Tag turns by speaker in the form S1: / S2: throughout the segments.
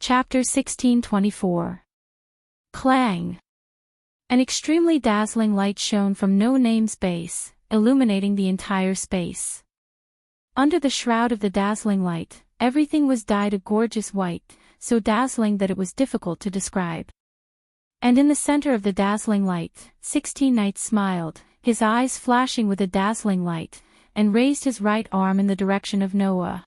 S1: Chapter 1624. Clang! An extremely dazzling light shone from no-name's base, illuminating the entire space. Under the shroud of the dazzling light, everything was dyed a gorgeous white, so dazzling that it was difficult to describe. And in the center of the dazzling light, 16 Knights smiled, his eyes flashing with a dazzling light, and raised his right arm in the direction of Noah.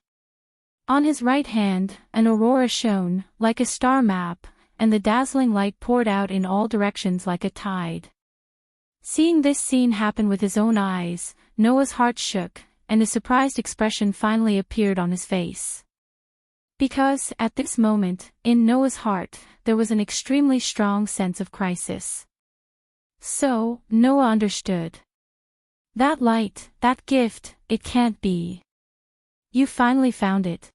S1: On his right hand, an aurora shone, like a star map, and the dazzling light poured out in all directions like a tide. Seeing this scene happen with his own eyes, Noah's heart shook, and a surprised expression finally appeared on his face. Because, at this moment, in Noah's heart, there was an extremely strong sense of crisis. So, Noah understood. That light, that gift, it can't be. You finally found it.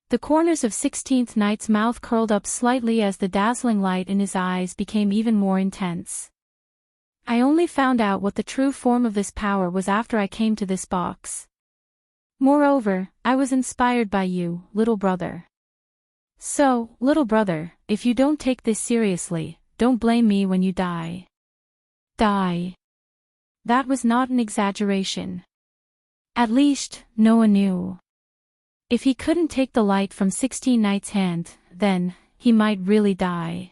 S1: The corners of 16th Knight's mouth curled up slightly as the dazzling light in his eyes became even more intense. I only found out what the true form of this power was after I came to this box. Moreover, I was inspired by you, little brother. So, little brother, if you don't take this seriously, don't blame me when you die. Die. That was not an exaggeration. At least, Noah knew. If he couldn't take the light from 16 Knight's hand, then, he might really die.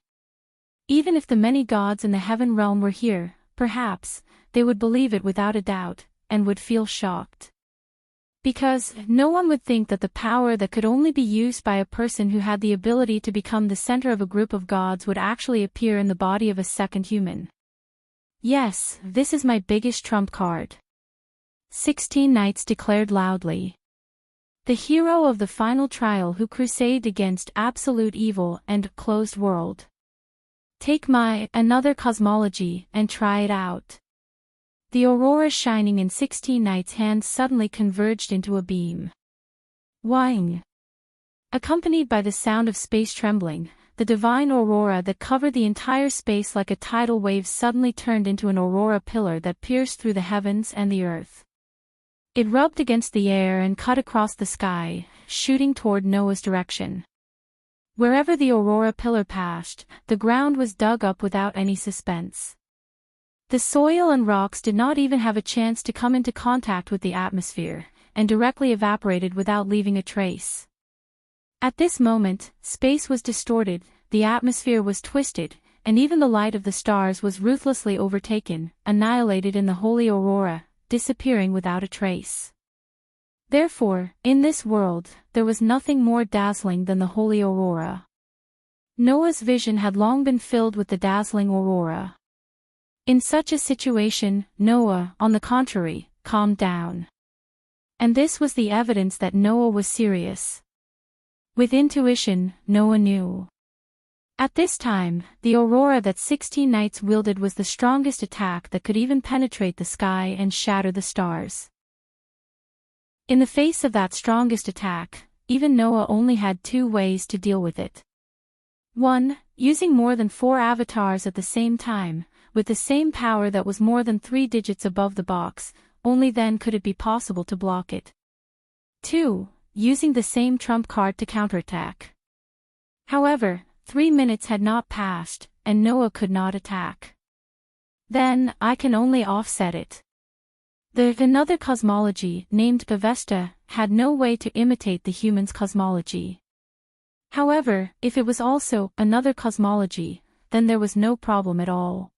S1: Even if the many gods in the heaven realm were here, perhaps, they would believe it without a doubt, and would feel shocked. Because, no one would think that the power that could only be used by a person who had the ability to become the center of a group of gods would actually appear in the body of a second human. Yes, this is my biggest trump card. 16 Knights declared loudly. The hero of the final trial who crusaded against absolute evil and closed world. Take my another cosmology and try it out. The aurora shining in 16 Knights' hands suddenly converged into a beam. Whing! Accompanied by the sound of space trembling, the divine aurora that covered the entire space like a tidal wave suddenly turned into an aurora pillar that pierced through the heavens and the earth. It rubbed against the air and cut across the sky, shooting toward Noah's direction. Wherever the aurora pillar passed, the ground was dug up without any suspense. The soil and rocks did not even have a chance to come into contact with the atmosphere, and directly evaporated without leaving a trace. At this moment, space was distorted, the atmosphere was twisted, and even the light of the stars was ruthlessly overtaken, annihilated in the holy aurora, disappearing without a trace. Therefore, in this world, there was nothing more dazzling than the holy aurora. Noah's vision had long been filled with the dazzling aurora. In such a situation, Noah, on the contrary, calmed down. And this was the evidence that Noah was serious. With intuition, Noah knew. At this time, the aurora that 16 Knights wielded was the strongest attack that could even penetrate the sky and shatter the stars. In the face of that strongest attack, even Noah only had two ways to deal with it. 1. Using more than 4 avatars at the same time, with the same power that was more than 3 digits above the box, only then could it be possible to block it. 2. Using the same trump card to counterattack. However, 3 minutes had not passed, and Noah could not attack. Then, I can only offset it. Another cosmology, named Bavesta, had no way to imitate the human's cosmology. However, if it was also another cosmology, then there was no problem at all.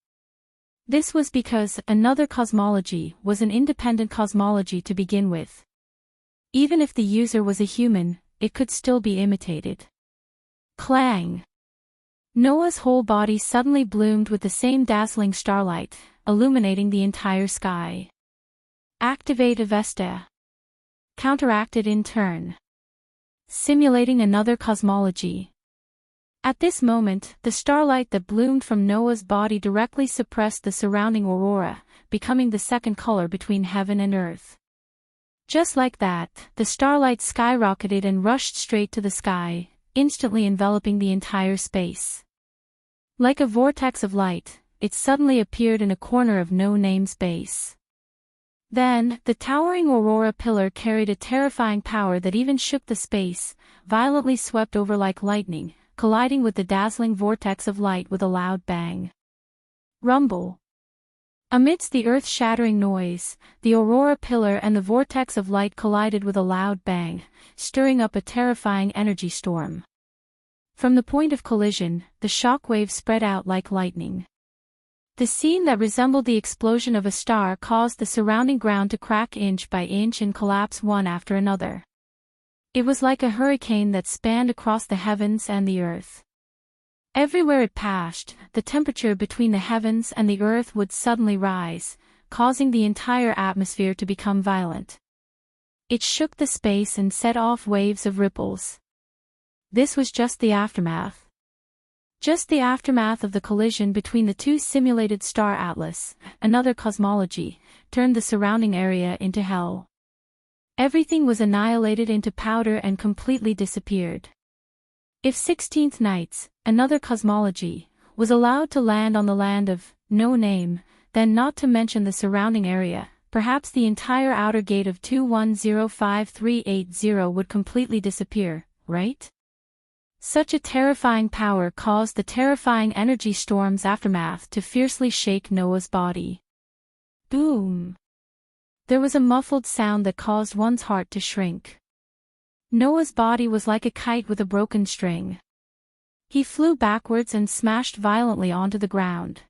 S1: This was because another cosmology was an independent cosmology to begin with. Even if the user was a human, it could still be imitated. Clang! Noah's whole body suddenly bloomed with the same dazzling starlight, illuminating the entire sky. Activate Avesta. Counteracted in turn. Simulating another cosmology. At this moment, the starlight that bloomed from Noah's body directly suppressed the surrounding aurora, becoming the second color between heaven and earth. Just like that, the starlight skyrocketed and rushed straight to the sky, instantly enveloping the entire space. Like a vortex of light, it suddenly appeared in a corner of no-name's base. Then, the towering aurora pillar carried a terrifying power that even shook the space, violently swept over like lightning, colliding with the dazzling vortex of light with a loud bang. Rumble. Amidst the earth-shattering noise, the aurora pillar and the vortex of light collided with a loud bang, stirring up a terrifying energy storm. From the point of collision, the shock waves spread out like lightning. The scene that resembled the explosion of a star caused the surrounding ground to crack inch by inch and collapse one after another. It was like a hurricane that spanned across the heavens and the earth. Everywhere it passed, the temperature between the heavens and the earth would suddenly rise, causing the entire atmosphere to become violent. It shook the space and set off waves of ripples. This was just the aftermath. Just the aftermath of the collision between the two simulated star atlas, another cosmology, turned the surrounding area into hell. Everything was annihilated into powder and completely disappeared. If 16th Nights, another cosmology, was allowed to land on the land of no name, then not to mention the surrounding area, perhaps the entire outer gate of 2105380 would completely disappear, right? Such a terrifying power caused the terrifying energy storm's aftermath to fiercely shake Noah's body. Boom! There was a muffled sound that caused one's heart to shrink. Noah's body was like a kite with a broken string. He flew backwards and smashed violently onto the ground.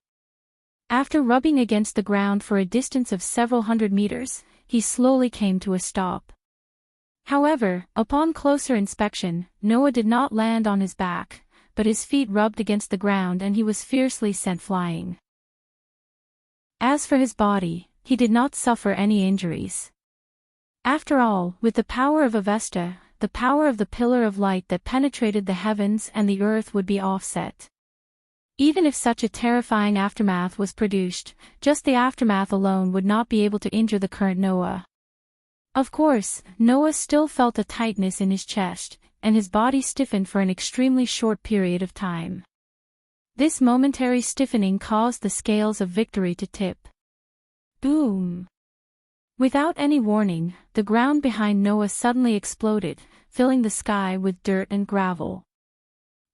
S1: After rubbing against the ground for a distance of several hundred meters, he slowly came to a stop. However, upon closer inspection, Noah did not land on his back, but his feet rubbed against the ground and he was fiercely sent flying. As for his body, he did not suffer any injuries. After all, with the power of Avesta, the power of the pillar of light that penetrated the heavens and the earth would be offset. Even if such a terrifying aftermath was produced, just the aftermath alone would not be able to injure the current Noah. Of course, Noah still felt a tightness in his chest, and his body stiffened for an extremely short period of time. This momentary stiffening caused the scales of victory to tip. Boom! Without any warning, the ground behind Noah suddenly exploded, filling the sky with dirt and gravel.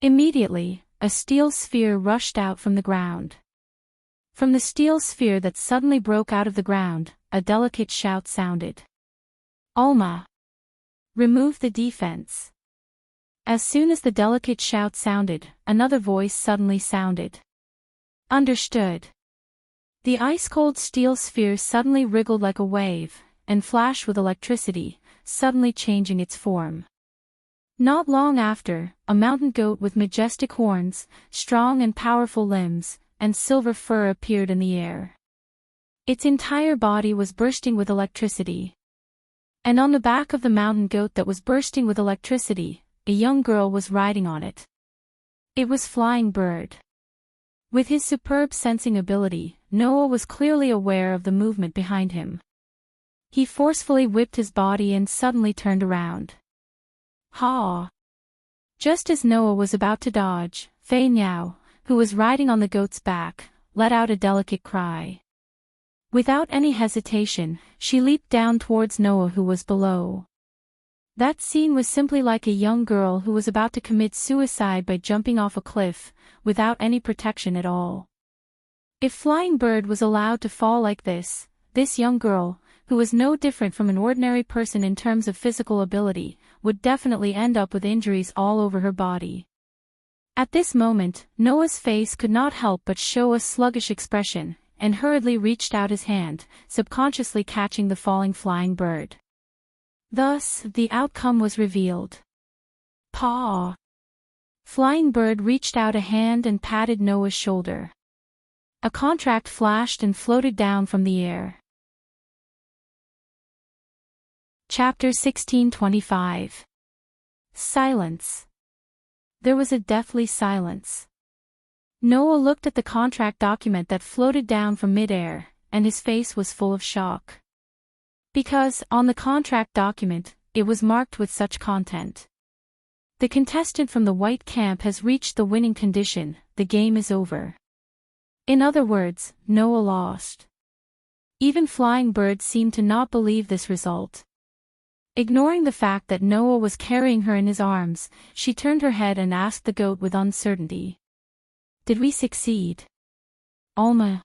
S1: Immediately, a steel sphere rushed out from the ground. From the steel sphere that suddenly broke out of the ground, a delicate shout sounded. Alma! Remove the defense. As soon as the delicate shout sounded, another voice suddenly sounded. Understood. The ice-cold steel sphere suddenly wriggled like a wave, and flashed with electricity, suddenly changing its form. Not long after, a mountain goat with majestic horns, strong and powerful limbs, and silver fur appeared in the air. Its entire body was bursting with electricity. And on the back of the mountain goat that was bursting with electricity, a young girl was riding on it. It was Flying Bird. With his superb sensing ability, Noah was clearly aware of the movement behind him. He forcefully whipped his body and suddenly turned around. Ha! Just as Noah was about to dodge, Fei Niao, who was riding on the goat's back, let out a delicate cry. Without any hesitation, she leaped down towards Noah who was below. That scene was simply like a young girl who was about to commit suicide by jumping off a cliff, without any protection at all. If Flying Bird was allowed to fall like this young girl, who was no different from an ordinary person in terms of physical ability, would definitely end up with injuries all over her body. At this moment, Noah's face could not help but show a sluggish expression, and hurriedly reached out his hand, subconsciously catching the falling Flying Bird. Thus, the outcome was revealed. Paw! Flying Bird reached out a hand and patted Noah's shoulder. A contract flashed and floated down from the air. Chapter 1625. Silence. There was a deathly silence. Noah looked at the contract document that floated down from mid-air, and his face was full of shock. Because, on the contract document, it was marked with such content. The contestant from the white camp has reached the winning condition, the game is over. In other words, Noah lost. Even Flying Bird seemed to not believe this result. Ignoring the fact that Noah was carrying her in his arms, she turned her head and asked the goat with uncertainty. Did we succeed? Alma.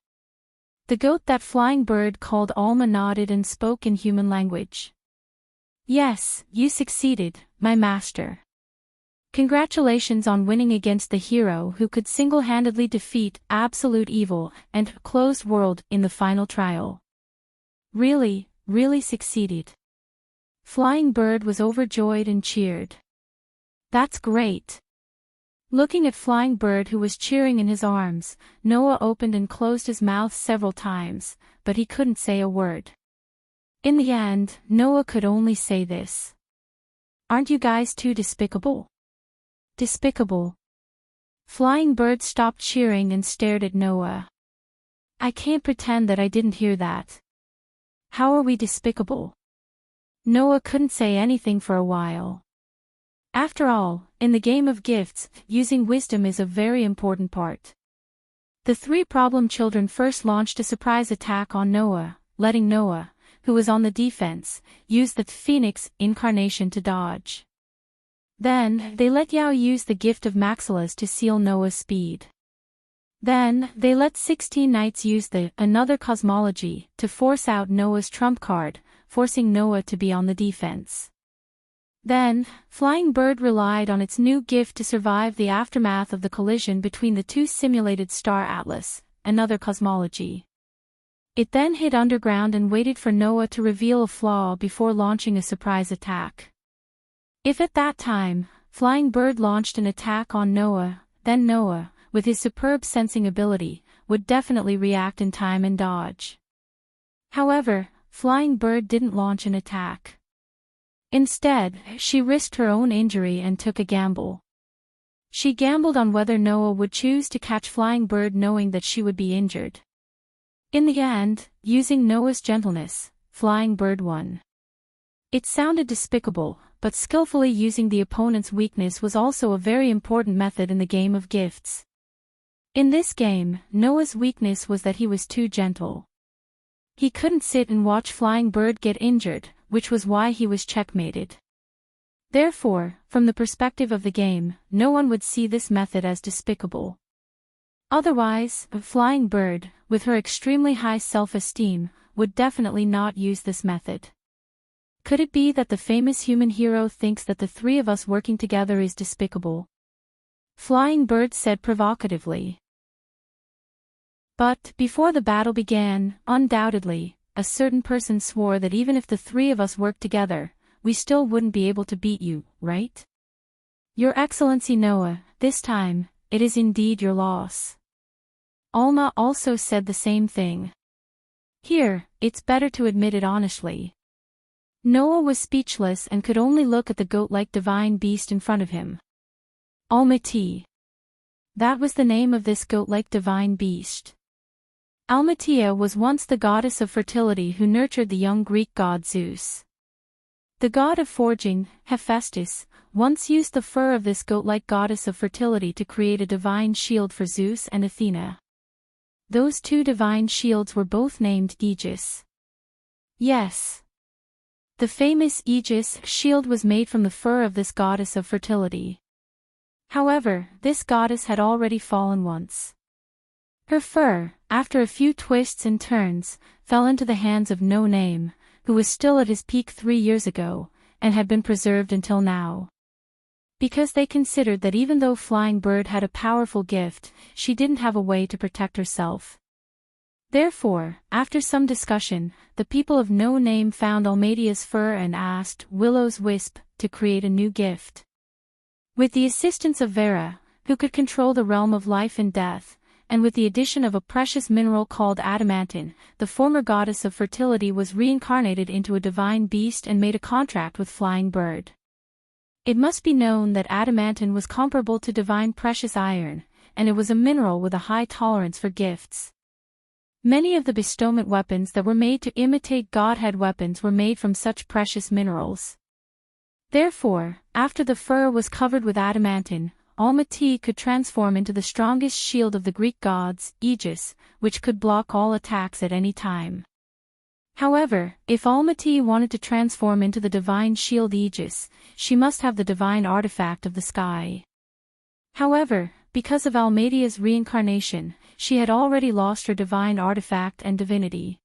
S1: The goat, that flying bird called Alma, nodded and spoke in human language. Yes, you succeeded, my master. Congratulations on winning against the hero who could single-handedly defeat absolute evil and closed world in the final trial. Really succeeded. Flying Bird was overjoyed and cheered. That's great. Looking at Flying Bird, who was cheering in his arms, Noah opened and closed his mouth several times, but he couldn't say a word. In the end, Noah could only say this. Aren't you guys too despicable? Despicable. Flying Bird stopped cheering and stared at Noah. I can't pretend that I didn't hear that. How are we despicable? Noah couldn't say anything for a while. After all, in the game of gifts, using wisdom is a very important part. The three problem children first launched a surprise attack on Noah, letting Noah, who was on the defense, use the Phoenix incarnation to dodge. Then, they let Yao use the gift of Maxilas to seal Noah's speed. Then, they let 16 Knights use the Another Cosmology to force out Noah's trump card, forcing Noah to be on the defense. Then, Flying Bird relied on its new gift to survive the aftermath of the collision between the two simulated star atlas, Another Cosmology. It then hid underground and waited for Noah to reveal a flaw before launching a surprise attack. If at that time, Flying Bird launched an attack on Noah, then Noah, with his superb sensing ability, would definitely react in time and dodge. However, Flying Bird didn't launch an attack. Instead, she risked her own injury and took a gamble. She gambled on whether Noah would choose to catch Flying Bird, knowing that she would be injured. In the end, using Noah's gentleness, Flying Bird won. It sounded despicable, but skillfully using the opponent's weakness was also a very important method in the game of gifts. In this game, Noah's weakness was that he was too gentle. He couldn't sit and watch Flying Bird get injured, which was why he was checkmated. Therefore, from the perspective of the game, no one would see this method as despicable. Otherwise, Flying Bird, with her extremely high self-esteem, would definitely not use this method. Could it be that the famous human hero thinks that the three of us working together is despicable? Flying Bird said provocatively. But, before the battle began, undoubtedly, a certain person swore that even if the three of us worked together, we still wouldn't be able to beat you, right? Your Excellency Noah, this time, it is indeed your loss. Alma also said the same thing. Here, it's better to admit it honestly. Noah was speechless and could only look at the goat-like divine beast in front of him. Almaty. That was the name of this goat-like divine beast. Almatia was once the goddess of fertility who nurtured the young Greek god Zeus. The god of forging, Hephaestus, once used the fur of this goat-like goddess of fertility to create a divine shield for Zeus and Athena. Those two divine shields were both named Aegis. Yes. The famous Aegis shield was made from the fur of this goddess of fertility. However, this goddess had already fallen once. Her fur, after a few twists and turns, fell into the hands of No Name, who was still at his peak 3 years ago, and had been preserved until now. Because they considered that even though Flying Bird had a powerful gift, she didn't have a way to protect herself. Therefore, after some discussion, the people of No Name found Almadia's fur and asked Willow's Wisp to create a new gift. With the assistance of Vera, who could control the realm of life and death, and with the addition of a precious mineral called adamantine, the former goddess of fertility was reincarnated into a divine beast and made a contract with Flying Bird. It must be known that adamantine was comparable to divine precious iron, and it was a mineral with a high tolerance for gifts. Many of the bestowment weapons that were made to imitate godhead weapons were made from such precious minerals. Therefore, after the fur was covered with adamantine, Almaty could transform into the strongest shield of the Greek gods, Aegis, which could block all attacks at any time. However, if Almaty wanted to transform into the divine shield Aegis, she must have the divine artifact of the sky. However, because of Almatia's reincarnation, she had already lost her divine artifact and divinity.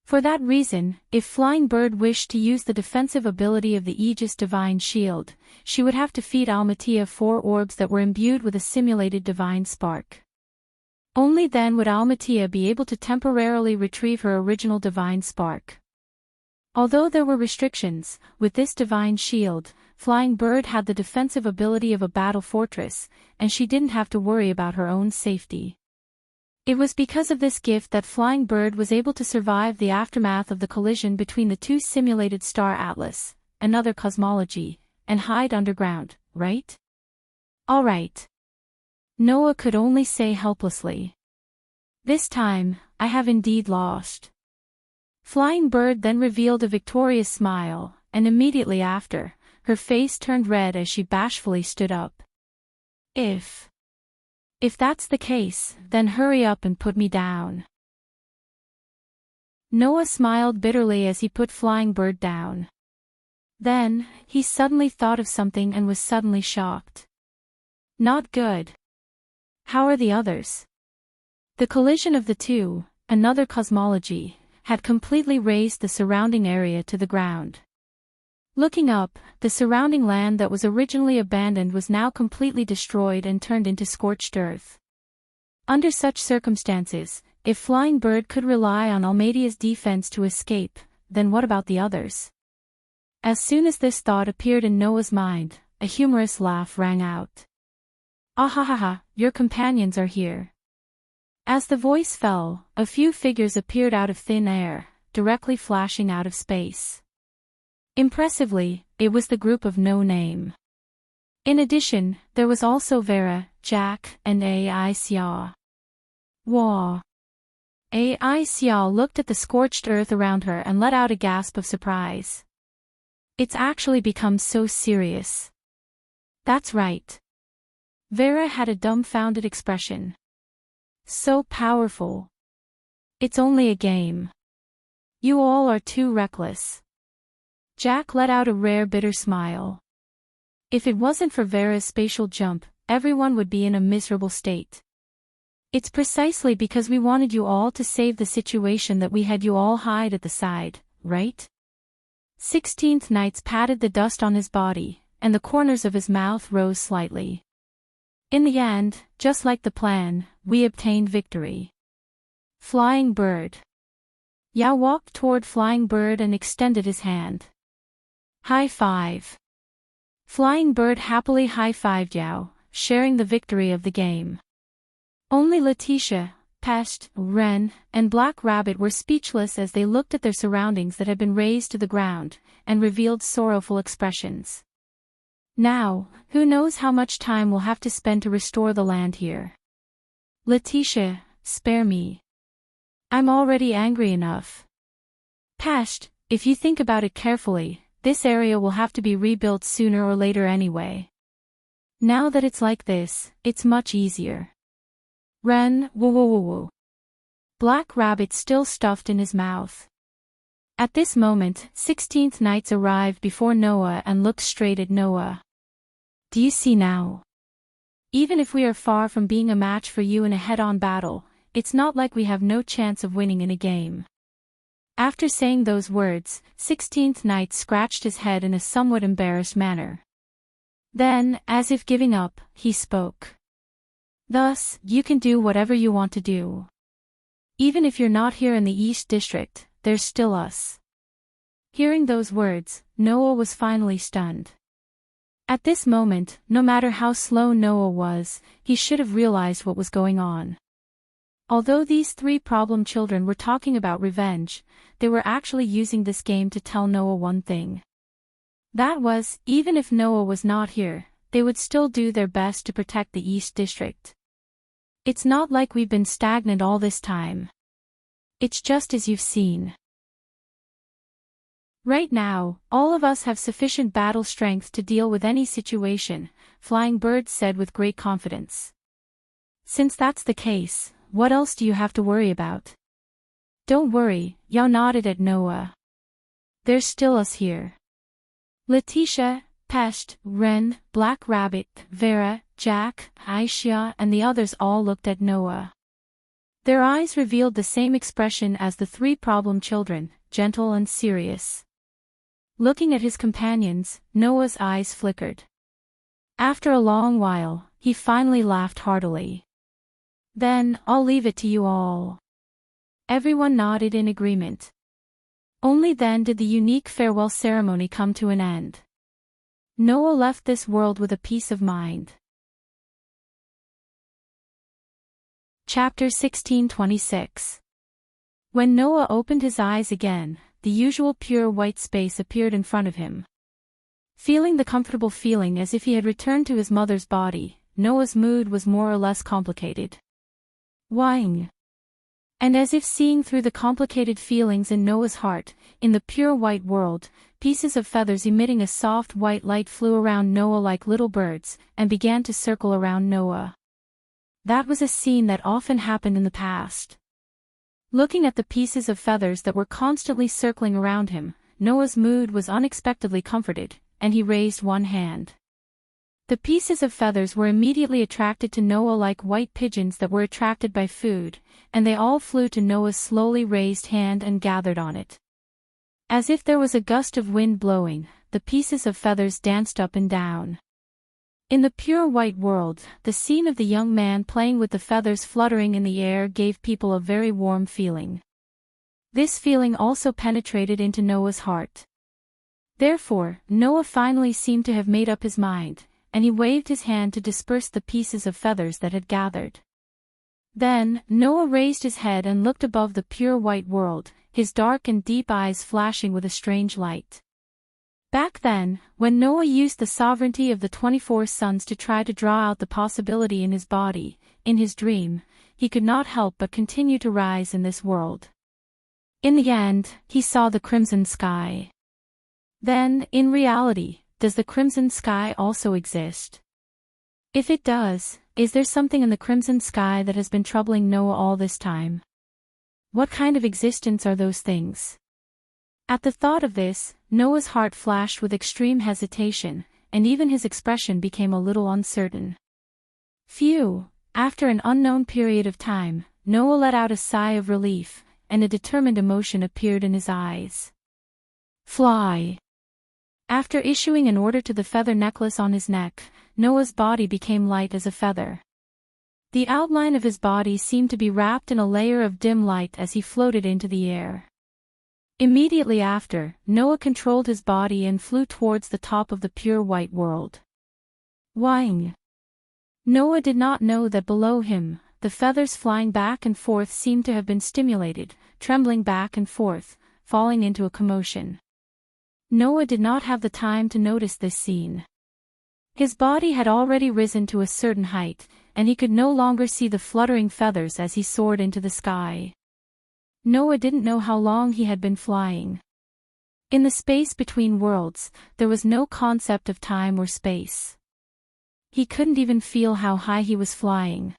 S1: For that reason, if Flying Bird wished to use the defensive ability of the Aegis divine shield, she would have to feed Almatia 4 orbs that were imbued with a simulated divine spark. Only then would Almatia be able to temporarily retrieve her original divine spark. Although there were restrictions, with this divine shield, Flying Bird had the defensive ability of a battle fortress, and she didn't have to worry about her own safety. It was because of this gift that Flying Bird was able to survive the aftermath of the collision between the 2 simulated star atlas, another cosmology, and hide underground, right? Alright. Noah could only say helplessly. This time, I have indeed lost. Flying Bird then revealed a victorious smile, and immediately after, her face turned red as she bashfully stood up. If that's the case, then hurry up and put me down. Noah smiled bitterly as he put Flying Bird down. Then, he suddenly thought of something and was suddenly shocked. Not good. How are the others? The collision of the 2, another cosmology, had completely razed the surrounding area to the ground. Looking up, the surrounding land that was originally abandoned was now completely destroyed and turned into scorched earth. Under such circumstances, if Flying Bird could rely on Almatia's defense to escape, then what about the others? As soon as this thought appeared in Noah's mind, a humorous laugh rang out. Ahahaha, your companions are here. As the voice fell, a few figures appeared out of thin air, directly flashing out of space. Impressively, it was the group of No Name. In addition, there was also Vera, Jack, and Ai Xiao. Wah! Ai Xiao looked at the scorched earth around her and let out a gasp of surprise. It's actually become so serious. That's right. Vera had a dumbfounded expression. So powerful. It's only a game. You all are too reckless. Jack let out a rare bitter smile. If it wasn't for Vera's spatial jump, everyone would be in a miserable state. It's precisely because we wanted you all to save the situation that we had you all hide at the side, right? 16th Knights patted the dust on his body, and the corners of his mouth rose slightly. In the end, just like the plan, we obtained victory. Flying Bird. Yao walked toward Flying Bird and extended his hand. High five. Flying Bird happily high-fived Yao, sharing the victory of the game. Only Letitia, Pest, Wren, and Black Rabbit were speechless as they looked at their surroundings that had been razed to the ground, and revealed sorrowful expressions. Now, who knows how much time we'll have to spend to restore the land here. Letitia, spare me. I'm already angry enough. Pest, if you think about it carefully, this area will have to be rebuilt sooner or later anyway. Now that it's like this, it's much easier. Wren, woo woo woo woo. Black Rabbit still stuffed in his mouth. At this moment, 16th Knights arrived before Noah and looked straight at Noah. Do you see now? Even if we are far from being a match for you in a head-on battle, it's not like we have no chance of winning in a game. After saying those words, 16th Knight scratched his head in a somewhat embarrassed manner. Then, as if giving up, he spoke. Thus, you can do whatever you want to do. Even if you're not here in the East District, there's still us. Hearing those words, Noah was finally stunned. At this moment, no matter how slow Noah was, he should have realized what was going on. Although these 3 problem children were talking about revenge, they were actually using this game to tell Noah one thing. That was, even if Noah was not here, they would still do their best to protect the East District. It's not like we've been stagnant all this time. It's just as you've seen. Right now, all of us have sufficient battle strength to deal with any situation, Flying Bird said with great confidence. Since that's the case, what else do you have to worry about? Don't worry, Yao nodded at Noah. There's still us here. Letitia, Pest, Ren, Black Rabbit, Vera, Jack, Aisha and the others all looked at Noah. Their eyes revealed the same expression as the three problem children, gentle and serious. Looking at his companions, Noah's eyes flickered. After a long while, he finally laughed heartily. Then, I'll leave it to you all. Everyone nodded in agreement. Only then did the unique farewell ceremony come to an end. Noah left this world with a peace of mind. Chapter 1626. When Noah opened his eyes again, the usual pure white space appeared in front of him. Feeling the comfortable feeling as if he had returned to his mother's body, Noah's mood was more or less complicated. Whing. And as if seeing through the complicated feelings in Noah's heart, in the pure white world, pieces of feathers emitting a soft white light flew around Noah like little birds, and began to circle around Noah. That was a scene that often happened in the past. Looking at the pieces of feathers that were constantly circling around him, Noah's mood was unexpectedly comforted, and he raised one hand. The pieces of feathers were immediately attracted to Noah like white pigeons that were attracted by food, and they all flew to Noah's slowly raised hand and gathered on it. As if there was a gust of wind blowing, the pieces of feathers danced up and down. In the pure white world, the scene of the young man playing with the feathers fluttering in the air gave people a very warm feeling. This feeling also penetrated into Noah's heart. Therefore, Noah finally seemed to have made up his mind, and he waved his hand to disperse the pieces of feathers that had gathered. Then, Noah raised his head and looked above the pure white world, his dark and deep eyes flashing with a strange light. Back then, when Noah used the sovereignty of the 24 suns to try to draw out the possibility in his body, in his dream, he could not help but continue to rise in this world. In the end, he saw the crimson sky. Then, in reality, does the crimson sky also exist? If it does, is there something in the crimson sky that has been troubling Noah all this time? What kind of existence are those things? At the thought of this, Noah's heart flashed with extreme hesitation, and even his expression became a little uncertain. Phew! After an unknown period of time, Noah let out a sigh of relief, and a determined emotion appeared in his eyes. Fly! After issuing an order to the feather necklace on his neck, Noah's body became light as a feather. The outline of his body seemed to be wrapped in a layer of dim light as he floated into the air. Immediately after, Noah controlled his body and flew towards the top of the pure white world. Whing! Noah did not know that below him, the feathers flying back and forth seemed to have been stimulated, trembling back and forth, falling into a commotion. Noah did not have the time to notice this scene. His body had already risen to a certain height, and he could no longer see the fluttering feathers as he soared into the sky. Noah didn't know how long he had been flying. In the space between worlds, there was no concept of time or space. He couldn't even feel how high he was flying.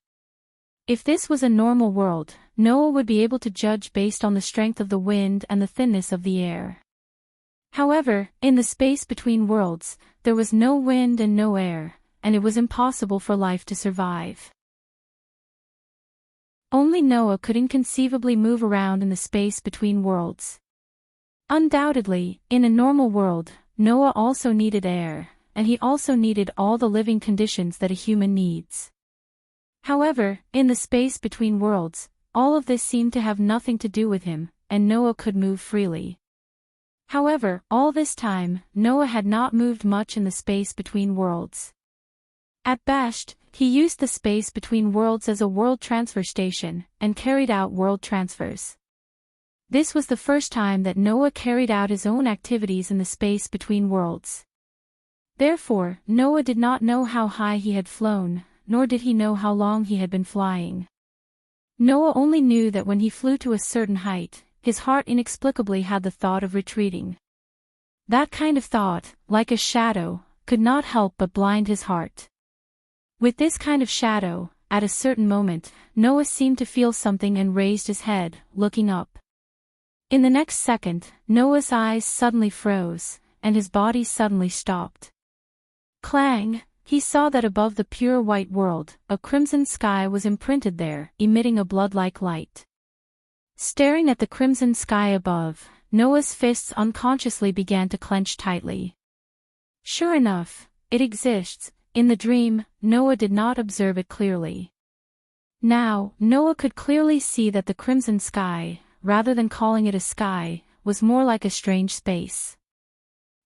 S1: If this was a normal world, Noah would be able to judge based on the strength of the wind and the thinness of the air. However, in the space between worlds, there was no wind and no air, and it was impossible for life to survive. Only Noah could inconceivably move around in the space between worlds. Undoubtedly, in a normal world, Noah also needed air, and he also needed all the living conditions that a human needs. However, in the space between worlds, all of this seemed to have nothing to do with him, and Noah could move freely. However, all this time, Noah had not moved much in the space between worlds. At best, he used the space between worlds as a world transfer station, and carried out world transfers. This was the first time that Noah carried out his own activities in the space between worlds. Therefore, Noah did not know how high he had flown, nor did he know how long he had been flying. Noah only knew that when he flew to a certain height, his heart inexplicably had the thought of retreating. That kind of thought, like a shadow, could not help but blind his heart. With this kind of shadow, at a certain moment, Noah seemed to feel something and raised his head, looking up. In the next second, Noah's eyes suddenly froze, and his body suddenly stopped. Clang! He saw that above the pure white world, a crimson sky was imprinted there, emitting a blood-like light. Staring at the crimson sky above, Noah's fists unconsciously began to clench tightly. Sure enough, it exists. In the dream, Noah did not observe it clearly. Now, Noah could clearly see that the crimson sky, rather than calling it a sky, was more like a strange space.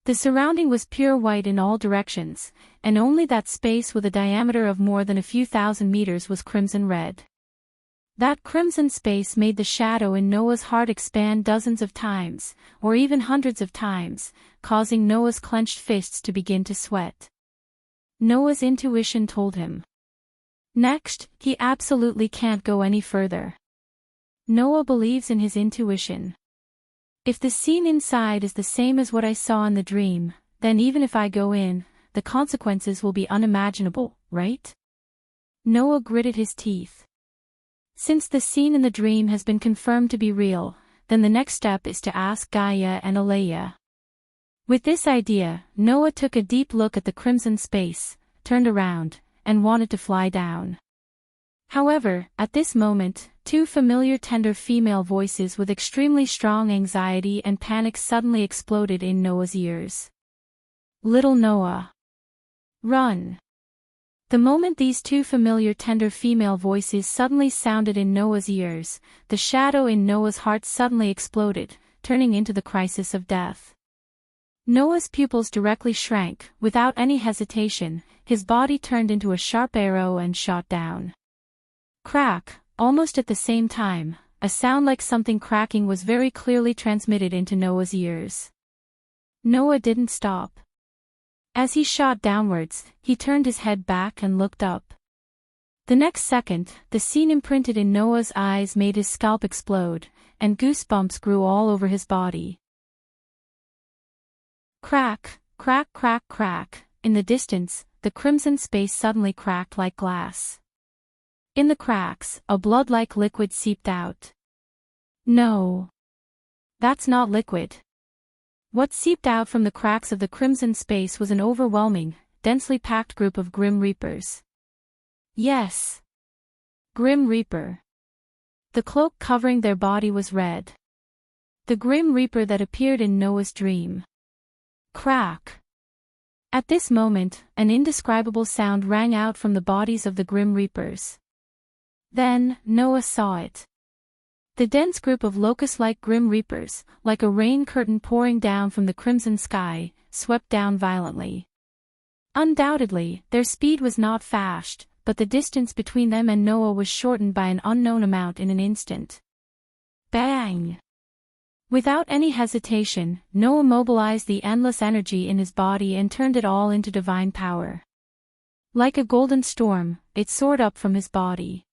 S1: The surrounding was pure white in all directions, and only that space with a diameter of more than a few thousand meters was crimson red. That crimson space made the shadow in Noah's heart expand dozens of times, or even hundreds of times, causing Noah's clenched fists to begin to sweat. Noah's intuition told him. Next, he absolutely can't go any further. Noah believes in his intuition. If the scene inside is the same as what I saw in the dream, then even if I go in, the consequences will be unimaginable, right? Noah gritted his teeth. Since the scene in the dream has been confirmed to be real, then the next step is to ask Gaia and Alea. With this idea, Noah took a deep look at the crimson space, turned around, and wanted to fly down. However, at this moment, two familiar tender female voices with extremely strong anxiety and panic suddenly exploded in Noah's ears. Little Noah. Run! The moment these two familiar tender female voices suddenly sounded in Noah's ears, the shadow in Noah's heart suddenly exploded, turning into the crisis of death. Noah's pupils directly shrank. Without any hesitation, his body turned into a sharp arrow and shot down. Crack! Almost at the same time, a sound like something cracking was very clearly transmitted into Noah's ears. Noah didn't stop. As he shot downwards, he turned his head back and looked up. The next second, the scene imprinted in Noah's eyes made his scalp explode, and goosebumps grew all over his body. Crack, crack, crack, crack. In the distance, the crimson space suddenly cracked like glass. In the cracks, a blood-like liquid seeped out. No. That's not liquid. What seeped out from the cracks of the crimson space was an overwhelming, densely packed group of Grim Reapers. Yes. Grim Reaper. The cloak covering their body was red. The Grim Reaper that appeared in Noah's dream. Crack. At this moment, an indescribable sound rang out from the bodies of the Grim Reapers. Then, Noah saw it. The dense group of locust-like Grim Reapers, like a rain curtain pouring down from the crimson sky, swept down violently. Undoubtedly, their speed was not fast, but the distance between them and Noah was shortened by an unknown amount in an instant. Bang! Without any hesitation, Noah mobilized the endless energy in his body and turned it all into divine power. Like a golden storm, it soared up from his body.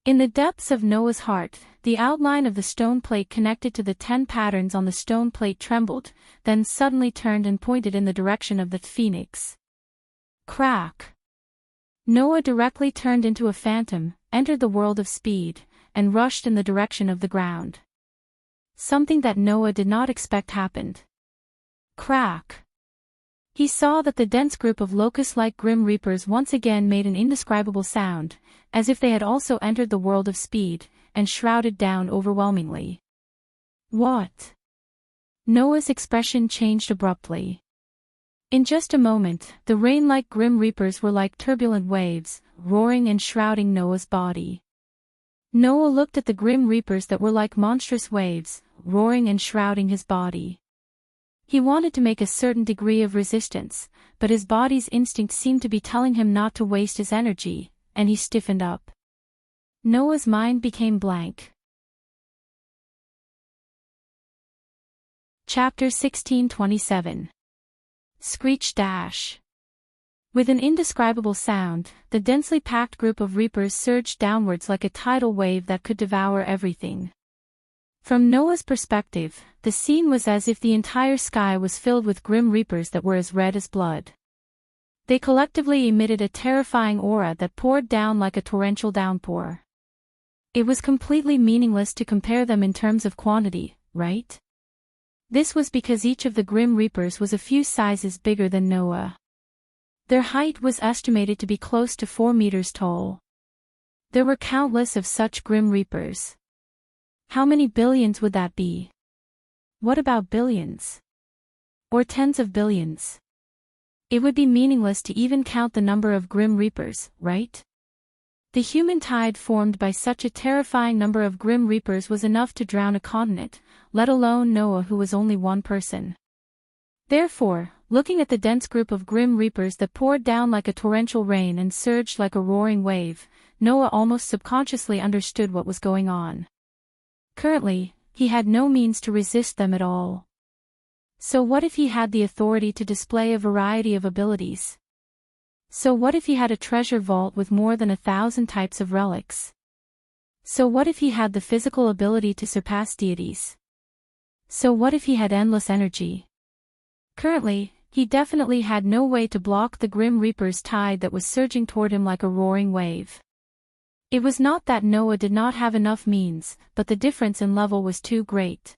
S1: In the depths of Noah's heart, the outline of the stone plate connected to the 10 patterns on the stone plate trembled, then suddenly turned and pointed in the direction of the phoenix. Crack! Noah directly turned into a phantom, entered the world of speed, and rushed in the direction of the ground. Something that Noah did not expect happened. Crack! He saw that the dense group of locust-like Grim Reapers once again made an indescribable sound, as if they had also entered the world of speed, and shrouded down overwhelmingly. What? Noah's expression changed abruptly. In just a moment, the rain-like Grim Reapers were like turbulent waves, roaring and shrouding Noah's body. Noah looked at the Grim Reapers that were like monstrous waves, roaring and shrouding his body. He wanted to make a certain degree of resistance, but his body's instinct seemed to be telling him not to waste his energy, and he stiffened up. Noah's mind became blank. Chapter 16:27. Screech Dash. With an indescribable sound, the densely packed group of Reapers surged downwards like a tidal wave that could devour everything. From Noah's perspective, the scene was as if the entire sky was filled with Grim Reapers that were as red as blood. They collectively emitted a terrifying aura that poured down like a torrential downpour. It was completely meaningless to compare them in terms of quantity, right? This was because each of the Grim Reapers was a few sizes bigger than Noah. Their height was estimated to be close to 4 meters tall. There were countless of such Grim Reapers. How many billions would that be? What about billions? Or tens of billions? It would be meaningless to even count the number of Grim Reapers, right? The human tide formed by such a terrifying number of Grim Reapers was enough to drown a continent, let alone Noah, who was only one person. Therefore, looking at the dense group of Grim Reapers that poured down like a torrential rain and surged like a roaring wave, Noah almost subconsciously understood what was going on. Currently, he had no means to resist them at all. So what if he had the authority to display a variety of abilities? So what if he had a treasure vault with more than 1,000 types of relics? So what if he had the physical ability to surpass deities? So what if he had endless energy? Currently, he definitely had no way to block the Grim Reaper's tide that was surging toward him like a roaring wave. It was not that Noah did not have enough means, but the difference in level was too great.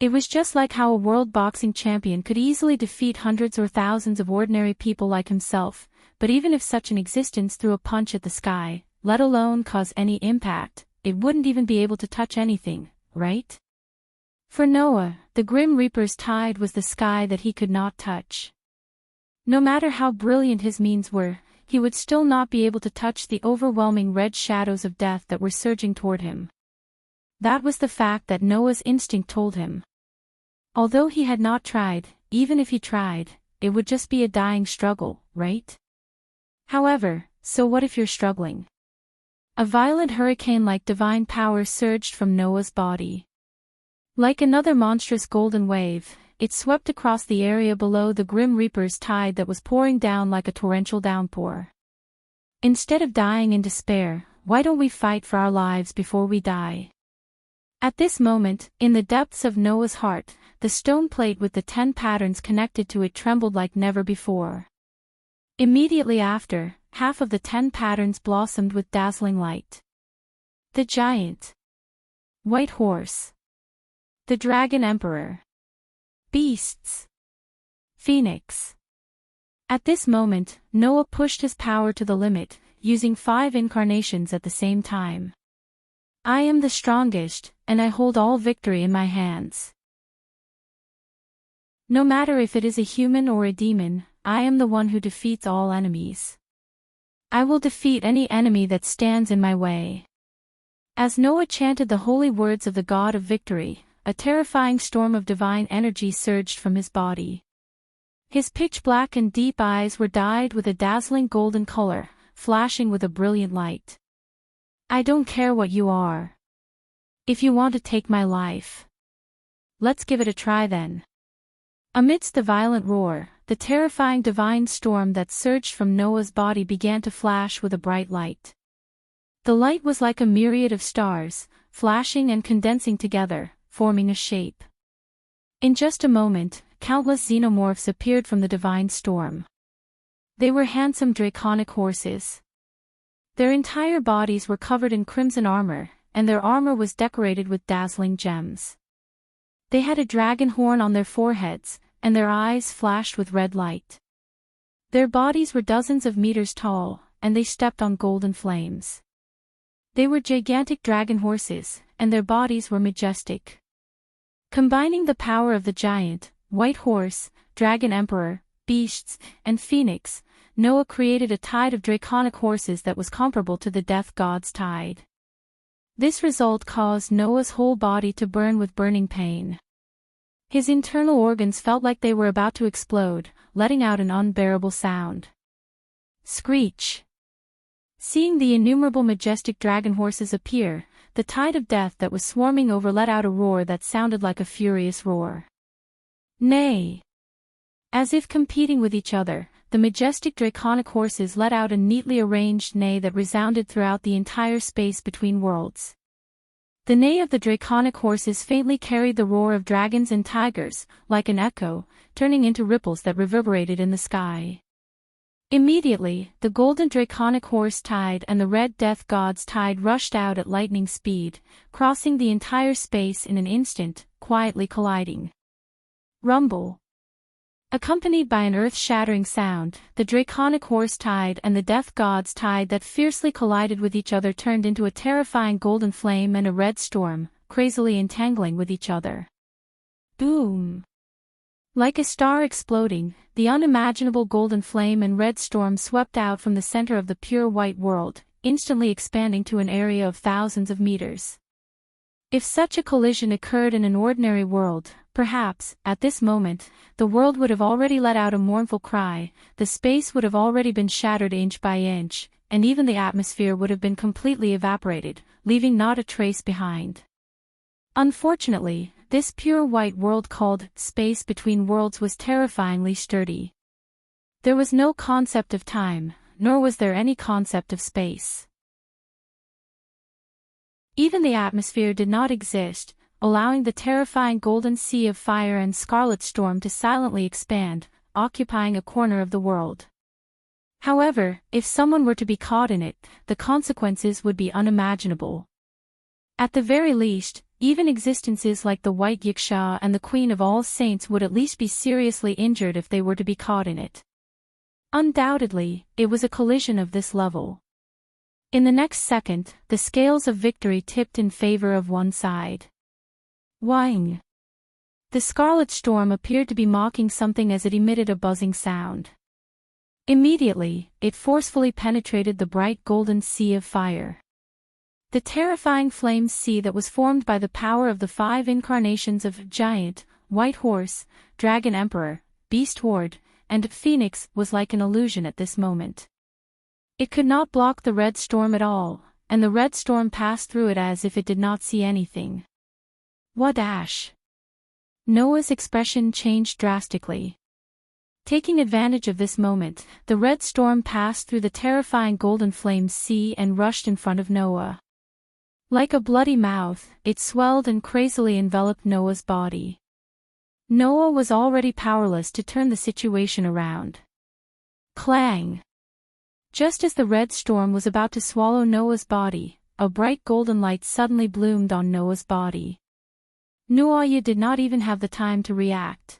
S1: It was just like how a world boxing champion could easily defeat hundreds or thousands of ordinary people like himself, but even if such an existence threw a punch at the sky, let alone cause any impact, it wouldn't even be able to touch anything, right? For Noah, the Grim Reaper's tide was the sky that he could not touch. No matter how brilliant his means were, he would still not be able to touch the overwhelming red shadows of death that were surging toward him. That was the fact that Noah's instinct told him. Although he had not tried, even if he tried, it would just be a dying struggle, right? However, so what if you're struggling? A violent hurricane-like divine power surged from Noah's body. Like another monstrous golden wave, it swept across the area below the Grim Reaper's tide that was pouring down like a torrential downpour. Instead of dying in despair, why don't we fight for our lives before we die? At this moment, in the depths of Noah's heart, the stone plate with the 10 patterns connected to it trembled like never before. Immediately after, half of the 10 patterns blossomed with dazzling light. The giant, white horse, the dragon emperor, beasts, phoenix. At this moment, Noah pushed his power to the limit, using 5 incarnations at the same time. I am the strongest, and I hold all victory in my hands. No matter if it is a human or a demon, I am the one who defeats all enemies. I will defeat any enemy that stands in my way. As Noah chanted the holy words of the God of Victory, a terrifying storm of divine energy surged from his body. His pitch-black and deep eyes were dyed with a dazzling golden color, flashing with a brilliant light. I don't care what you are. If you want to take my life, let's give it a try then. Amidst the violent roar, the terrifying divine storm that surged from Noah's body began to flash with a bright light. The light was like a myriad of stars, flashing and condensing together, forming a shape. In just a moment, countless xenomorphs appeared from the divine storm. They were handsome draconic horses. Their entire bodies were covered in crimson armor, and their armor was decorated with dazzling gems. They had a dragon horn on their foreheads, and their eyes flashed with red light. Their bodies were dozens of meters tall, and they stepped on golden flames. They were gigantic dragon horses, and their bodies were majestic. Combining the power of the giant, white horse, dragon emperor, beasts, and phoenix, Noah created a tide of draconic horses that was comparable to the death god's tide. This result caused Noah's whole body to burn with burning pain. His internal organs felt like they were about to explode, letting out an unbearable sound. Screech! Seeing the innumerable majestic dragon horses appear, the tide of death that was swarming over let out a roar that sounded like a furious roar. Neigh! As if competing with each other, the majestic draconic horses let out a neatly arranged neigh that resounded throughout the entire space between worlds. The neigh of the draconic horses faintly carried the roar of dragons and tigers, like an echo, turning into ripples that reverberated in the sky. Immediately, the golden draconic horse tide and the red death god's tide rushed out at lightning speed, crossing the entire space in an instant, quietly colliding. Rumble. Accompanied by an earth-shattering sound, the draconic horse tide and the death god's tide that fiercely collided with each other turned into a terrifying golden flame and a red storm, crazily entangling with each other. Boom! Like a star exploding, the unimaginable golden flame and red storm swept out from the center of the pure white world, instantly expanding to an area of thousands of meters. If such a collision occurred in an ordinary world, perhaps, at this moment, the world would have already let out a mournful cry, the space would have already been shattered inch by inch, and even the atmosphere would have been completely evaporated, leaving not a trace behind. Unfortunately, this pure white world called space between worlds was terrifyingly sturdy. There was no concept of time, nor was there any concept of space. Even the atmosphere did not exist, allowing the terrifying golden sea of fire and scarlet storm to silently expand, occupying a corner of the world. However, if someone were to be caught in it, the consequences would be unimaginable. At the very least, even existences like the White Yiksha and the Queen of All Saints would at least be seriously injured if they were to be caught in it. Undoubtedly, it was a collision of this level. In the next second, the scales of victory tipped in favor of one side. Whing! The scarlet storm appeared to be mocking something as it emitted a buzzing sound. Immediately, it forcefully penetrated the bright golden sea of fire. The terrifying flame sea that was formed by the power of the 5 incarnations of Giant, White Horse, Dragon Emperor, Beast Horde, and Phoenix was like an illusion at this moment. It could not block the red storm at all, and the red storm passed through it as if it did not see anything. Wadash! Noah's expression changed drastically. Taking advantage of this moment, the red storm passed through the terrifying golden flame sea and rushed in front of Noah. Like a bloody mouth, it swelled and crazily enveloped Noah's body. Noah was already powerless to turn the situation around. Clang! Just as the red storm was about to swallow Noah's body, a bright golden light suddenly bloomed on Noah's body. Noah did not even have the time to react.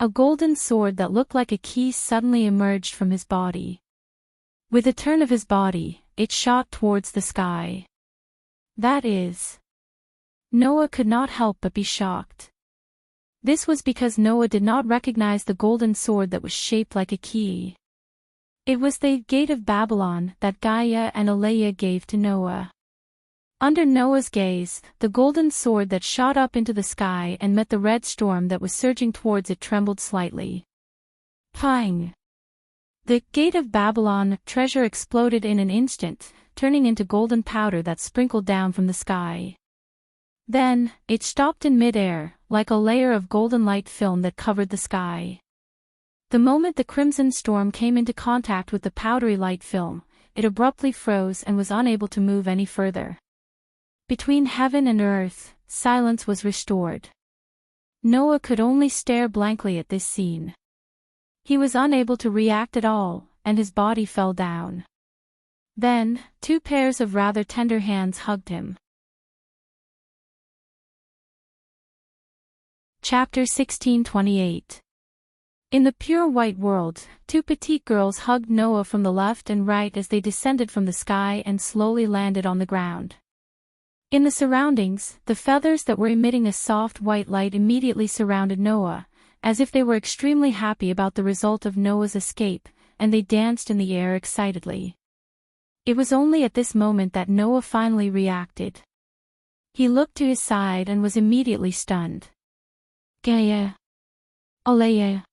S1: A golden sword that looked like a key suddenly emerged from his body. With a turn of his body, it shot towards the sky. That is. Noah could not help but be shocked. This was because Noah did not recognize the golden sword that was shaped like a key. It was the Gate of Babylon that Gaia and Aleia gave to Noah. Under Noah's gaze, the golden sword that shot up into the sky and met the red storm that was surging towards it trembled slightly. Pang! The Gate of Babylon treasure exploded in an instant, turning into golden powder that sprinkled down from the sky. Then, it stopped in mid-air, like a layer of golden light film that covered the sky. The moment the crimson storm came into contact with the powdery light film, it abruptly froze and was unable to move any further. Between heaven and earth, silence was restored. Noah could only stare blankly at this scene. He was unable to react at all, and his body fell down. Then, 2 pairs of rather tender hands hugged him. Chapter 1628. In the pure white world, 2 petite girls hugged Noah from the left and right as they descended from the sky and slowly landed on the ground. In the surroundings, the feathers that were emitting a soft white light immediately surrounded Noah, as if they were extremely happy about the result of Noah's escape, and they danced in the air excitedly. It was only at this moment that Noah finally reacted. He looked to his side and was immediately stunned. Gaia! Aleia!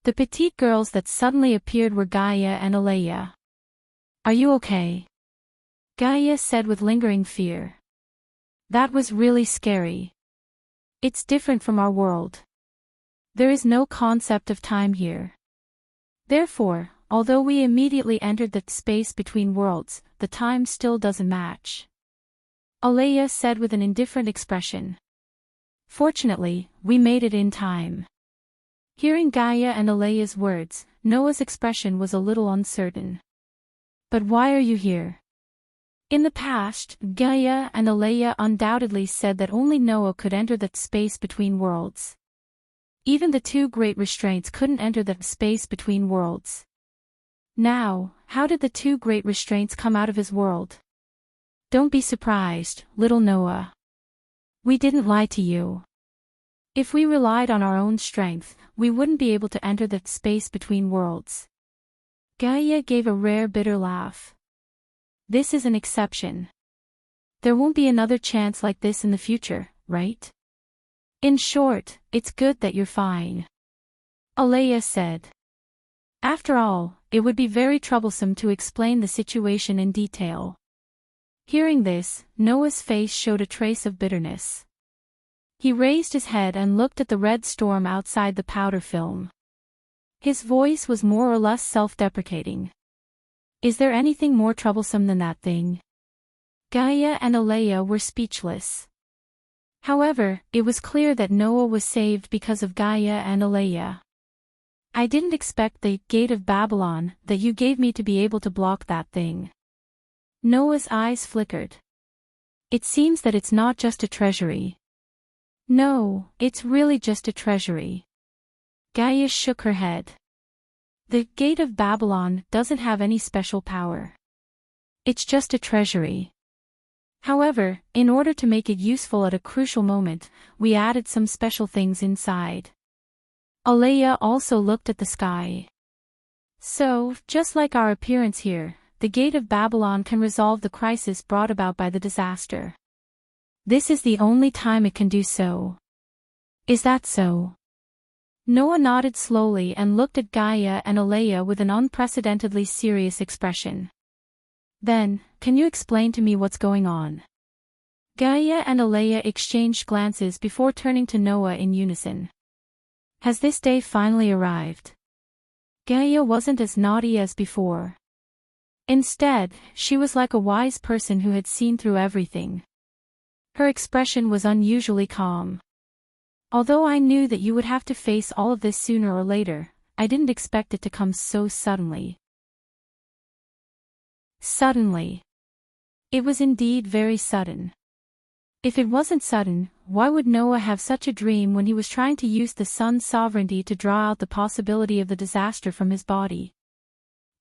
S1: The petite girls that suddenly appeared were Gaia and Aleia. Are you okay? Gaia said with lingering fear. That was really scary. It's different from our world. There is no concept of time here. Therefore, although we immediately entered the space between worlds, the time still doesn't match. Aleia said with an indifferent expression. Fortunately, we made it in time. Hearing Gaia and Aleia's words, Noah's expression was a little uncertain. But why are you here? In the past, Gaia and Alea undoubtedly said that only Noah could enter that space between worlds. Even the two great restraints couldn't enter that space between worlds. Now, how did the two great restraints come out of his world? Don't be surprised, little Noah. We didn't lie to you. If we relied on our own strength, we wouldn't be able to enter that space between worlds. Gaia gave a rare bitter laugh. This is an exception. There won't be another chance like this in the future, right? In short, it's good that you're fine. Alea said. After all, it would be very troublesome to explain the situation in detail. Hearing this, Noah's face showed a trace of bitterness. He raised his head and looked at the red storm outside the powder film. His voice was more or less self-deprecating. Is there anything more troublesome than that thing? Gaia and Alea were speechless. However, it was clear that Noah was saved because of Gaia and Alea. I didn't expect the gate of Babylon that you gave me to be able to block that thing. Noah's eyes flickered. It seems that it's not just a treasury. No, it's really just a treasury. Gaia shook her head. The gate of Babylon doesn't have any special power. It's just a treasury. However, in order to make it useful at a crucial moment, we added some special things inside. Alea also looked at the sky. So, just like our appearance here, the gate of Babylon can resolve the crisis brought about by the disaster. This is the only time it can do so. Is that so? Noah nodded slowly and looked at Gaia and Alea with an unprecedentedly serious expression. Then, can you explain to me what's going on? Gaia and Alea exchanged glances before turning to Noah in unison. Has this day finally arrived? Gaia wasn't as naughty as before. Instead, she was like a wise person who had seen through everything. Her expression was unusually calm. Although I knew that you would have to face all of this sooner or later, I didn't expect it to come so suddenly. Suddenly. It was indeed very sudden. If it wasn't sudden, why would Noah have such a dream when he was trying to use the sun's sovereignty to draw out the possibility of the disaster from his body?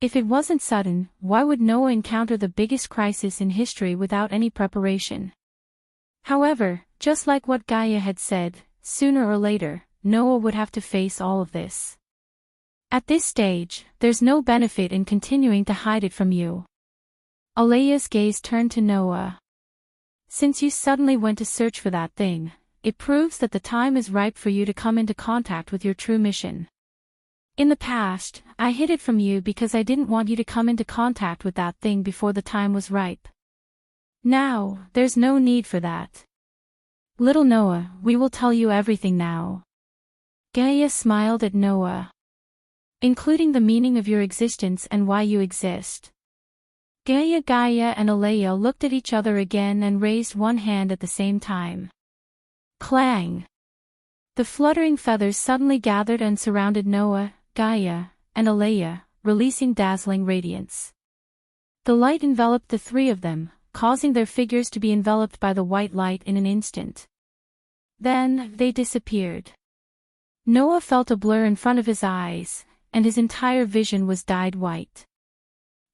S1: If it wasn't sudden, why would Noah encounter the biggest crisis in history without any preparation? However, just like what Gaia had said, sooner or later, Noah would have to face all of this. At this stage, there's no benefit in continuing to hide it from you. Alea's gaze turned to Noah. Since you suddenly went to search for that thing, it proves that the time is ripe for you to come into contact with your true mission. In the past, I hid it from you because I didn't want you to come into contact with that thing before the time was ripe. Now, there's no need for that. Little Noah, we will tell you everything now. Gaia smiled at Noah. Including the meaning of your existence and why you exist. Gaia and Alea looked at each other again and raised one hand at the same time. Clang! The fluttering feathers suddenly gathered and surrounded Noah, Gaia, and Alea, releasing dazzling radiance. The light enveloped the three of them, causing their figures to be enveloped by the white light in an instant. Then, they disappeared. Noah felt a blur in front of his eyes, and his entire vision was dyed white.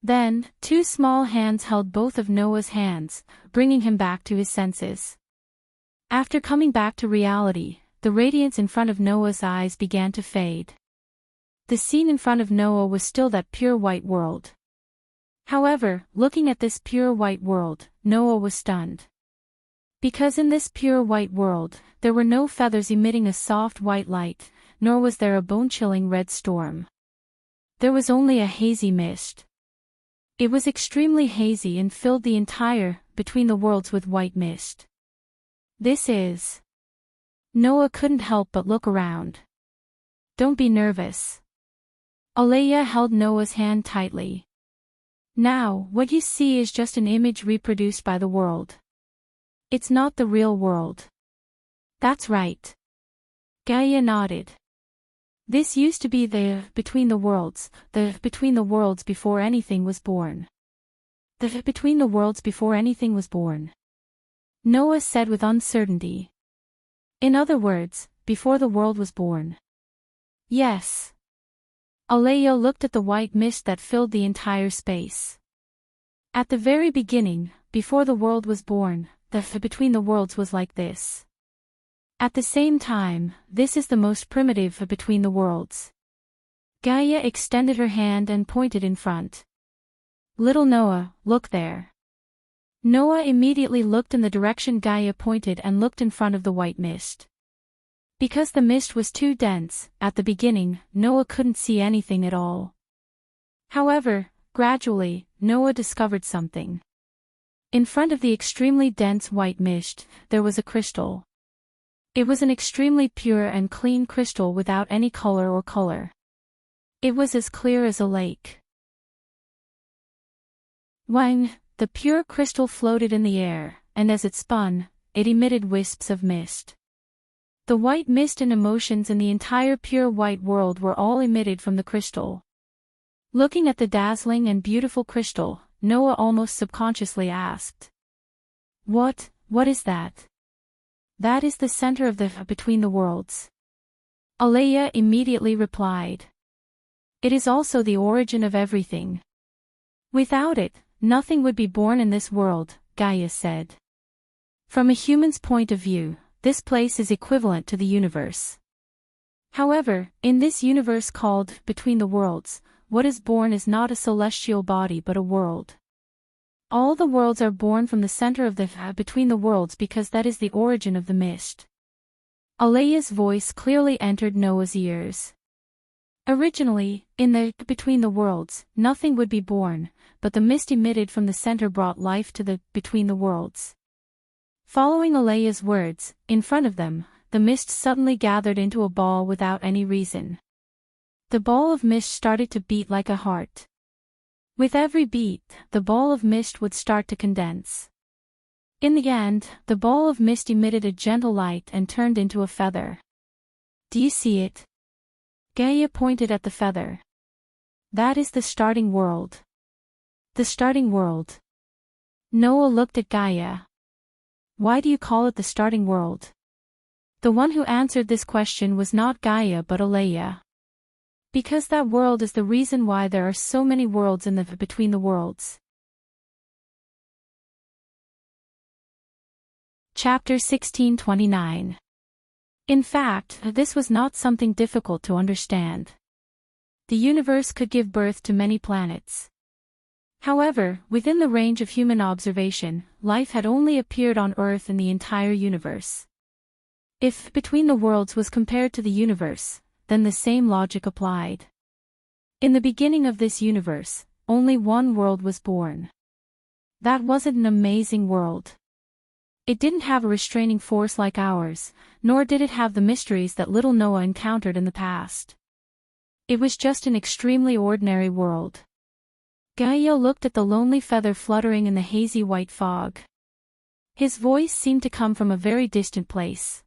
S1: Then, two small hands held both of Noah's hands, bringing him back to his senses. After coming back to reality, the radiance in front of Noah's eyes began to fade. The scene in front of Noah was still that pure white world. However, looking at this pure white world, Noah was stunned. Because in this pure white world, there were no feathers emitting a soft white light, nor was there a bone-chilling red storm. There was only a hazy mist. It was extremely hazy and filled the entire, between the worlds with white mist. This is... Noah couldn't help but look around. Don't be nervous. Alea held Noah's hand tightly. Now, what you see is just an image reproduced by the world. It's not the real world. That's right. Gaia nodded. This used to be the between the worlds before anything was born. The between the worlds before anything was born. Noah said with uncertainty. In other words, before the world was born. Yes. Alea looked at the white mist that filled the entire space. At the very beginning, before the world was born, the between the worlds was like this. At the same time, this is the most primitive between the worlds. Gaia extended her hand and pointed in front. Little Noah, look there. Noah immediately looked in the direction Gaia pointed and looked in front of the white mist. Because the mist was too dense, at the beginning, Noah couldn't see anything at all. However, gradually, Noah discovered something. In front of the extremely dense white mist, there was a crystal. It was an extremely pure and clean crystal without any color or color. It was as clear as a lake. Wang, the pure crystal floated in the air, and as it spun, it emitted wisps of mist. The white mist and emotions in the entire pure white world were all emitted from the crystal. Looking at the dazzling and beautiful crystal, Noah almost subconsciously asked. What is that? That is the center of the between the worlds. Alea immediately replied. It is also the origin of everything. Without it, nothing would be born in this world, Gaia said. From a human's point of view, this place is equivalent to the universe. However, in this universe called Between the Worlds, what is born is not a celestial body but a world. All the worlds are born from the center of the Between the Worlds because that is the origin of the mist. Alea's voice clearly entered Noah's ears. Originally, in the Between the Worlds, nothing would be born, but the mist emitted from the center brought life to the Between the Worlds. Following Alea's words, in front of them, the mist suddenly gathered into a ball without any reason. The ball of mist started to beat like a heart. With every beat, the ball of mist would start to condense. In the end, the ball of mist emitted a gentle light and turned into a feather. Do you see it? Gaia pointed at the feather. That is the starting world. The starting world. Noah looked at Gaia. Why do you call it the starting world? The one who answered this question was not Gaia but Alea. Because that world is the reason why there are so many worlds in the Between the Worlds. Chapter 1629. In fact, this was not something difficult to understand. The universe could give birth to many planets. However, within the range of human observation, life had only appeared on Earth in the entire universe. If Between the Worlds was compared to the universe, then the same logic applied. In the beginning of this universe, only one world was born. That wasn't an amazing world. It didn't have a restraining force like ours, nor did it have the mysteries that little Noah encountered in the past. It was just an extremely ordinary world. Gaia looked at the lonely feather fluttering in the hazy white fog. His voice seemed to come from a very distant place.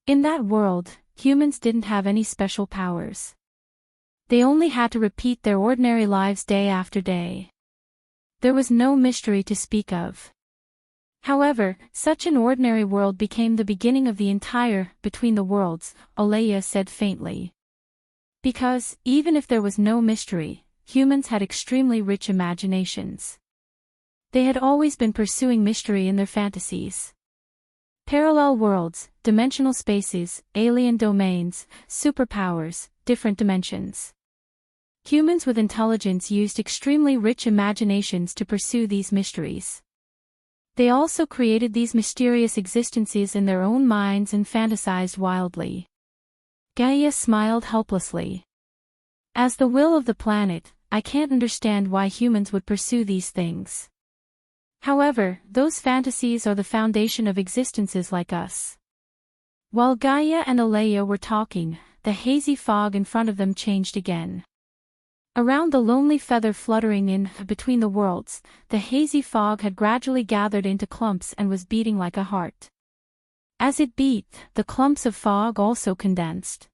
S1: In that world, humans didn't have any special powers. They only had to repeat their ordinary lives day after day. There was no mystery to speak of. However, such an ordinary world became the beginning of the entire Between the Worlds, Alea said faintly. Because, even if there was no mystery, humans had extremely rich imaginations. They had always been pursuing mystery in their fantasies. Parallel worlds, dimensional spaces, alien domains, superpowers, different dimensions. Humans with intelligence used extremely rich imaginations to pursue these mysteries. They also created these mysterious existences in their own minds and fantasized wildly. Gaia smiled helplessly. As the will of the planet, I can't understand why humans would pursue these things. However, those fantasies are the foundation of existences like us. While Gaia and Alea were talking, the hazy fog in front of them changed again. Around the lonely feather fluttering in Between the Worlds, the hazy fog had gradually gathered into clumps and was beating like a heart. As it beat, the clumps of fog also condensed.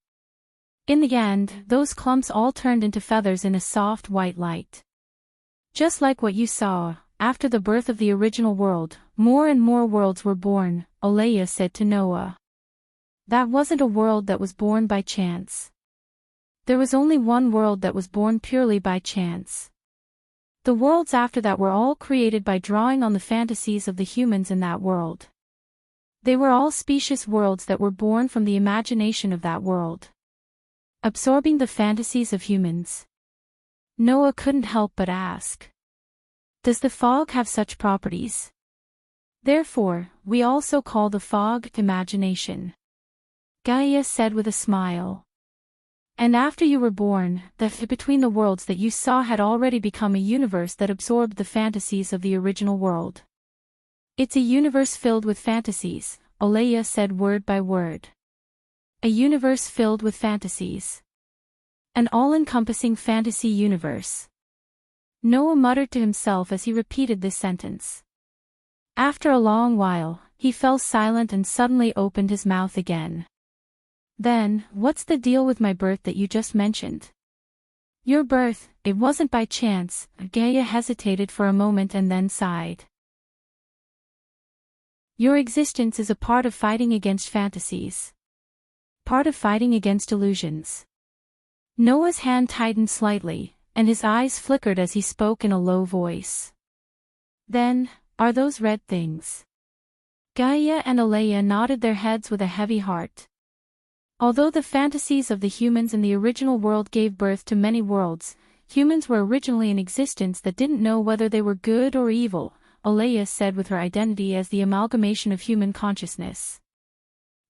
S1: In the end, those clumps all turned into feathers in a soft white light. Just like what you saw, after the birth of the original world, more and more worlds were born, Alea said to Noah. That wasn't a world that was born by chance. There was only one world that was born purely by chance. The worlds after that were all created by drawing on the fantasies of the humans in that world. They were all specious worlds that were born from the imagination of that world, absorbing the fantasies of humans. Noah couldn't help but ask, does the fog have such properties? Therefore, we also call the fog imagination. Gaia said with a smile. And after you were born, between the worlds that you saw had already become a universe that absorbed the fantasies of the original world. It's a universe filled with fantasies, Alea said word by word. A universe filled with fantasies. An all-encompassing fantasy universe. Noah muttered to himself as he repeated this sentence. After a long while, he fell silent and suddenly opened his mouth again. Then, what's the deal with my birth that you just mentioned? Your birth, it wasn't by chance, Gaia hesitated for a moment and then sighed. Your existence is a part of fighting against fantasies. Part of fighting against illusions. Noah's hand tightened slightly, and his eyes flickered as he spoke in a low voice. Then, are those red things? Gaia and Alea nodded their heads with a heavy heart. Although the fantasies of the humans in the original world gave birth to many worlds, humans were originally in existence that didn't know whether they were good or evil, Alea said with her identity as the amalgamation of human consciousness.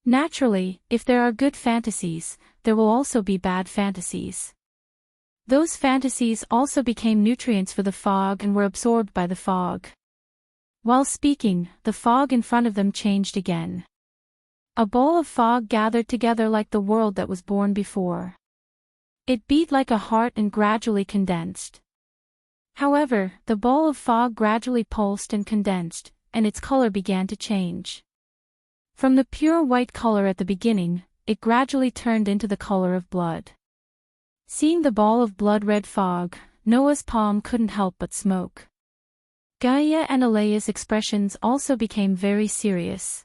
S1: Naturally, if there are good fantasies, there will also be bad fantasies. Those fantasies also became nutrients for the fog and were absorbed by the fog. While speaking, the fog in front of them changed again. A ball of fog gathered together like the world that was born before. It beat like a heart and gradually condensed. However, the ball of fog gradually pulsed and condensed, and its color began to change. From the pure white color at the beginning, it gradually turned into the color of blood. Seeing the ball of blood-red fog, Noah's palm couldn't help but smoke. Gaia and Alea's expressions also became very serious.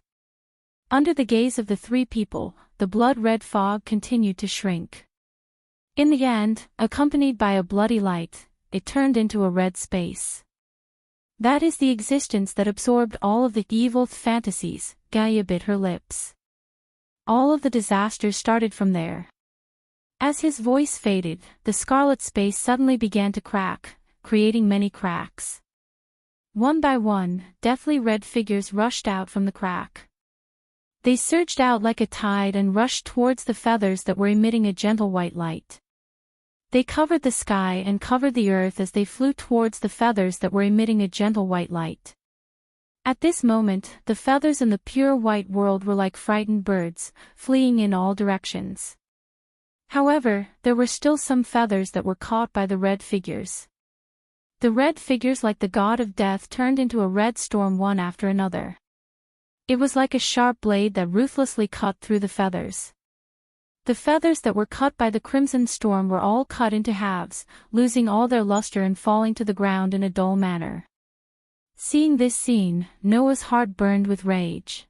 S1: Under the gaze of the three people, the blood-red fog continued to shrink. In the end, accompanied by a bloody light, it turned into a red space. That is the existence that absorbed all of the evil fantasies, Gaia bit her lips. All of the disasters started from there. As his voice faded, the scarlet space suddenly began to crack, creating many cracks. One by one, deathly red figures rushed out from the crack. They surged out like a tide and rushed towards the feathers that were emitting a gentle white light. They covered the sky and covered the earth as they flew towards the feathers that were emitting a gentle white light. At this moment, the feathers in the pure white world were like frightened birds, fleeing in all directions. However, there were still some feathers that were caught by the red figures. The red figures like the god of death turned into a red storm one after another. It was like a sharp blade that ruthlessly cut through the feathers. The feathers that were cut by the crimson storm were all cut into halves, losing all their luster and falling to the ground in a dull manner. Seeing this scene, Noah's heart burned with rage.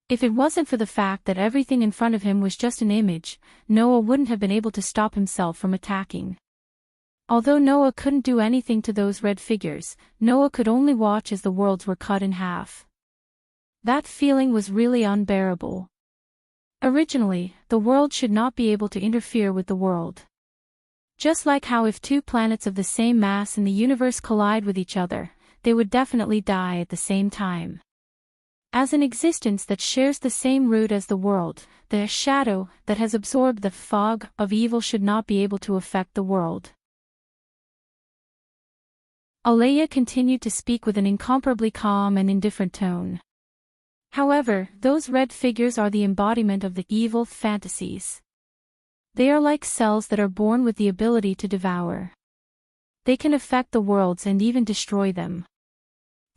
S1: If it wasn't for the fact that everything in front of him was just an image, Noah wouldn't have been able to stop himself from attacking. Although Noah couldn't do anything to those red figures, Noah could only watch as the worlds were cut in half. That feeling was really unbearable. Originally, the world should not be able to interfere with the world. Just like how if two planets of the same mass in the universe collide with each other, they would definitely die at the same time. As an existence that shares the same root as the world, the shadow that has absorbed the fog of evil should not be able to affect the world. Alea continued to speak with an incomparably calm and indifferent tone. However, those red figures are the embodiment of the evil fantasies. They are like cells that are born with the ability to devour. They can affect the worlds and even destroy them.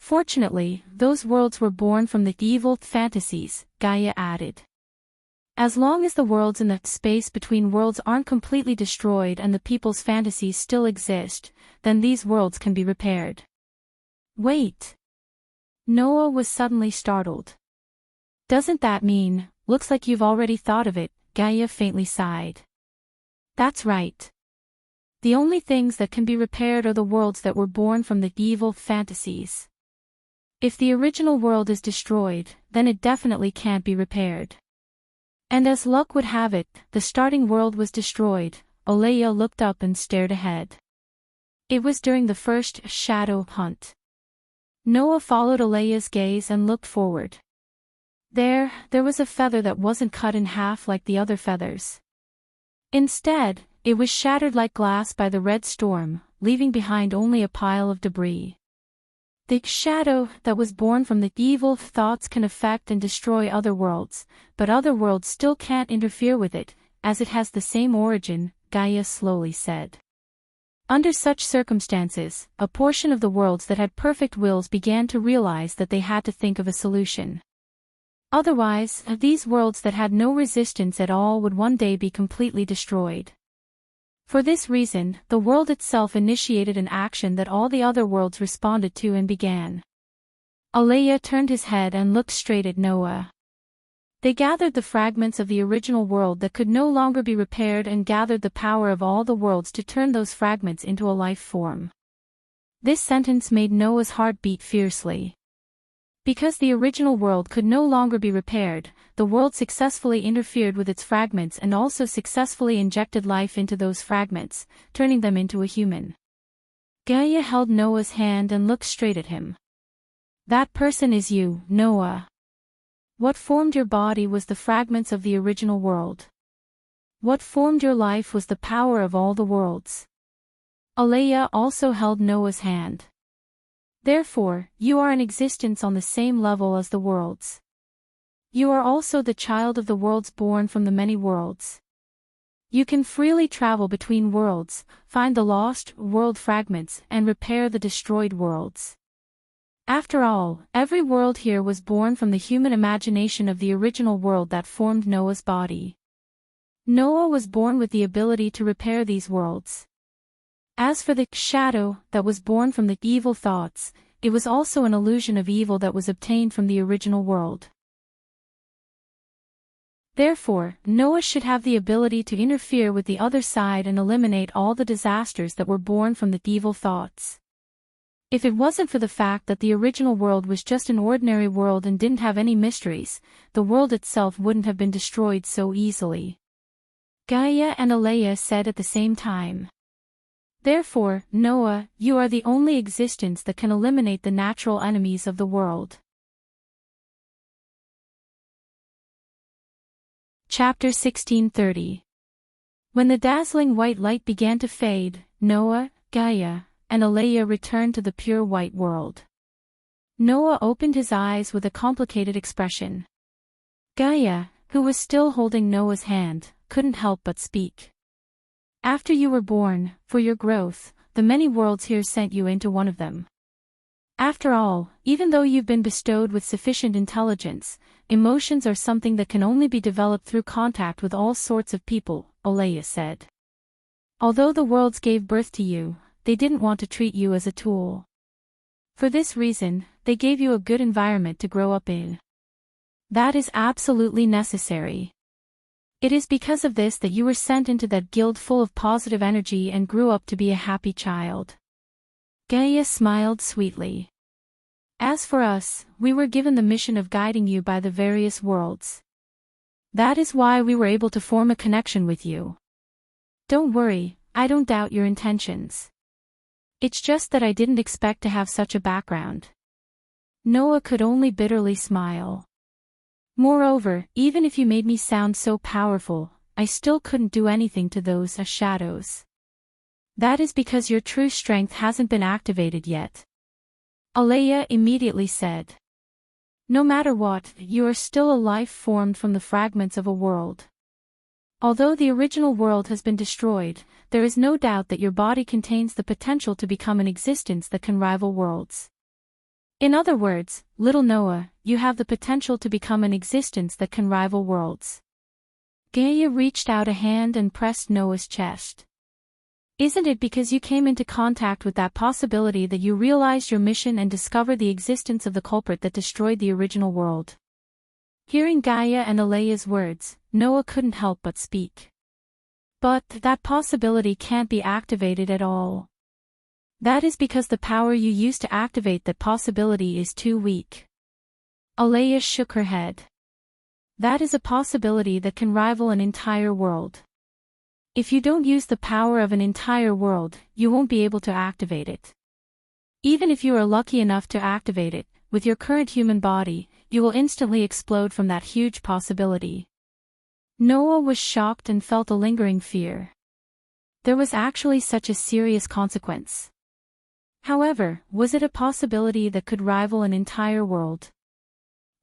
S1: Fortunately, those worlds were born from the evil fantasies, Gaia added. As long as the worlds in the space between worlds aren't completely destroyed and the people's fantasies still exist, then these worlds can be repaired. Wait. Noah was suddenly startled. Doesn't that mean, looks like you've already thought of it, Gaia faintly sighed. That's right. The only things that can be repaired are the worlds that were born from the evil fantasies. If the original world is destroyed, then it definitely can't be repaired. And as luck would have it, the starting world was destroyed. Alea looked up and stared ahead. It was during the first shadow hunt. Noah followed Alea's gaze and looked forward. There was a feather that wasn't cut in half like the other feathers. Instead, it was shattered like glass by the red storm, leaving behind only a pile of debris. The shadow that was born from the evil thoughts can affect and destroy other worlds, but other worlds still can't interfere with it, as it has the same origin, Gaia slowly said. Under such circumstances, a portion of the worlds that had perfect wills began to realize that they had to think of a solution. Otherwise, these worlds that had no resistance at all would one day be completely destroyed. For this reason, the world itself initiated an action that all the other worlds responded to and began. Alea turned his head and looked straight at Noah. They gathered the fragments of the original world that could no longer be repaired and gathered the power of all the worlds to turn those fragments into a life form. This sentence made Noah's heart beat fiercely. Because the original world could no longer be repaired, the world successfully interfered with its fragments and also successfully injected life into those fragments, turning them into a human. Gaia held Noah's hand and looked straight at him. That person is you, Noah. What formed your body was the fragments of the original world. What formed your life was the power of all the worlds. Alea also held Noah's hand. Therefore, you are in existence on the same level as the worlds. You are also the child of the worlds born from the many worlds. You can freely travel between worlds, find the lost world fragments and repair the destroyed worlds. After all, every world here was born from the human imagination of the original world that formed Noah's body. Noah was born with the ability to repair these worlds. As for the shadow that was born from the evil thoughts, it was also an illusion of evil that was obtained from the original world. Therefore, Noah should have the ability to interfere with the other side and eliminate all the disasters that were born from the evil thoughts. If it wasn't for the fact that the original world was just an ordinary world and didn't have any mysteries, the world itself wouldn't have been destroyed so easily. Gaia and Alea said at the same time. Therefore, Noah, you are the only existence that can eliminate the natural enemies of the world. Chapter 1630. When the dazzling white light began to fade, Noah, Gaia, and Alea returned to the pure white world. Noah opened his eyes with a complicated expression. Gaia, who was still holding Noah's hand, couldn't help but speak. After you were born, for your growth, the many worlds here sent you into one of them. After all, even though you've been bestowed with sufficient intelligence, emotions are something that can only be developed through contact with all sorts of people, Alea said. Although the worlds gave birth to you, they didn't want to treat you as a tool. For this reason, they gave you a good environment to grow up in. That is absolutely necessary. It is because of this that you were sent into that guild full of positive energy and grew up to be a happy child. Gaia smiled sweetly. As for us, we were given the mission of guiding you by the various worlds. That is why we were able to form a connection with you. Don't worry, I don't doubt your intentions. It's just that I didn't expect to have such a background. Noah could only bitterly smile. Moreover, even if you made me sound so powerful, I still couldn't do anything to those shadows. That is because your true strength hasn't been activated yet. Alea immediately said. No matter what, you are still a life formed from the fragments of a world. Although the original world has been destroyed, there is no doubt that your body contains the potential to become an existence that can rival worlds. In other words, little Noah, you have the potential to become an existence that can rival worlds. Gaia reached out a hand and pressed Noah's chest. Isn't it because you came into contact with that possibility that you realized your mission and discovered the existence of the culprit that destroyed the original world? Hearing Gaia and Alea's words, Noah couldn't help but speak. But that possibility can't be activated at all. That is because the power you use to activate that possibility is too weak. Alea shook her head. That is a possibility that can rival an entire world. If you don't use the power of an entire world, you won't be able to activate it. Even if you are lucky enough to activate it, with your current human body, you will instantly explode from that huge possibility. Noah was shocked and felt a lingering fear. There was actually such a serious consequence. However, was it a possibility that could rival an entire world?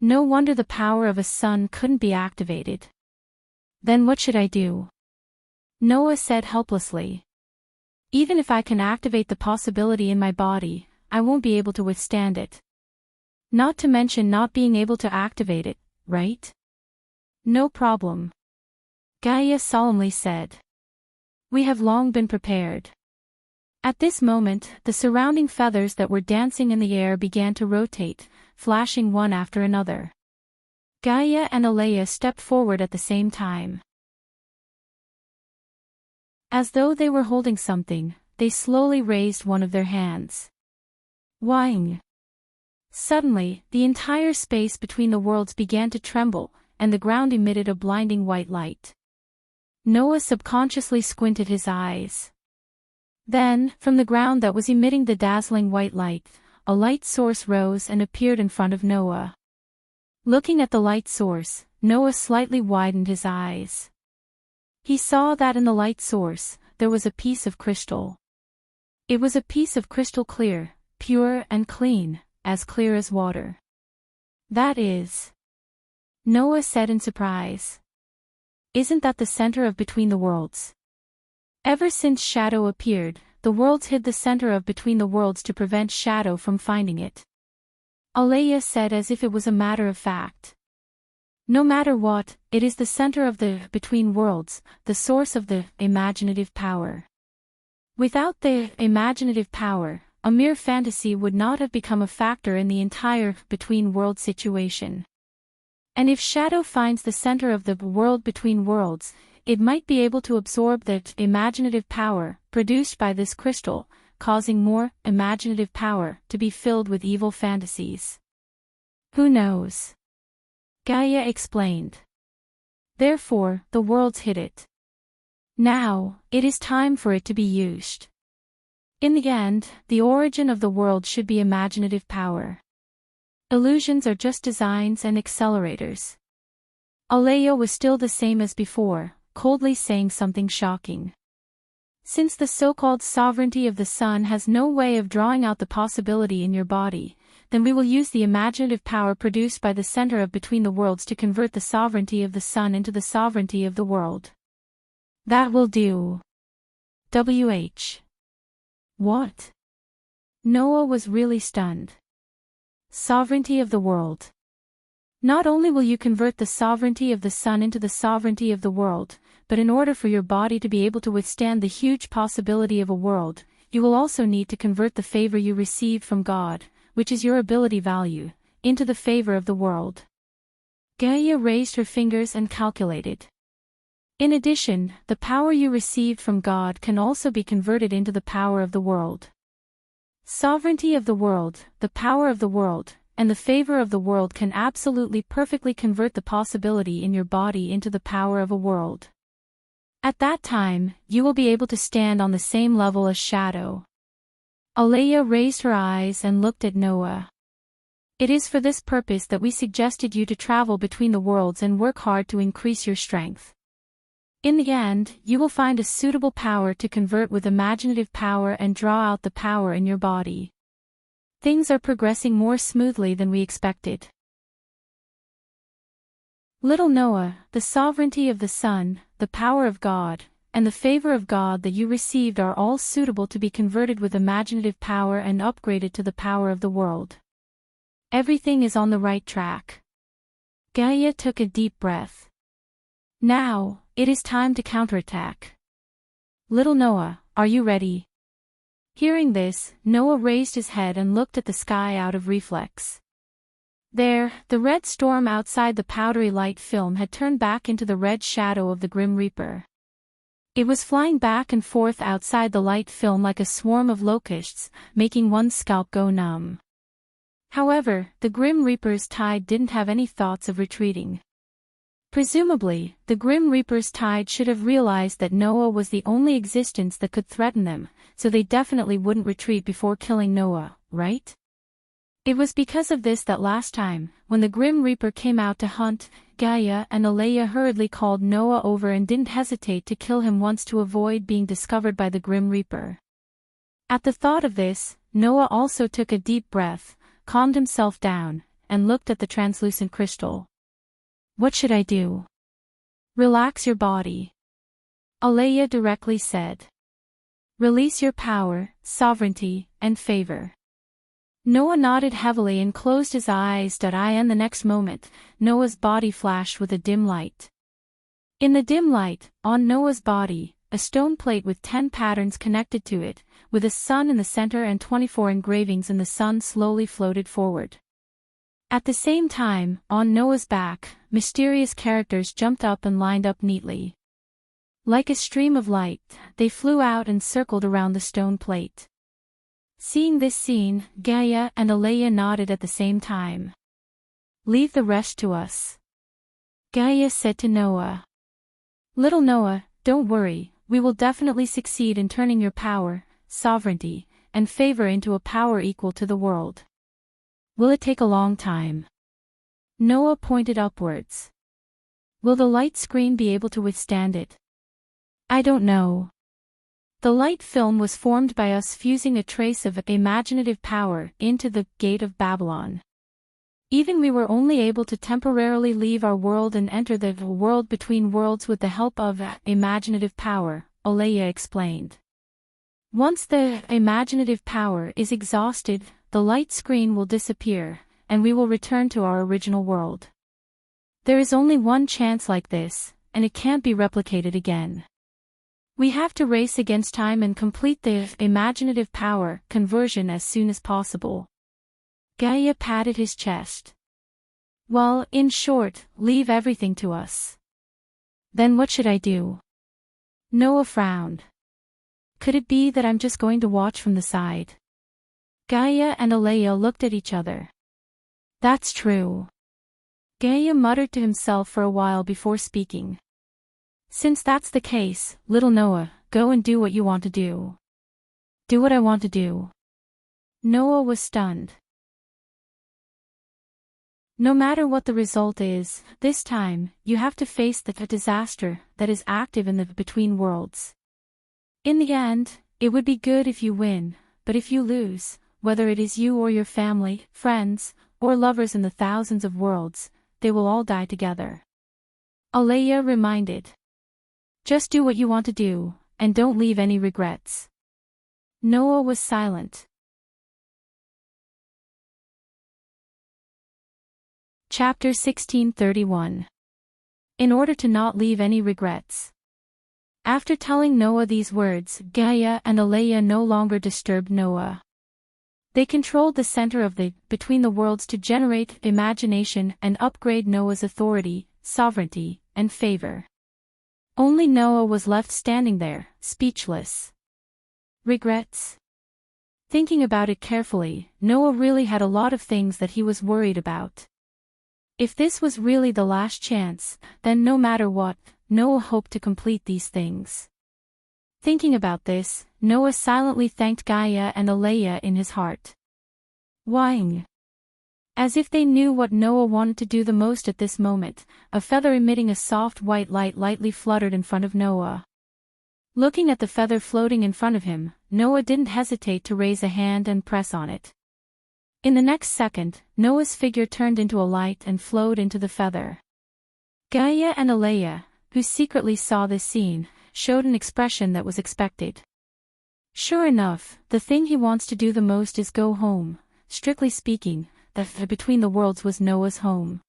S1: No wonder the power of a sun couldn't be activated. Then what should I do? Noah said helplessly. Even if I can activate the possibility in my body, I won't be able to withstand it. Not to mention not being able to activate it, right? No problem. Gaia solemnly said. We have long been prepared. At this moment, the surrounding feathers that were dancing in the air began to rotate, flashing one after another. Gaia and Alea stepped forward at the same time. As though they were holding something, they slowly raised one of their hands. Whing! Suddenly, the entire space between the worlds began to tremble, and the ground emitted a blinding white light. Noah subconsciously squinted his eyes. Then, from the ground that was emitting the dazzling white light, a light source rose and appeared in front of Noah. Looking at the light source, Noah slightly widened his eyes. He saw that in the light source, there was a piece of crystal. It was a piece of crystal clear, pure and clean, as clear as water. That is, Noah said in surprise. Isn't that the center of Between the Worlds? Ever since Shadow appeared, the worlds hid the center of Between the Worlds to prevent Shadow from finding it. Alea said as if it was a matter of fact. No matter what, it is the center of the Between Worlds, the source of the imaginative power. Without the imaginative power, a mere fantasy would not have become a factor in the entire Between Worlds situation. And if Shadow finds the center of the world Between Worlds, it might be able to absorb the imaginative power produced by this crystal, causing more imaginative power to be filled with evil fantasies. Who knows? Gaia explained. Therefore, the worlds hid it. Now, it is time for it to be used. In the end, the origin of the world should be imaginative power. Illusions are just designs and accelerators. Alea was still the same as before, coldly saying something shocking. Since the so-called sovereignty of the sun has no way of drawing out the possibility in your body, then we will use the imaginative power produced by the center of Between the Worlds to convert the sovereignty of the sun into the sovereignty of the world. That will do. WH. What? Noah was really stunned. Sovereignty of the world. Not only will you convert the sovereignty of the sun into the sovereignty of the world, but in order for your body to be able to withstand the huge possibility of a world, you will also need to convert the favor you received from God, which is your ability value, into the favor of the world. Gaia raised her fingers and calculated. In addition, the power you received from God can also be converted into the power of the world. Sovereignty of the world, the power of the world, and the favor of the world can absolutely perfectly convert the possibility in your body into the power of a world. At that time, you will be able to stand on the same level as Shadow. Alea raised her eyes and looked at Noah. It is for this purpose that we suggested you to travel between the worlds and work hard to increase your strength. In the end, you will find a suitable power to convert with imaginative power and draw out the power in your body. Things are progressing more smoothly than we expected. Little Noah, the sovereignty of the sun, the power of God, and the favor of God that you received are all suitable to be converted with imaginative power and upgraded to the power of the world. Everything is on the right track. Gaia took a deep breath. Now, it is time to counterattack. Little Noah, Are you ready? Hearing this, Noah raised his head and looked at the sky out of reflex. There, the red storm outside the powdery light film had turned back into the red shadow of the Grim Reaper. It was flying back and forth outside the light film like a swarm of locusts, making one's scalp go numb. However, the Grim Reaper's tide didn't have any thoughts of retreating. Presumably, the Grim Reaper's tide should have realized that Noah was the only existence that could threaten them, so they definitely wouldn't retreat before killing Noah, right? It was because of this that last time, when the Grim Reaper came out to hunt, Gaia and Alea hurriedly called Noah over and didn't hesitate to kill him once to avoid being discovered by the Grim Reaper. At the thought of this, Noah also took a deep breath, calmed himself down, and looked at the translucent crystal. What should I do? Relax your body. Alea directly said. Release your power, sovereignty, and favor. Noah nodded heavily and closed his eyes. And the next moment, Noah's body flashed with a dim light. In the dim light, on Noah's body, a stone plate with 10 patterns connected to it, with a sun in the center and 24 engravings in the sun slowly floated forward. At the same time, on Noah's back, mysterious characters jumped up and lined up neatly. Like a stream of light, they flew out and circled around the stone plate. Seeing this scene, Gaia and Alea nodded at the same time. Leave the rest to us. Gaia said to Noah. Little Noah, don't worry, we will definitely succeed in turning your power, sovereignty, and favor into a power equal to the world. Will it take a long time? Noah pointed upwards. Will the light screen be able to withstand it? I don't know. The light film was formed by us fusing a trace of imaginative power into the Gate of Babylon. Even we were only able to temporarily leave our world and enter the world between worlds with the help of imaginative power, Alea explained. Once the imaginative power is exhausted, the light screen will disappear, and we will return to our original world. There is only one chance like this, and it can't be replicated again. We have to race against time and complete the imaginative power conversion as soon as possible. Gaia patted his chest. Well, in short, leave everything to us. Then what should I do? Noah frowned. Could it be that I'm just going to watch from the side? Gaia and Alea looked at each other. That's true. Gaia muttered to himself for a while before speaking. Since that's the case, little Noah, go and do what you want to do. Do what I want to do. Noah was stunned. No matter what the result is, this time, you have to face the disaster that is active in the between worlds. In the end, it would be good if you win, but if you lose, whether it is you or your family, friends, or lovers in the thousands of worlds, they will all die together. Alea reminded. Just do what you want to do, and don't leave any regrets. Noah was silent. Chapter 1631. In order to not leave any regrets. After telling Noah these words, Gaia and Alea no longer disturbed Noah. They controlled the center of the between the worlds to generate imagination and upgrade Noah's authority, sovereignty, and favor. Only Noah was left standing there, speechless. Regrets? Thinking about it carefully, Noah really had a lot of things that he was worried about. If this was really the last chance, then no matter what, Noah hoped to complete these things. Thinking about this, Noah silently thanked Gaia and Alea in his heart. Whing. As if they knew what Noah wanted to do the most at this moment, a feather emitting a soft white light lightly fluttered in front of Noah. Looking at the feather floating in front of him, Noah didn't hesitate to raise a hand and press on it. In the next second, Noah's figure turned into a light and flowed into the feather. Gaia and Alea, who secretly saw this scene, showed an expression that was expected. Sure enough, the thing he wants to do the most is go home. Strictly speaking, the between the worlds was Noah's home.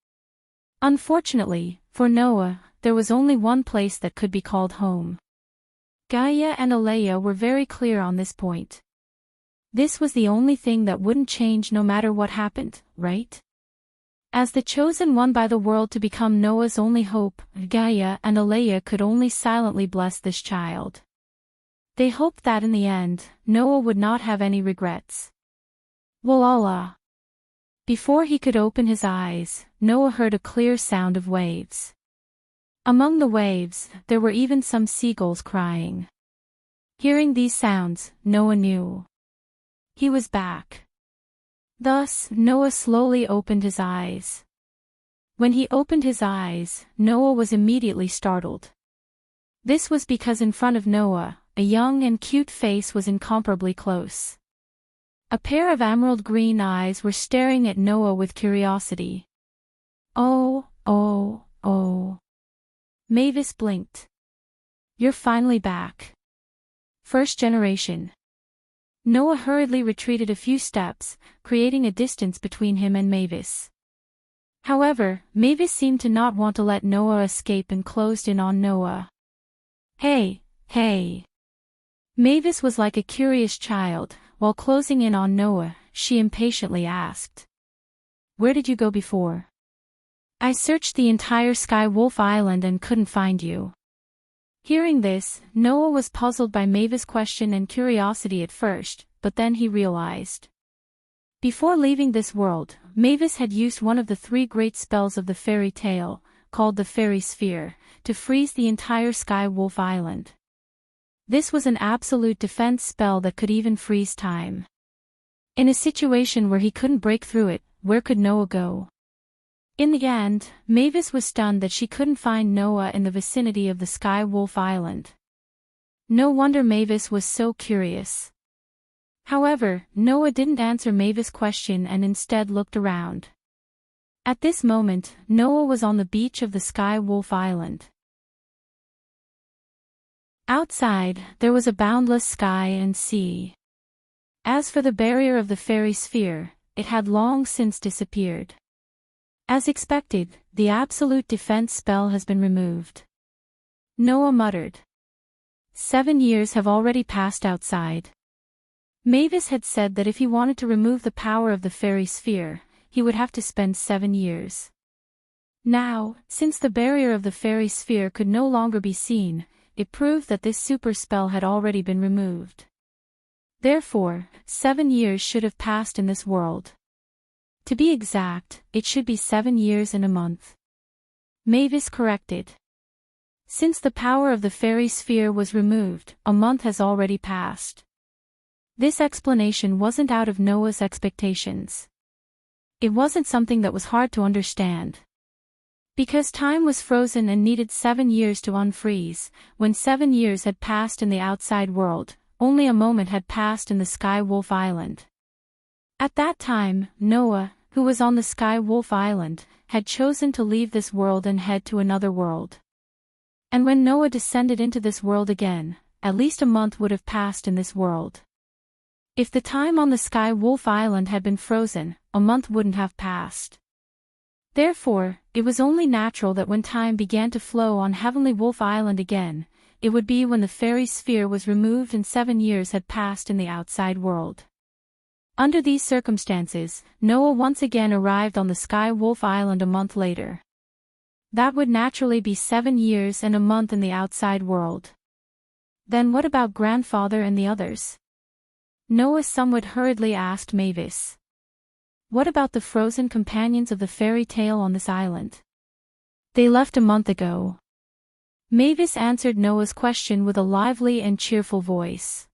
S1: Unfortunately, for Noah, there was only one place that could be called home. Gaia and Alea were very clear on this point. This was the only thing that wouldn't change no matter what happened, right? As the chosen one by the world to become Noah's only hope, Gaia and Alea could only silently bless this child. They hoped that in the end, Noah would not have any regrets. Voila! Before he could open his eyes, Noah heard a clear sound of waves. Among the waves, there were even some seagulls crying. Hearing these sounds, Noah knew he was back. Thus, Noah slowly opened his eyes. When he opened his eyes, Noah was immediately startled. This was because in front of Noah, a young and cute face was incomparably close. A pair of emerald green eyes were staring at Noah with curiosity. Oh. Mavis blinked. You're finally back. First generation. Noah hurriedly retreated a few steps, creating a distance between him and Mavis. However, Mavis seemed to not want to let Noah escape and closed in on Noah. Hey. Mavis was like a curious child. While closing in on Noah, she impatiently asked, "Where did you go before? I searched the entire Sky Wolf Island and couldn't find you." Hearing this, Noah was puzzled by Mavis' question and curiosity at first, but then he realized. Before leaving this world, Mavis had used one of the 3 great spells of the fairy tale, called the Fairy Sphere, to freeze the entire Sky Wolf Island. This was an absolute defense spell that could even freeze time. In a situation where he couldn't break through it, where could Noah go? In the end, Mavis was stunned that she couldn't find Noah in the vicinity of the Sky Wolf Island. No wonder Mavis was so curious. However, Noah didn't answer Mavis' question and instead looked around. At this moment, Noah was on the beach of the Sky Wolf Island. Outside, there was a boundless sky and sea. As for the barrier of the fairy sphere, it had long since disappeared. As expected, the absolute defense spell has been removed. Noah muttered. 7 years have already passed outside. Mavis had said that if he wanted to remove the power of the fairy sphere, he would have to spend 7 years. Now, since the barrier of the fairy sphere could no longer be seen, it proved that this super spell had already been removed. Therefore, 7 years should have passed in this world. To be exact, it should be 7 years and a month. Mavis corrected. Since the power of the fairy sphere was removed, a month has already passed. This explanation wasn't out of Noah's expectations. It wasn't something that was hard to understand. Because time was frozen and needed 7 years to unfreeze, when 7 years had passed in the outside world, only a moment had passed in the Sky Wolf Island. At that time, Noah, who was on the Sky Wolf Island, had chosen to leave this world and head to another world. And when Noah descended into this world again, at least a month would have passed in this world. If the time on the Sky Wolf Island had been frozen, a month wouldn't have passed. Therefore, it was only natural that when time began to flow on Heavenly Wolf Island again, it would be when the fairy sphere was removed and 7 years had passed in the outside world. Under these circumstances, Noah once again arrived on the Sky Wolf Island a month later. That would naturally be 7 years and a month in the outside world. Then what about grandfather and the others? Noah somewhat hurriedly asked Mavis. What about the frozen companions of the fairy tale on this island? They left a month ago. Mavis answered Noah's question with a lively and cheerful voice.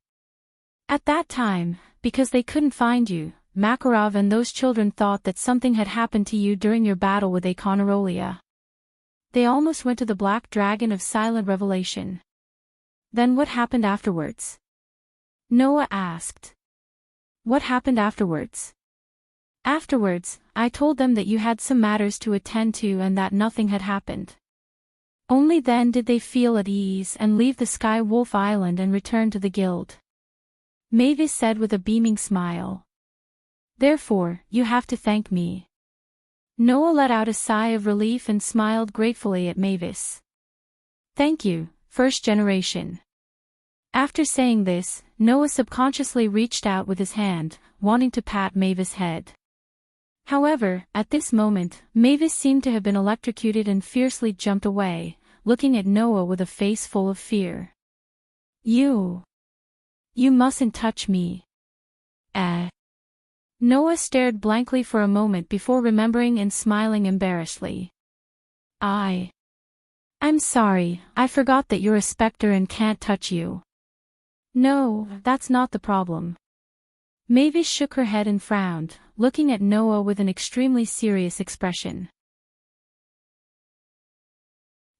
S1: At that time, because they couldn't find you, Makarov and those children thought that something had happened to you during your battle with Aconarolia. They almost went to the Black Dragon of Silent Revelation. Then what happened afterwards? Noah asked. What happened afterwards? Afterwards, I told them that you had some matters to attend to and that nothing had happened. Only then did they feel at ease and leave the Sky Wolf Island and return to the guild. Mavis said with a beaming smile. Therefore, you have to thank me. Noah let out a sigh of relief and smiled gratefully at Mavis. Thank you, first generation. After saying this, Noah subconsciously reached out with his hand, wanting to pat Mavis' head. However, at this moment, Mavis seemed to have been electrocuted and fiercely jumped away, looking at Noah with a face full of fear. You mustn't touch me. Noah stared blankly for a moment before remembering and smiling embarrassedly. I'm sorry, I forgot that you're a specter and can't touch you. No, that's not the problem. Mavis shook her head and frowned, looking at Noah with an extremely serious expression.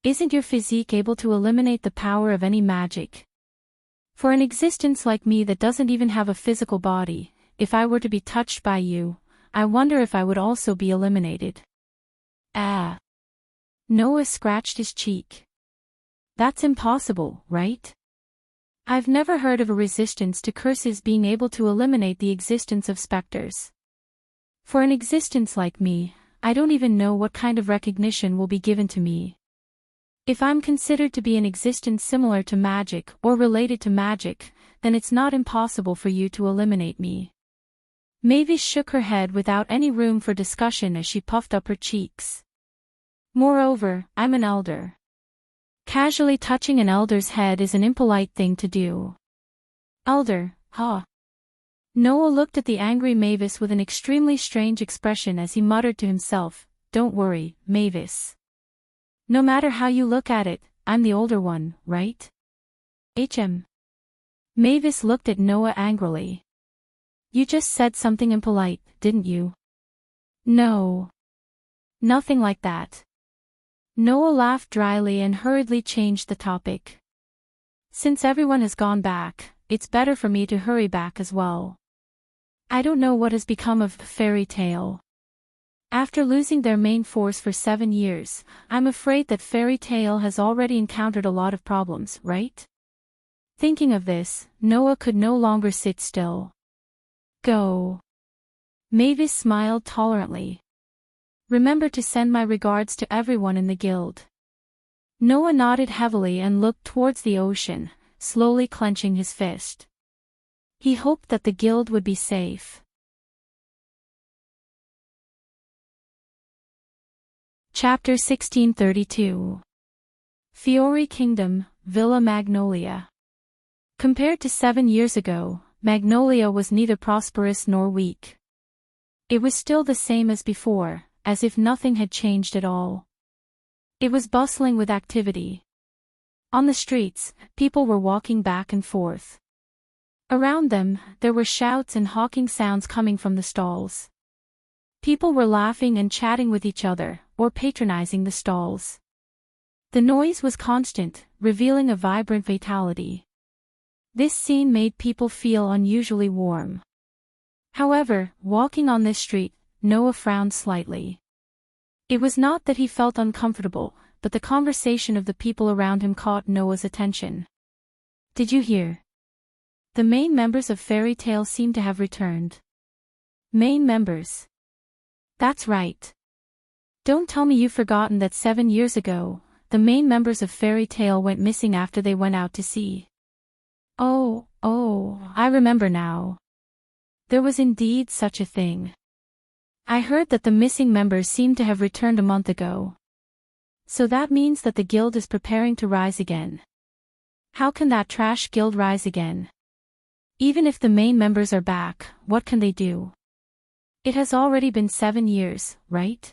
S1: Isn't your physique able to eliminate the power of any magic? For an existence like me that doesn't even have a physical body, if I were to be touched by you, I wonder if I would also be eliminated. Noah scratched his cheek. That's impossible, right? I've never heard of a resistance to curses being able to eliminate the existence of specters. For an existence like me, I don't even know what kind of recognition will be given to me. If I'm considered to be an existence similar to magic or related to magic, then it's not impossible for you to eliminate me. Mavis shook her head without any room for discussion as she puffed up her cheeks. Moreover, I'm an elder. Casually touching an elder's head is an impolite thing to do. Elder, huh? Noah looked at the angry Mavis with an extremely strange expression as he muttered to himself, "Don't worry, Mavis. No matter how you look at it, I'm the older one, right?" Mavis looked at Noah angrily. You just said something impolite, didn't you? No. Nothing like that. Noah laughed dryly and hurriedly changed the topic. Since everyone has gone back, it's better for me to hurry back as well. I don't know what has become of Fairy Tale. After losing their main force for 7 years, I'm afraid that Fairy Tale has already encountered a lot of problems, right? Thinking of this, Noah could no longer sit still. Go. Mavis smiled tolerantly. Remember to send my regards to everyone in the guild. Noah nodded heavily and looked towards the ocean, slowly clenching his fist. He hoped that the guild would be safe. Chapter 1632. Fiori Kingdom, Villa Magnolia. Compared to 7 years ago, Magnolia was neither prosperous nor weak. It was still the same as before, as if nothing had changed at all. It was bustling with activity. On the streets, people were walking back and forth. Around them, there were shouts and hawking sounds coming from the stalls. People were laughing and chatting with each other, or patronizing the stalls. The noise was constant, revealing a vibrant vitality. This scene made people feel unusually warm. However, walking on this street, Noah frowned slightly. It was not that he felt uncomfortable, but the conversation of the people around him caught Noah's attention. Did you hear? The main members of Fairy Tale seem to have returned. Main members? That's right. Don't tell me you've forgotten that 7 years ago, the main members of Fairy Tale went missing after they went out to sea. Oh, I remember now. There was indeed such a thing. I heard that the missing members seemed to have returned a month ago. So that means that the guild is preparing to rise again. How can that trash guild rise again? Even if the main members are back, what can they do? It has already been 7 years, right?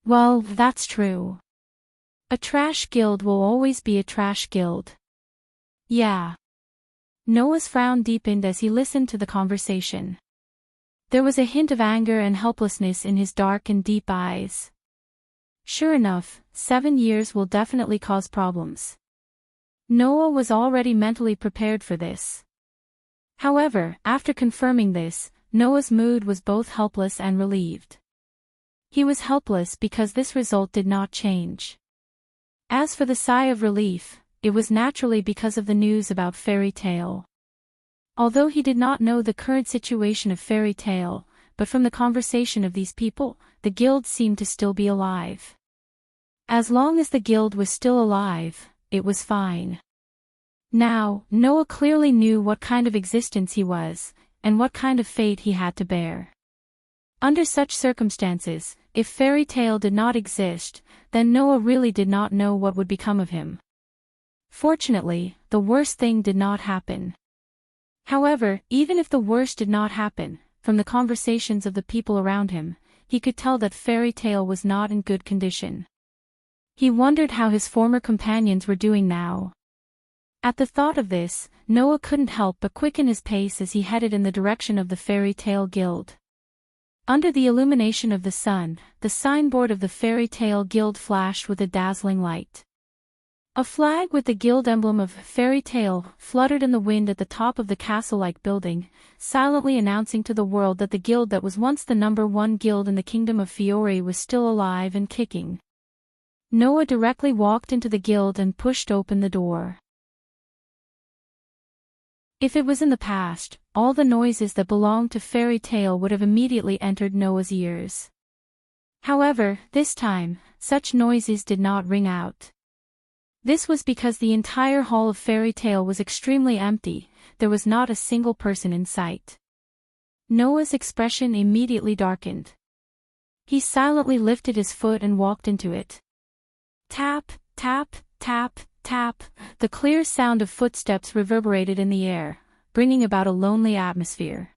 S1: Well, that's true. A trash guild will always be a trash guild. Yeah. Noah's frown deepened as he listened to the conversation. There was a hint of anger and helplessness in his dark and deep eyes. Sure enough, 7 years will definitely cause problems. Noah was already mentally prepared for this. However, after confirming this, Noah's mood was both helpless and relieved. He was helpless because this result did not change. As for the sigh of relief, it was naturally because of the news about Fairy Tale. Although he did not know the current situation of Fairy Tale, but from the conversation of these people, the guild seemed to still be alive. As long as the guild was still alive, it was fine. Now, Noah clearly knew what kind of existence he was, and what kind of fate he had to bear. Under such circumstances, if fairy tale did not exist, then Noah really did not know what would become of him. Fortunately, the worst thing did not happen. However, even if the worst did not happen, from the conversations of the people around him, he could tell that fairy tale was not in good condition. He wondered how his former companions were doing now. At the thought of this, Noah couldn't help but quicken his pace as he headed in the direction of the Fairy Tale Guild. Under the illumination of the sun, the signboard of the Fairy Tale Guild flashed with a dazzling light. A flag with the guild emblem of Fairy Tale fluttered in the wind at the top of the castle-like building, silently announcing to the world that the guild that was once the #1 guild in the kingdom of Fiore was still alive and kicking. Noah directly walked into the guild and pushed open the door. If it was in the past, all the noises that belonged to fairy tale would have immediately entered Noah's ears. However, this time, such noises did not ring out. This was because the entire hall of fairy tale was extremely empty, there was not a single person in sight. Noah's expression immediately darkened. He silently lifted his foot and walked into it. Tap, tap, tap, tap, the clear sound of footsteps reverberated in the air, bringing about a lonely atmosphere.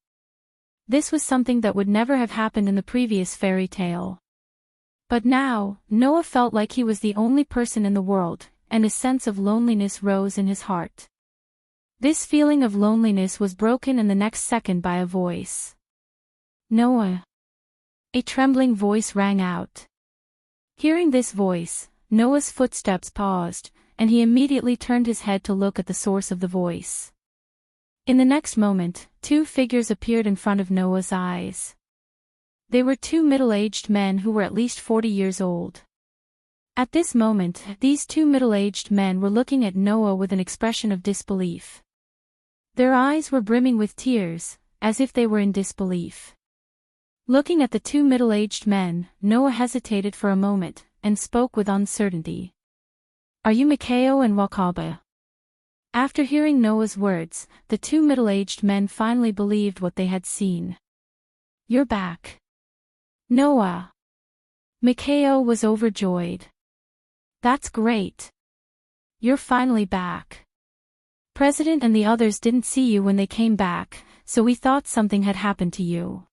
S1: This was something that would never have happened in the previous fairy tale. But now, Noah felt like he was the only person in the world, and a sense of loneliness rose in his heart. This feeling of loneliness was broken in the next second by a voice. Noah. A trembling voice rang out. Hearing this voice, Noah's footsteps paused, and he immediately turned his head to look at the source of the voice. In the next moment, two figures appeared in front of Noah's eyes. They were two middle-aged men who were at least 40 years old. At this moment, these two middle-aged men were looking at Noah with an expression of disbelief. Their eyes were brimming with tears, as if they were in disbelief. Looking at the two middle-aged men, Noah hesitated for a moment, and spoke with uncertainty. Are you Mikhail and Wakaba? After hearing Noah's words, the two middle-aged men finally believed what they had seen. You're back. Noah. Mikhail was overjoyed. That's great. You're finally back. President and the others didn't see you when they came back, so we thought something had happened to you.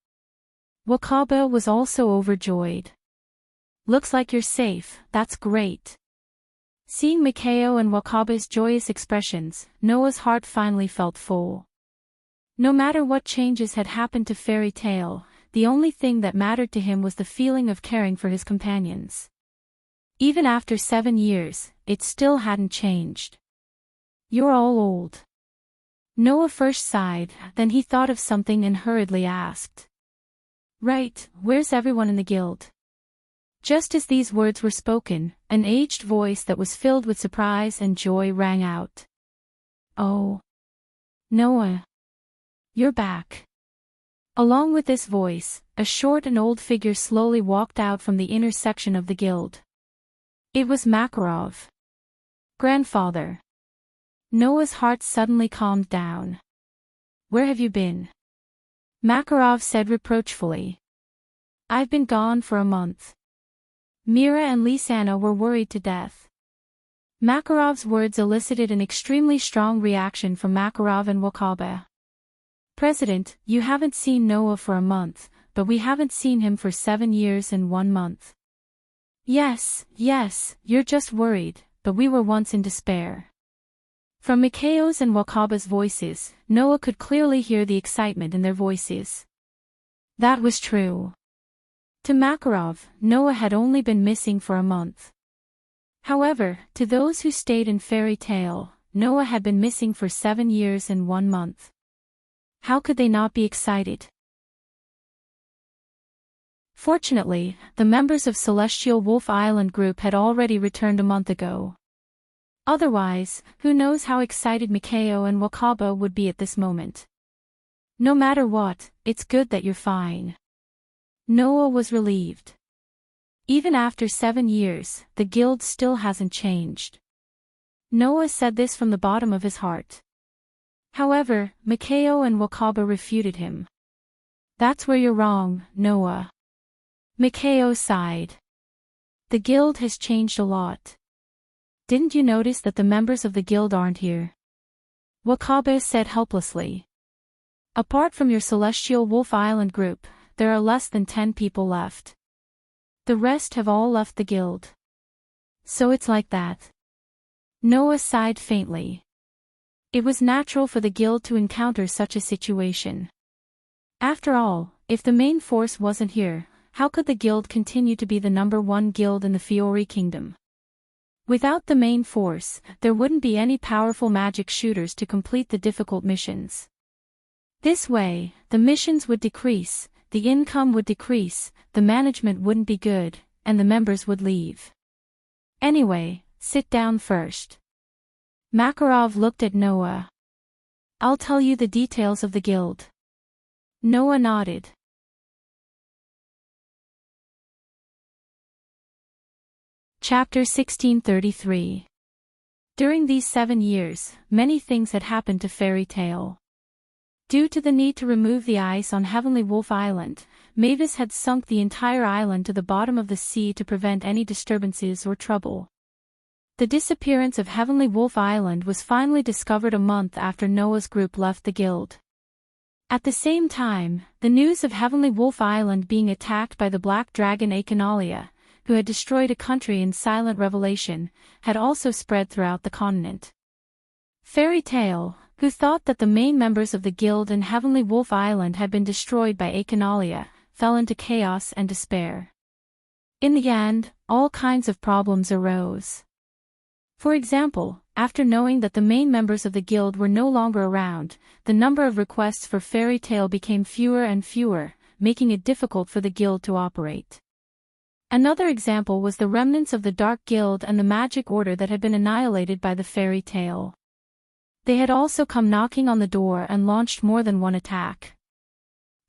S1: Wakaba was also overjoyed. Looks like you're safe, that's great. Seeing Mikhail and Wakaba's joyous expressions, Noah's heart finally felt full. No matter what changes had happened to Fairy Tale, the only thing that mattered to him was the feeling of caring for his companions. Even after 7 years, it still hadn't changed. You're all old. Noah first sighed, then he thought of something and hurriedly asked. Right, where's everyone in the guild? Just as these words were spoken, an aged voice that was filled with surprise and joy rang out. Oh. Noah. You're back. Along with this voice, a short and old figure slowly walked out from the inner section of the guild. It was Makarov. Grandfather. Noah's heart suddenly calmed down. Where have you been? Makarov said reproachfully. I've been gone for a month. Mira and Lisanna were worried to death. Makarov's words elicited an extremely strong reaction from Makarov and Wakaba. President, you haven't seen Noah for a month, but we haven't seen him for 7 years and 1 month. Yes, you're just worried, but we were once in despair. From Mikhail's and Wakaba's voices, Noah could clearly hear the excitement in their voices. That was true. To Makarov, Noah had only been missing for a month. However, to those who stayed in Fairy Tale, Noah had been missing for 7 years and 1 month. How could they not be excited? Fortunately, the members of Celestial Wolf Island group had already returned a month ago. Otherwise, who knows how excited Mikhail and Wakaba would be at this moment. No matter what, it's good that you're fine. Noah was relieved. Even after 7 years, the guild still hasn't changed. Noah said this from the bottom of his heart. However, Mikao and Wakaba refuted him. That's where you're wrong, Noah. Mikao sighed. The guild has changed a lot. Didn't you notice that the members of the guild aren't here? Wakaba said helplessly. Apart from your Celestial Wolf Island group, there are less than 10 people left. The rest have all left the guild. So it's like that. Noah sighed faintly. It was natural for the guild to encounter such a situation. After all, if the main force wasn't here, how could the guild continue to be the #1 guild in the Fiori Kingdom? Without the main force, there wouldn't be any powerful magic shooters to complete the difficult missions. This way, the missions would decrease, the income would decrease, the management wouldn't be good, and the members would leave. Anyway, sit down first. Makarov looked at Noah. I'll tell you the details of the guild. Noah nodded. Chapter 1633. During these 7 years, many things had happened to Fairy Tail. Due to the need to remove the ice on Heavenly Wolf Island, Mavis had sunk the entire island to the bottom of the sea to prevent any disturbances or trouble. The disappearance of Heavenly Wolf Island was finally discovered a month after Noah's group left the guild. At the same time, the news of Heavenly Wolf Island being attacked by the Black Dragon Echinalia, who had destroyed a country in silent revelation, had also spread throughout the continent. Fairy Tail, who thought that the main members of the guild in Heavenly Wolf Island had been destroyed by Echinalia, fell into chaos and despair. In the end, all kinds of problems arose. For example, after knowing that the main members of the guild were no longer around, the number of requests for Fairy Tail became fewer and fewer, making it difficult for the guild to operate. Another example was the remnants of the Dark Guild and the Magic Order that had been annihilated by the Fairy Tail. They had also come knocking on the door and launched more than one attack.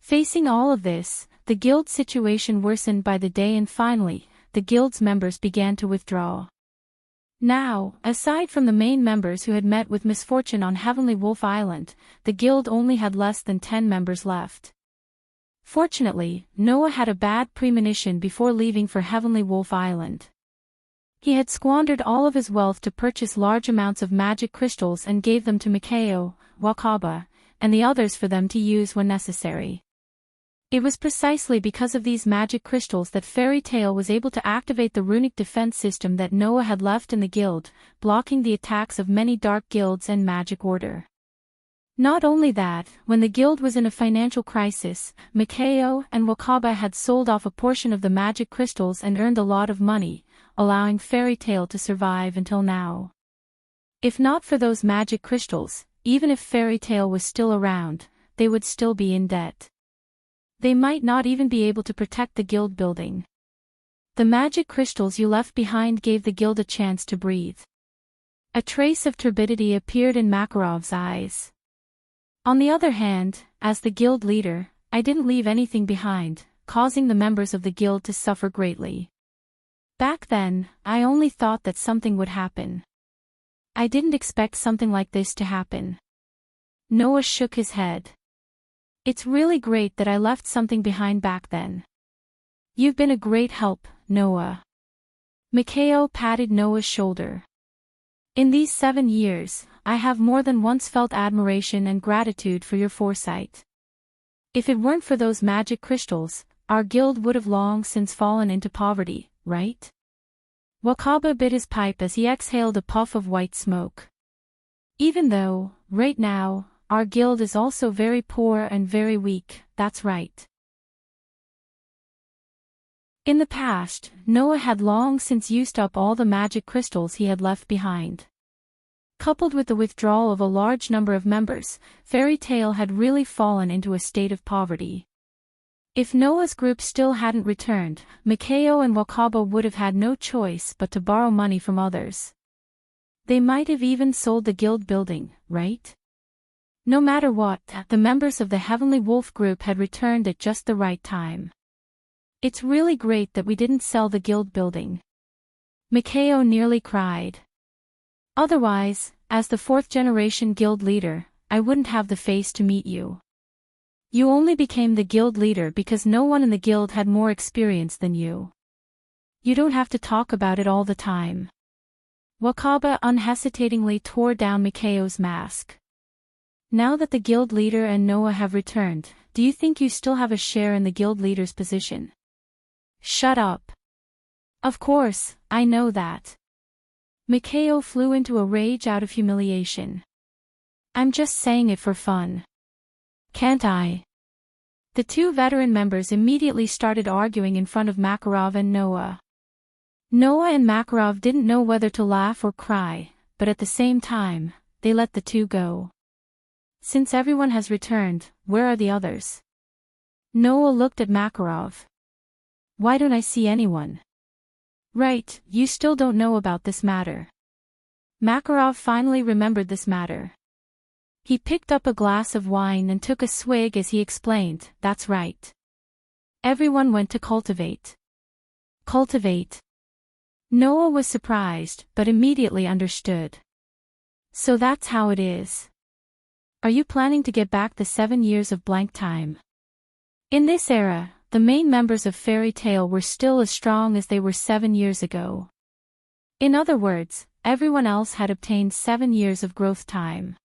S1: Facing all of this, the guild's situation worsened by the day, and finally, the guild's members began to withdraw. Now, aside from the main members who had met with misfortune on Heavenly Wolf Island, the guild only had less than 10 members left. Fortunately, Noah had a bad premonition before leaving for Heavenly Wolf Island. He had squandered all of his wealth to purchase large amounts of magic crystals and gave them to Mikao, Wakaba, and the others for them to use when necessary. It was precisely because of these magic crystals that Fairy Tail was able to activate the runic defense system that Noah had left in the guild, blocking the attacks of many dark guilds and magic order. Not only that, when the guild was in a financial crisis, Mikao and Wakaba had sold off a portion of the magic crystals and earned a lot of money, allowing Fairy Tail to survive until now. If not for those magic crystals, even if Fairy Tail was still around, they would still be in debt. They might not even be able to protect the guild building. The magic crystals you left behind gave the guild a chance to breathe. A trace of turbidity appeared in Makarov's eyes. On the other hand, as the guild leader, I didn't leave anything behind, causing the members of the guild to suffer greatly. Back then, I only thought that something would happen. I didn't expect something like this to happen. Noah shook his head. It's really great that I left something behind back then. You've been a great help, Noah. Mikao patted Noah's shoulder. In these 7 years, I have more than once felt admiration and gratitude for your foresight. If it weren't for those magic crystals, our guild would have long since fallen into poverty, right? Wakaba bit his pipe as he exhaled a puff of white smoke. Even though, right now, our guild is also very poor and very weak, that's right. In the past, Noah had long since used up all the magic crystals he had left behind. Coupled with the withdrawal of a large number of members, Fairy Tail had really fallen into a state of poverty. If Noah's group still hadn't returned, Mikao and Wakaba would have had no choice but to borrow money from others. They might have even sold the guild building, right? No matter what, the members of the Heavenly Wolf group had returned at just the right time. It's really great that we didn't sell the guild building. Mikao nearly cried. Otherwise, as the fourth-generation guild leader, I wouldn't have the face to meet you. You only became the guild leader because no one in the guild had more experience than you. You don't have to talk about it all the time. Wakaba unhesitatingly tore down Mikao's mask. Now that the guild leader and Noah have returned, do you think you still have a share in the guild leader's position? Shut up. Of course, I know that. Mikao flew into a rage out of humiliation. I'm just saying it for fun. Can't I? The two veteran members immediately started arguing in front of Makarov and Noah. Noah and Makarov didn't know whether to laugh or cry, but at the same time, they let the two go. Since everyone has returned, where are the others? Noah looked at Makarov. Why don't I see anyone? Right, you still don't know about this matter. Makarov finally remembered this matter. He picked up a glass of wine and took a swig as he explained, that's right. Everyone went to cultivate. Cultivate. Noah was surprised, but immediately understood. So that's how it is. Are you planning to get back the 7 years of blank time? In this era, the main members of Fairy Tail were still as strong as they were 7 years ago. In other words, everyone else had obtained 7 years of growth time.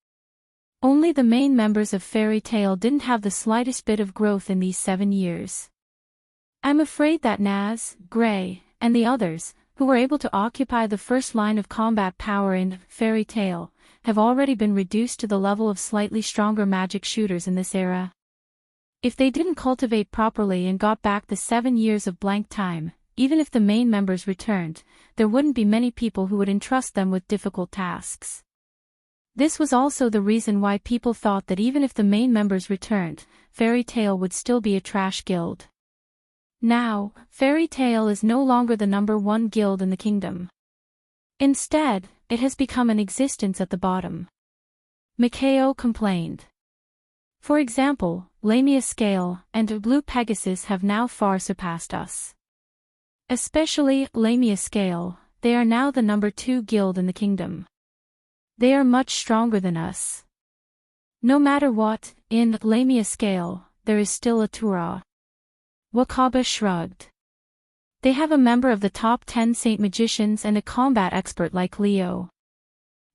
S1: Only the main members of Fairy Tail didn't have the slightest bit of growth in these 7 years. I'm afraid that Naz, Gray, and the others, who were able to occupy the first line of combat power in Fairy Tail, have already been reduced to the level of slightly stronger magic shooters in this era. If they didn't cultivate properly and got back the 7 years of blank time, even if the main members returned, there wouldn't be many people who would entrust them with difficult tasks. This was also the reason why people thought that even if the main members returned, Fairy Tail would still be a trash guild. Now, Fairy Tail is no longer the #1 guild in the kingdom. Instead, it has become an existence at the bottom. Mikao complained. For example, Lamia Scale and Blue Pegasus have now far surpassed us. Especially Lamia Scale, they are now the #2 guild in the kingdom. They are much stronger than us. No matter what, in Lamia Scale, there is still a Tura. Wakaba shrugged. They have a member of the top 10 Saint Magicians and a combat expert like Leo.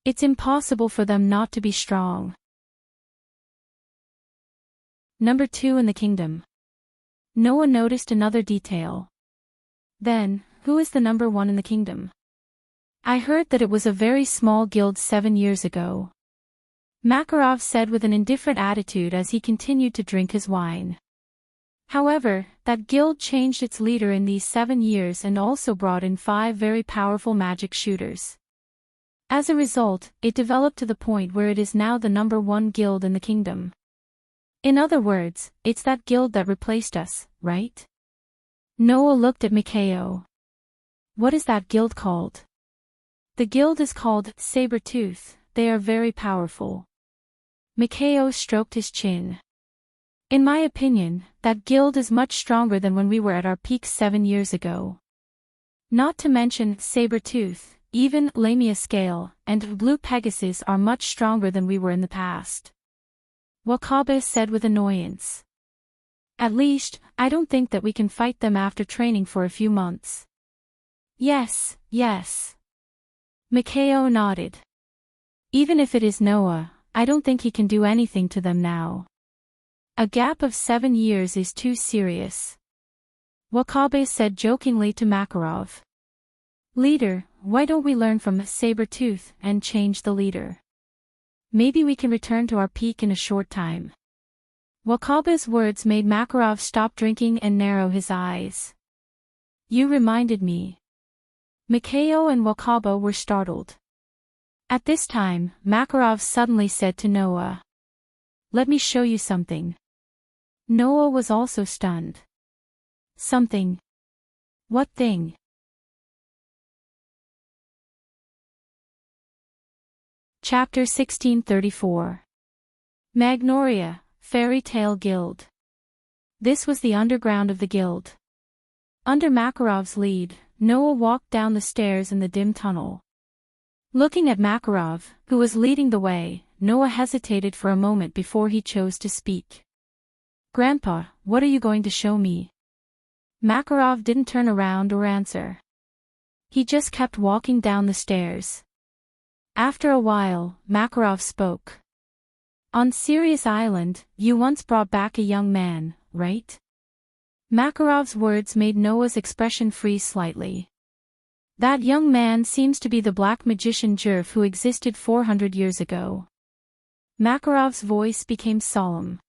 S1: It's impossible for them not to be strong. #2 in the kingdom. Noah noticed another detail. Then, who is the #1 in the kingdom? I heard that it was a very small guild 7 years ago. Makarov said with an indifferent attitude as he continued to drink his wine. However, that guild changed its leader in these 7 years and also brought in 5 very powerful magic shooters. As a result, it developed to the point where it is now the #1 guild in the kingdom. In other words, it's that guild that replaced us, right? Noah looked at Mikao. What is that guild called? The guild is called Sabertooth. They are very powerful. Mikao stroked his chin. In my opinion, that guild is much stronger than when we were at our peak 7 years ago. Not to mention Sabertooth, even Lamia Scale, and Blue Pegasus are much stronger than we were in the past. Wakaba said with annoyance. At least, I don't think that we can fight them after training for a few months. Yes, yes. Mikao nodded. Even if it is Noah, I don't think he can do anything to them now. A gap of 7 years is too serious. Wakabe said jokingly to Makarov. Leader, why don't we learn from Sabertooth and change the leader? Maybe we can return to our peak in a short time. Wakabe's words made Makarov stop drinking and narrow his eyes. You reminded me. Mikao and Wakaba were startled. At this time, Makarov suddenly said to Noah. Let me show you something. Noah was also stunned. Something? What thing? Chapter 1634. Magnolia, Fairy Tail Guild. This was the underground of the guild. Under Makarov's lead, Noah walked down the stairs in the dim tunnel. Looking at Makarov, who was leading the way, Noah hesitated for a moment before he chose to speak. "Grandpa, what are you going to show me?" Makarov didn't turn around or answer. He just kept walking down the stairs. After a while, Makarov spoke. "On Sirius Island, you once brought back a young man, right?" Makarov's words made Noah's expression freeze slightly. "That young man seems to be the black magician Jerf who existed 400 years ago." Makarov's voice became solemn.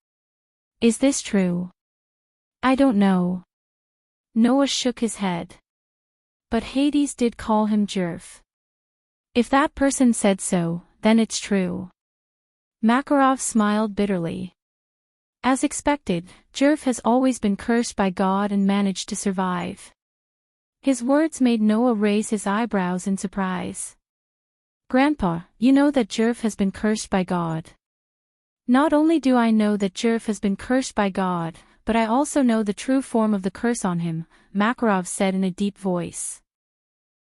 S1: "Is this true?" "I don't know." Noah shook his head. "But Hades did call him Jerf. If that person said so, then it's true." Makarov smiled bitterly. As expected, Jerf has always been cursed by God and managed to survive. His words made Noah raise his eyebrows in surprise. "Grandpa, you know that Jerf has been cursed by God." "Not only do I know that Jerf has been cursed by God, but I also know the true form of the curse on him," Makarov said in a deep voice.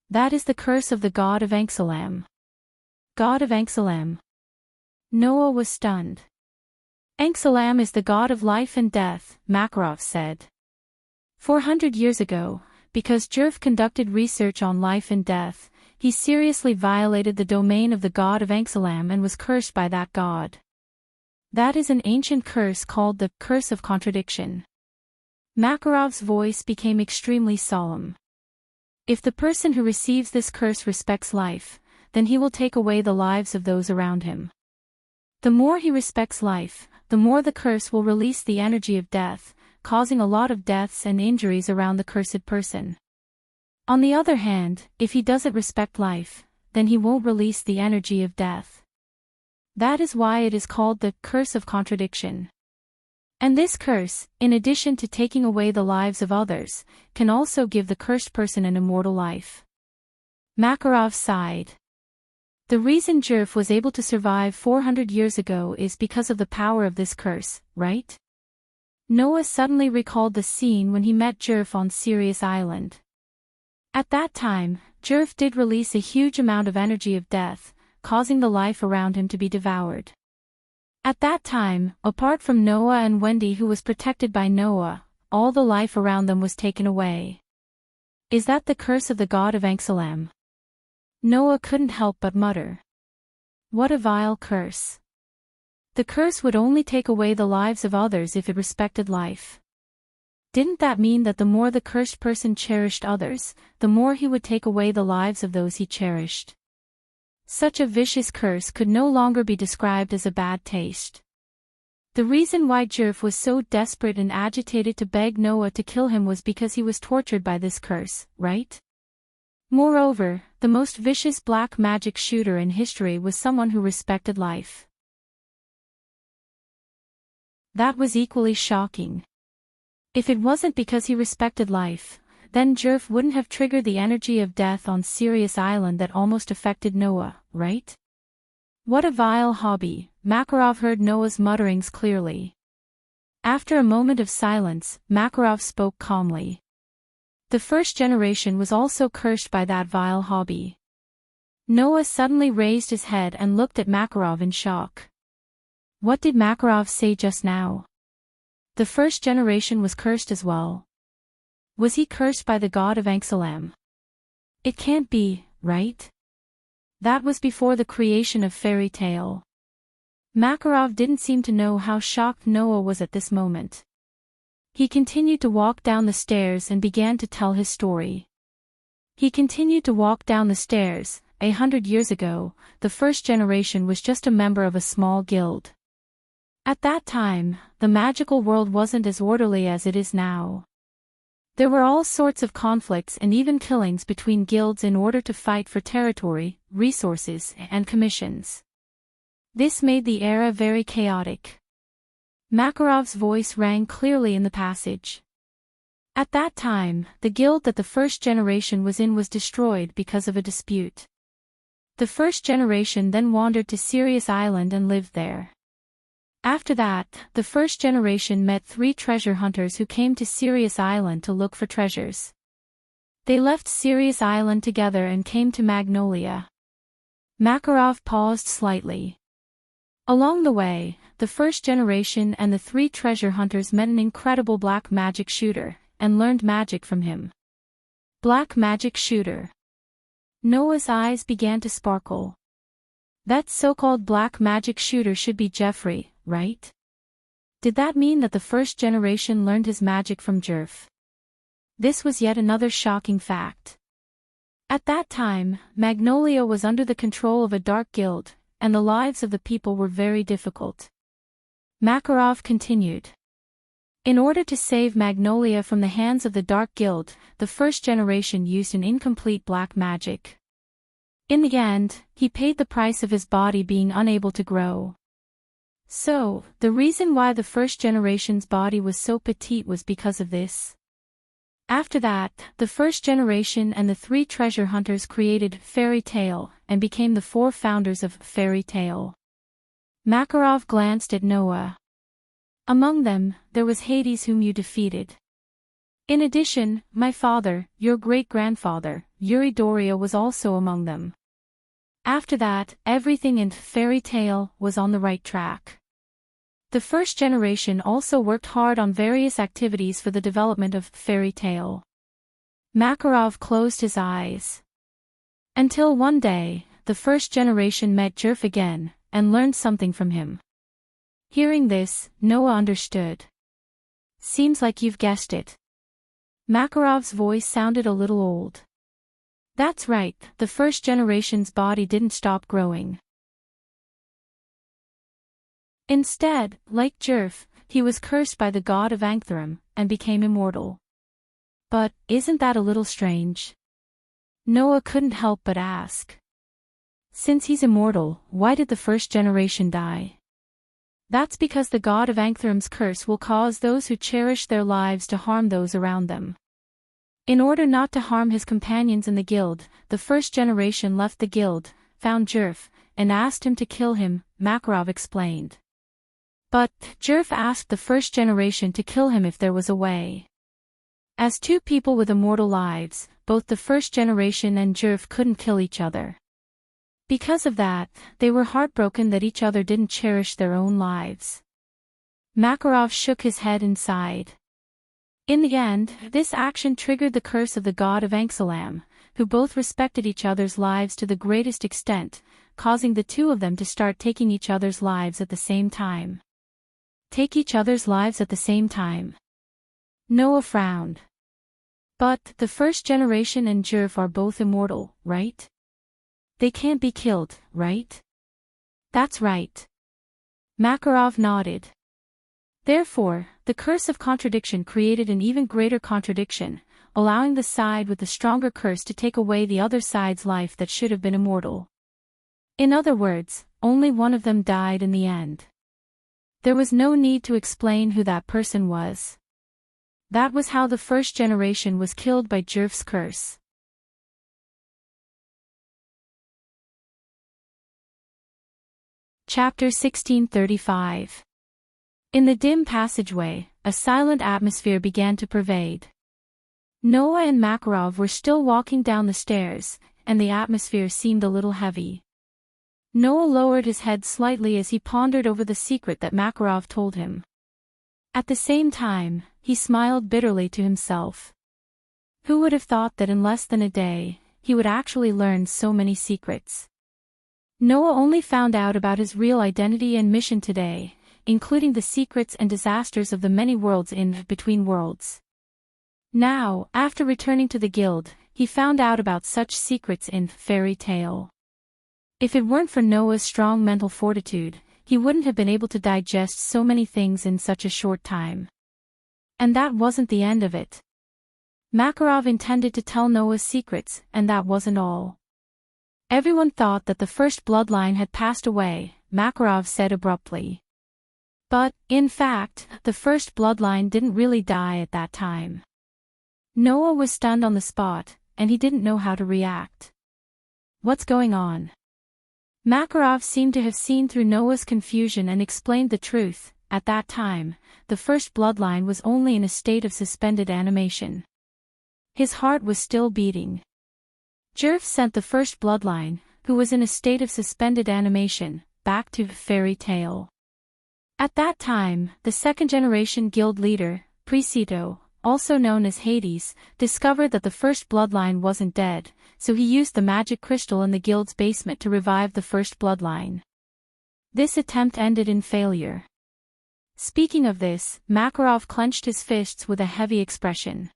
S1: "That is the curse of the god of Anxalam." God of Anxalam. Noah was stunned. "Anxalam is the god of life and death," Makarov said. 400 years ago, because Jerf conducted research on life and death, he seriously violated the domain of the god of Anxalam and was cursed by that god. That is an ancient curse called the curse of contradiction. Makarov's voice became extremely solemn. "If the person who receives this curse respects life, then he will take away the lives of those around him. The more he respects life, the more the curse will release the energy of death, causing a lot of deaths and injuries around the cursed person. On the other hand, if he doesn't respect life, then he won't release the energy of death. That is why it is called the curse of contradiction. And this curse, in addition to taking away the lives of others, can also give the cursed person an immortal life." Makarov sighed. "The reason Jerf was able to survive 400 years ago is because of the power of this curse, right?" Noah suddenly recalled the scene when he met Jerf on Sirius Island. At that time, Jerf did release a huge amount of energy of death, causing the life around him to be devoured. At that time, apart from Noah and Wendy who was protected by Noah, all the life around them was taken away. "Is that the curse of the god of Anxalam?" Noah couldn't help but mutter. "What a vile curse. The curse would only take away the lives of others if it respected life. Didn't that mean that the more the cursed person cherished others, the more he would take away the lives of those he cherished? Such a vicious curse could no longer be described as a bad taste." The reason why Jerf was so desperate and agitated to beg Noah to kill him was because he was tortured by this curse, right? Moreover, the most vicious black magic shooter in history was someone who respected life. That was equally shocking. If it wasn't because he respected life, then Jerf wouldn't have triggered the energy of death on Sirius Island that almost affected Noah, right? "What a vile hobby," Makarov heard Noah's mutterings clearly. After a moment of silence, Makarov spoke calmly. "The first generation was also cursed by that vile hobby." Noah suddenly raised his head and looked at Makarov in shock. What did Makarov say just now? The first generation was cursed as well. Was he cursed by the god of Anxalam? It can't be, right? That was before the creation of Fairy Tale. Makarov didn't seem to know how shocked Noah was at this moment. He continued to walk down the stairs and began to tell his story. He continued to walk down the stairs. 100 years ago, the first generation was just a member of a small guild. At that time, the magical world wasn't as orderly as it is now. There were all sorts of conflicts and even killings between guilds in order to fight for territory, resources, and commissions. This made the era very chaotic. Makarov's voice rang clearly in the passage. At that time, the guild that the first generation was in was destroyed because of a dispute. The first generation then wandered to Sirius Island and lived there. After that, the first generation met 3 treasure hunters who came to Sirius Island to look for treasures. They left Sirius Island together and came to Magnolia. Makarov paused slightly. Along the way, the first generation and the three treasure hunters met an incredible black magic shooter, and learned magic from him. Black magic shooter. Noah's eyes began to sparkle. That so-called black magic shooter should be Jeffrey, right? Did that mean that the first generation learned his magic from Jerf? This was yet another shocking fact. At that time, Magnolia was under the control of a dark guild, and the lives of the people were very difficult. Makarov continued. In order to save Magnolia from the hands of the Dark Guild, the first generation used an incomplete black magic. In the end, he paid the price of his body being unable to grow. So, the reason why the first generation's body was so petite was because of this. After that, the first generation and the three treasure hunters created Fairy Tale, and became the four founders of Fairy Tale. Makarov glanced at Noah. Among them, there was Hades whom you defeated. In addition, my father, your great-grandfather, Euridoria was also among them. After that, everything in Fairy Tale was on the right track. The first generation also worked hard on various activities for the development of Fairy Tale. Makarov closed his eyes. Until one day, the first generation met Jerf again, and learned something from him. Hearing this, Noah understood. Seems like you've guessed it. Makarov's voice sounded a little old. That's right, the first generation's body didn't stop growing. Instead, like Jerf, he was cursed by the god of Anchtherum, and became immortal. But, isn't that a little strange? Noah couldn't help but ask. Since he's immortal, why did the first generation die? That's because the god of Anchthurum's curse will cause those who cherish their lives to harm those around them. In order not to harm his companions in the guild, the first generation left the guild, found Jerf, and asked him to kill him, Makarov explained. But, Jerf asked the first generation to kill him if there was a way. As two people with immortal lives, both the first generation and Jerf couldn't kill each other. Because of that, they were heartbroken that each other didn't cherish their own lives. Makarov shook his head and sighed. In the end, this action triggered the curse of the god of Anxalam, who both respected each other's lives to the greatest extent, causing the two of them to start taking each other's lives at the same time. Take each other's lives at the same time. Noah frowned. But, the first generation and Jerf are both immortal, right? They can't be killed, right? That's right. Makarov nodded. Therefore, the curse of contradiction created an even greater contradiction, allowing the side with the stronger curse to take away the other side's life that should have been immortal. In other words, only one of them died in the end. There was no need to explain who that person was. That was how the first generation was killed by Jerf's curse. Chapter 1635. In the dim passageway, a silent atmosphere began to pervade. Noah and Makarov were still walking down the stairs, and the atmosphere seemed a little heavy. Noah lowered his head slightly as he pondered over the secret that Makarov told him. At the same time, he smiled bitterly to himself. Who would have thought that in less than a day, he would actually learn so many secrets? Noah only found out about his real identity and mission today, including the secrets and disasters of the many worlds in Between Worlds. Now, after returning to the guild, he found out about such secrets in Fairy Tale. If it weren't for Noah's strong mental fortitude, he wouldn't have been able to digest so many things in such a short time. And that wasn't the end of it. Makarov intended to tell Noah's secrets, and that wasn't all. Everyone thought that the first bloodline had passed away, Makarov said abruptly. But, in fact, the first bloodline didn't really die at that time. Noah was stunned on the spot, and he didn't know how to react. What's going on? Makarov seemed to have seen through Noah's confusion and explained the truth. At that time, the first bloodline was only in a state of suspended animation. His heart was still beating. Jerf sent the first bloodline, who was in a state of suspended animation, back to fairy tale. At that time, the second-generation guild leader, Precito, also known as Hades, discovered that the first bloodline wasn't dead, so he used the magic crystal in the guild's basement to revive the first bloodline. This attempt ended in failure. Speaking of this, Makarov clenched his fists with a heavy expression.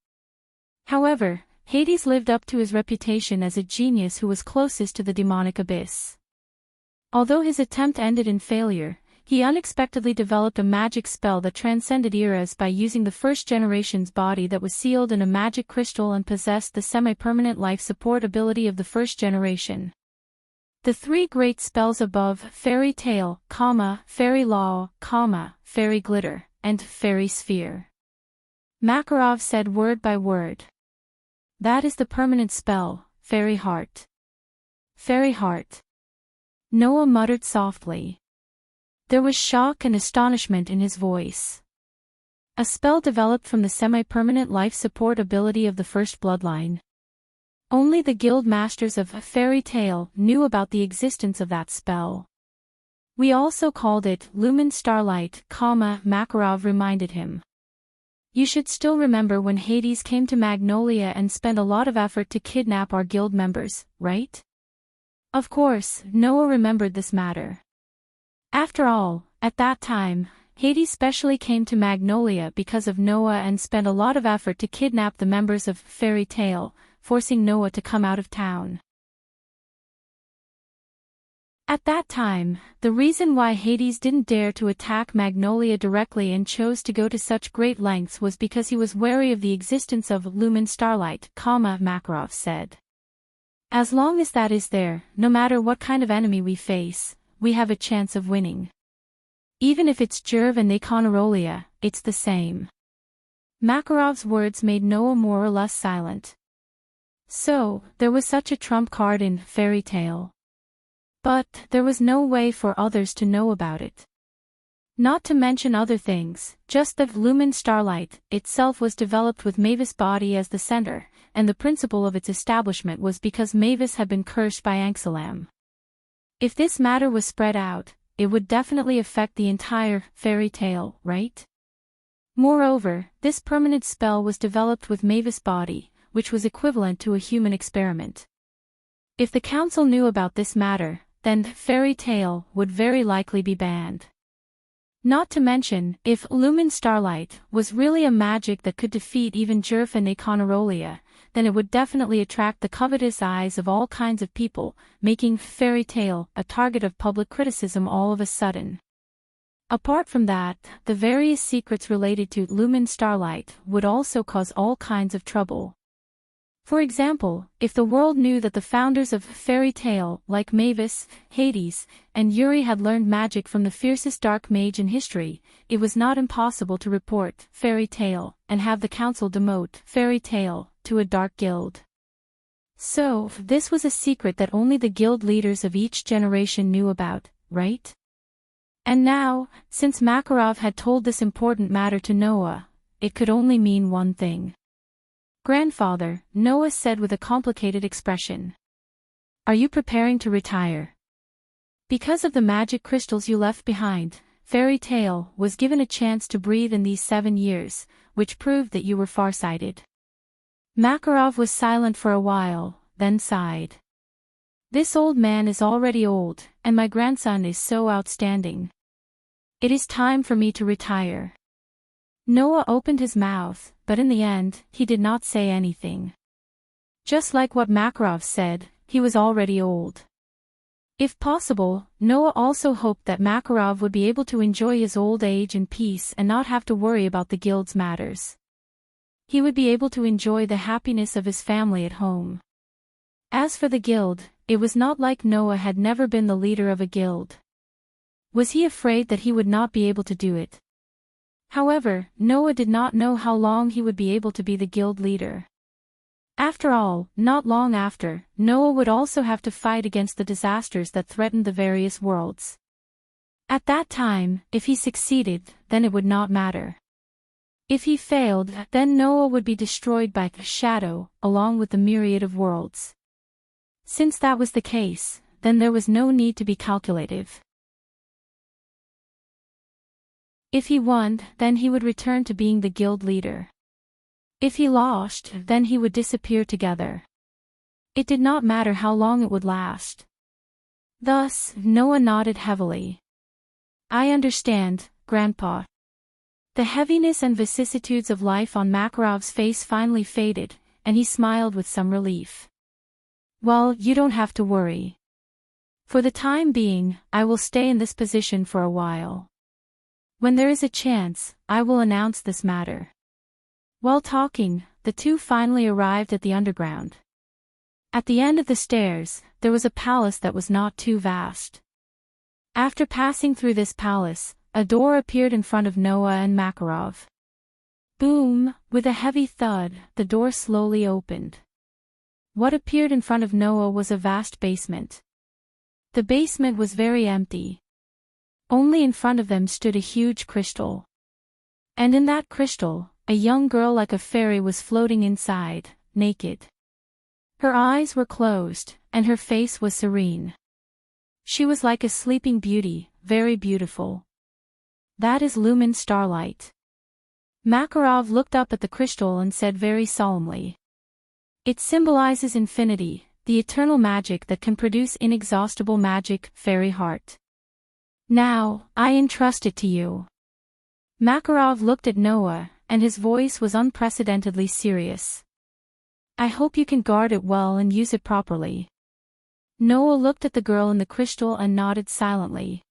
S1: However, Hades lived up to his reputation as a genius who was closest to the demonic abyss. Although his attempt ended in failure, he unexpectedly developed a magic spell that transcended eras by using the first generation's body that was sealed in a magic crystal and possessed the semi-permanent life support ability of the first generation. The three great spells above, Fairy Tale, Fairy Law, Fairy Glitter, and Fairy Sphere. Makarov said word by word. That is the permanent spell, Fairy Heart. Fairy Heart. Noah muttered softly. There was shock and astonishment in his voice. A spell developed from the semi-permanent life support ability of the first bloodline. Only the guild masters of Fairy Tale knew about the existence of that spell. We also called it Lumen Starlight, Makarov reminded him. You should still remember when Hades came to Magnolia and spent a lot of effort to kidnap our guild members, right? Of course, Noah remembered this matter. After all, at that time, Hades specially came to Magnolia because of Noah and spent a lot of effort to kidnap the members of Fairy Tale, forcing Noah to come out of town. At that time, the reason why Hades didn't dare to attack Magnolia directly and chose to go to such great lengths was because he was wary of the existence of Lumen Starlight, Makarov said. As long as that is there, no matter what kind of enemy we face, we have a chance of winning. Even if it's Jerv and Neconarolia, it's the same. Makarov's words made Noah more or less silent. So, there was such a trump card in Fairy Tale. But, there was no way for others to know about it. Not to mention other things, just that Lumen Starlight itself was developed with Mavis' body as the center, and the principle of its establishment was because Mavis had been cursed by Anxalam. If this matter was spread out, it would definitely affect the entire Fairy Tale, right? Moreover, this permanent spell was developed with Mavis' body, which was equivalent to a human experiment. If the council knew about this matter, then Fairy Tale would very likely be banned. Not to mention, if Lumen Starlight was really a magic that could defeat even Jerf and Neconarolia, then it would definitely attract the covetous eyes of all kinds of people, making Fairy Tale a target of public criticism all of a sudden. Apart from that, the various secrets related to Lumen Starlight would also cause all kinds of trouble. For example, if the world knew that the founders of Fairy Tale, like Mavis, Hades, and Yuri had learned magic from the fiercest dark mage in history, it was not impossible to report Fairy Tale and have the council demote Fairy Tale to a dark guild. So, this was a secret that only the guild leaders of each generation knew about, right? And now, since Makarov had told this important matter to Noah, it could only mean one thing. Grandfather, Noah said with a complicated expression. Are you preparing to retire? Because of the magic crystals you left behind, Fairy Tale was given a chance to breathe in these 7 years, which proved that you were farsighted. Makarov was silent for a while, then sighed. This old man is already old, and my grandson is so outstanding. It is time for me to retire. Noah opened his mouth, but in the end, he did not say anything. Just like what Makarov said, he was already old. If possible, Noah also hoped that Makarov would be able to enjoy his old age in peace and not have to worry about the guild's matters. He would be able to enjoy the happiness of his family at home. As for the guild, it was not like Noah had never been the leader of a guild. Was he afraid that he would not be able to do it? However, Noah did not know how long he would be able to be the guild leader. After all, not long after, Noah would also have to fight against the disasters that threatened the various worlds. At that time, if he succeeded, then it would not matter. If he failed, then Noah would be destroyed by the shadow, along with the myriad of worlds. Since that was the case, then there was no need to be calculative. If he won, then he would return to being the guild leader. If he lost, then he would disappear together. It did not matter how long it would last. Thus, Noah nodded heavily. I understand, Grandpa. The heaviness and vicissitudes of life on Makarov's face finally faded, and he smiled with some relief. Well, you don't have to worry. For the time being, I will stay in this position for a while. When there is a chance, I will announce this matter. While talking, the two finally arrived at the underground. At the end of the stairs, there was a palace that was not too vast. After passing through this palace, a door appeared in front of Noah and Makarov. Boom! With a heavy thud, the door slowly opened. What appeared in front of Noah was a vast basement. The basement was very empty. Only in front of them stood a huge crystal. And in that crystal, a young girl like a fairy was floating inside, naked. Her eyes were closed, and her face was serene. She was like a sleeping beauty, very beautiful. That is Lumen Starlight. Makarov looked up at the crystal and said very solemnly. It symbolizes infinity, the eternal magic that can produce inexhaustible magic, Fairy Heart. Now, I entrust it to you. Makarov looked at Noah, and his voice was unprecedentedly serious. I hope you can guard it well and use it properly. Noah looked at the girl in the crystal and nodded silently.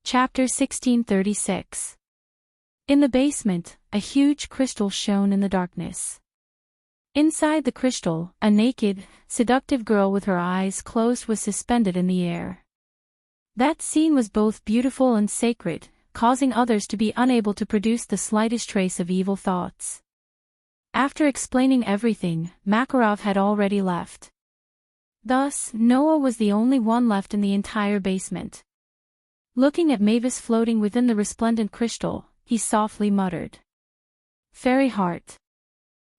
S1: Chapter 1636. In the basement, a huge crystal shone in the darkness. Inside the crystal, a naked, seductive girl with her eyes closed was suspended in the air. That scene was both beautiful and sacred, causing others to be unable to produce the slightest trace of evil thoughts. After explaining everything, Makarov had already left. Thus, Noah was the only one left in the entire basement. Looking at Mavis floating within the resplendent crystal, he softly muttered. Fairy Heart.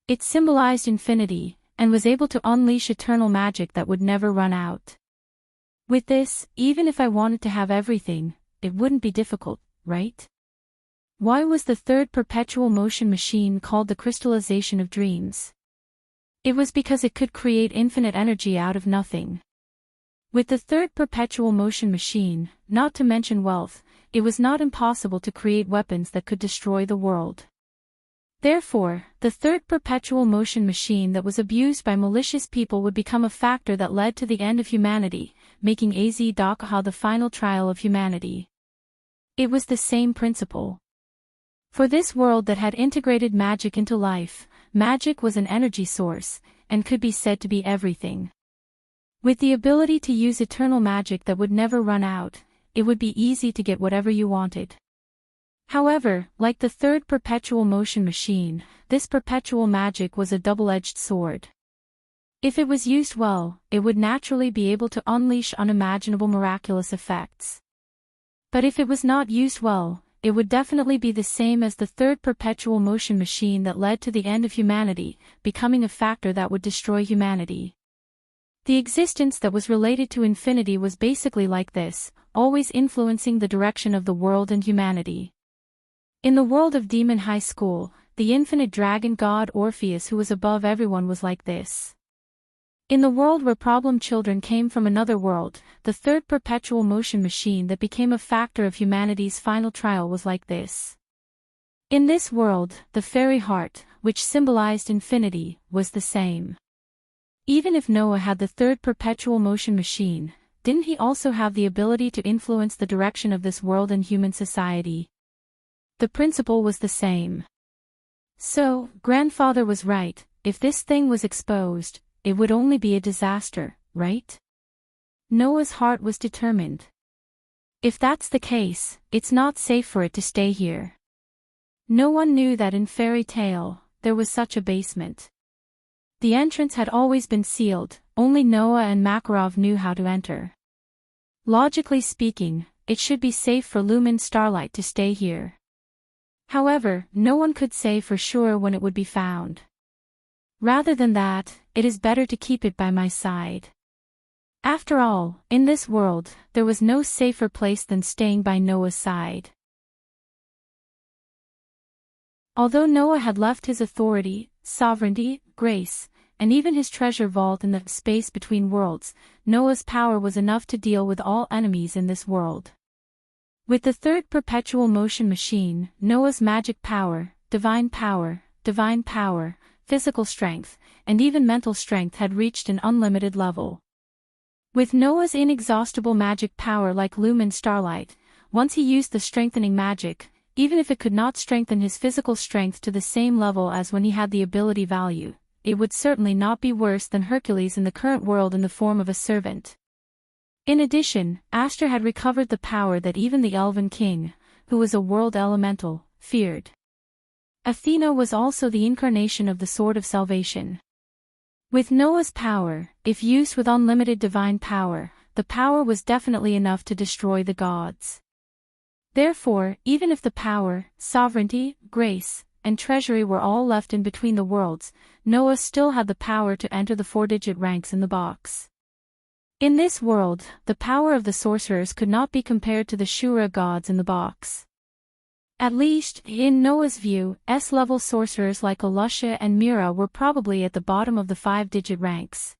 S1: It symbolized infinity, and was able to unleash eternal magic that would never run out. With this, even if I wanted to have everything, it wouldn't be difficult, right? Why was the third perpetual motion machine called the crystallization of dreams? It was because it could create infinite energy out of nothing. With the third perpetual motion machine, not to mention wealth, it was not impossible to create weapons that could destroy the world. Therefore, the third perpetual motion machine that was abused by malicious people would become a factor that led to the end of humanity, making Az-Dakaha the final trial of humanity. It was the same principle. For this world that had integrated magic into life, magic was an energy source, and could be said to be everything. With the ability to use eternal magic that would never run out, it would be easy to get whatever you wanted. However, like the third perpetual motion machine, this perpetual magic was a double-edged sword. If it was used well, it would naturally be able to unleash unimaginable miraculous effects. But if it was not used well, it would definitely be the same as the third perpetual motion machine that led to the end of humanity, becoming a factor that would destroy humanity. The existence that was related to infinity was basically like this, always influencing the direction of the world and humanity. In the world of Demon High School, the infinite dragon god Orpheus who was above everyone was like this. In the world where problem children came from another world, the third perpetual motion machine that became a factor of humanity's final trial was like this. In this world, the fairy heart, which symbolized infinity, was the same. Even if Noah had the third perpetual motion machine, didn't he also have the ability to influence the direction of this world and human society? The principle was the same. So, grandfather was right, if this thing was exposed, it would only be a disaster, right? Noah's heart was determined. If that's the case, it's not safe for it to stay here. No one knew that in fairy tale, there was such a basement. The entrance had always been sealed, only Noah and Makarov knew how to enter. Logically speaking, it should be safe for Lumen Starlight to stay here. However, no one could say for sure when it would be found. Rather than that, it is better to keep it by my side. After all, in this world, there was no safer place than staying by Noah's side. Although Noah had left his authority, sovereignty, grace, and even his treasure vault in the space between worlds, Noah's power was enough to deal with all enemies in this world. With the third perpetual motion machine, Noah's magic power, divine power, physical strength, and even mental strength had reached an unlimited level. With Noah's inexhaustible magic power like lumen starlight, once he used the strengthening magic, even if it could not strengthen his physical strength to the same level as when he had the ability value, it would certainly not be worse than Hercules in the current world in the form of a servant. In addition, Aster had recovered the power that even the Elven King, who was a world elemental, feared. Athena was also the incarnation of the Sword of Salvation. With Noah's power, if used with unlimited divine power, the power was definitely enough to destroy the gods. Therefore, even if the power, sovereignty, grace, and treasury were all left in between the worlds, Noah still had the power to enter the 4-digit ranks in the box. In this world, the power of the sorcerers could not be compared to the Shura gods in the box. At least, in Noah's view, S-level sorcerers like Alusha and Mira were probably at the bottom of the 5-digit ranks.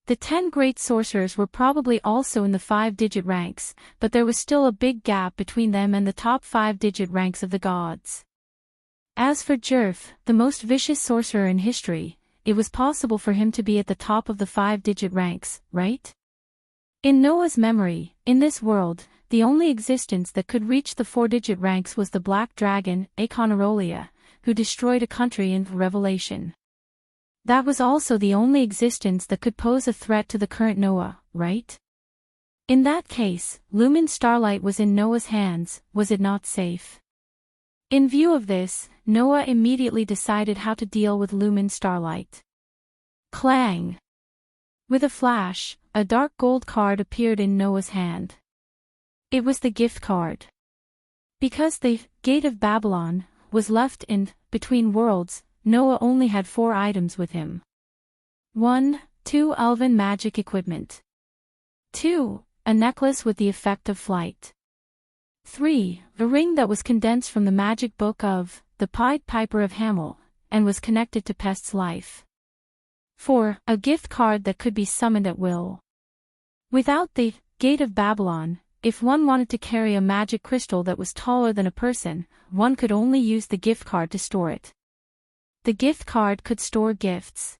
S1: The 10 great sorcerers were probably also in the 5-digit ranks, but there was still a big gap between them and the top 5-digit ranks of the gods. As for Jerf, the most vicious sorcerer in history, it was possible for him to be at the top of the 5-digit ranks, right? In Noah's memory, in this world, the only existence that could reach the 4-digit ranks was the black dragon, Akonarolia, who destroyed a country in Revelation. That was also the only existence that could pose a threat to the current Noah, right? In that case, Lumen Starlight was in Noah's hands, was it not safe? In view of this, Noah immediately decided how to deal with Lumen Starlight. Clang! With a flash, a dark gold card appeared in Noah's hand. It was the gift card. Because the Gate of Babylon was left in between worlds, Noah only had 4 items with him. 1. 2 elven magic equipment. 2. A necklace with the effect of flight. 3. A ring that was condensed from the magic book of the Pied Piper of Hamel, and was connected to Pest's life. 4. A gift card that could be summoned at will. Without the Gate of Babylon, if one wanted to carry a magic crystal that was taller than a person, one could only use the gift card to store it. The gift card could store gifts.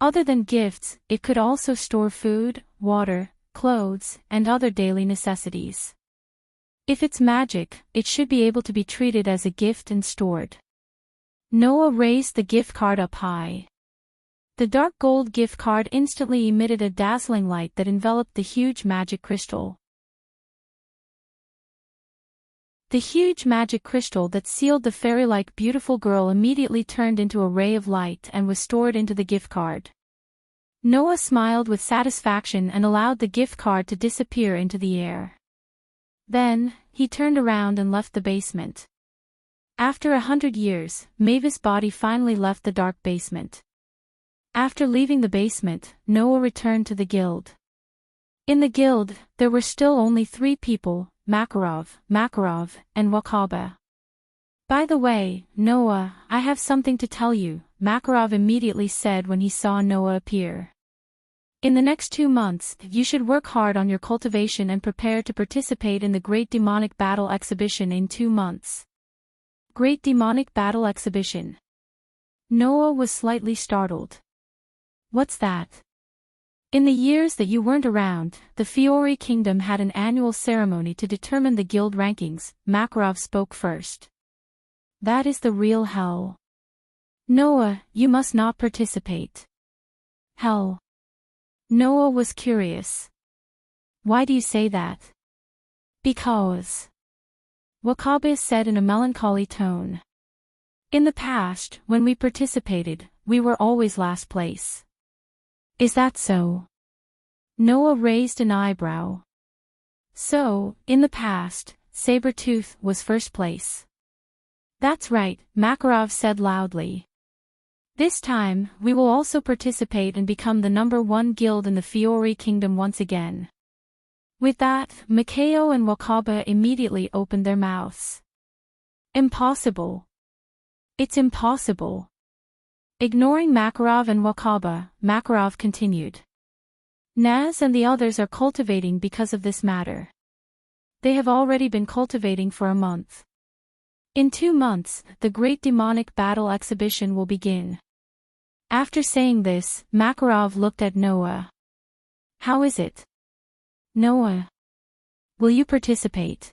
S1: Other than gifts, it could also store food, water, clothes, and other daily necessities. If it's magic, it should be able to be treated as a gift and stored. Noah raised the gift card up high. The dark gold gift card instantly emitted a dazzling light that enveloped the huge magic crystal. The huge magic crystal that sealed the fairy-like beautiful girl immediately turned into a ray of light and was stored into the gift card. Noah smiled with satisfaction and allowed the gift card to disappear into the air. Then, he turned around and left the basement. After 100 years, Mavis' body finally left the dark basement. After leaving the basement, Noah returned to the guild. In the guild, there were still only 3 people, Makarov, and Wakaba. By the way, Noah, I have something to tell you, Makarov immediately said when he saw Noah appear. In the next 2 months, you should work hard on your cultivation and prepare to participate in the Great Demonic Battle Exhibition in 2 months. Great Demonic Battle Exhibition. Noah was slightly startled. What's that? In the years that you weren't around, the Fiori Kingdom had an annual ceremony to determine the guild rankings. Makarov spoke first. That is the real hell. Noah, you must not participate. Hell. Noah was curious. Why do you say that? Because. Wakabe said in a melancholy tone. In the past, when we participated, we were always last place. Is that so? Noah raised an eyebrow. So, in the past, Sabretooth was first place. That's right, Makarov said loudly. This time, we will also participate and become the #1 guild in the Fiori Kingdom once again." With that, Makao and Wakaba immediately opened their mouths. "Impossible. It's impossible." Ignoring Makarov and Wakaba, Makarov continued. "Naz and the others are cultivating because of this matter. They have already been cultivating for a month. In 2 months, the Great Demonic Battle Exhibition will begin." After saying this, Makarov looked at Noah. "How is it? Noah? Will you participate?"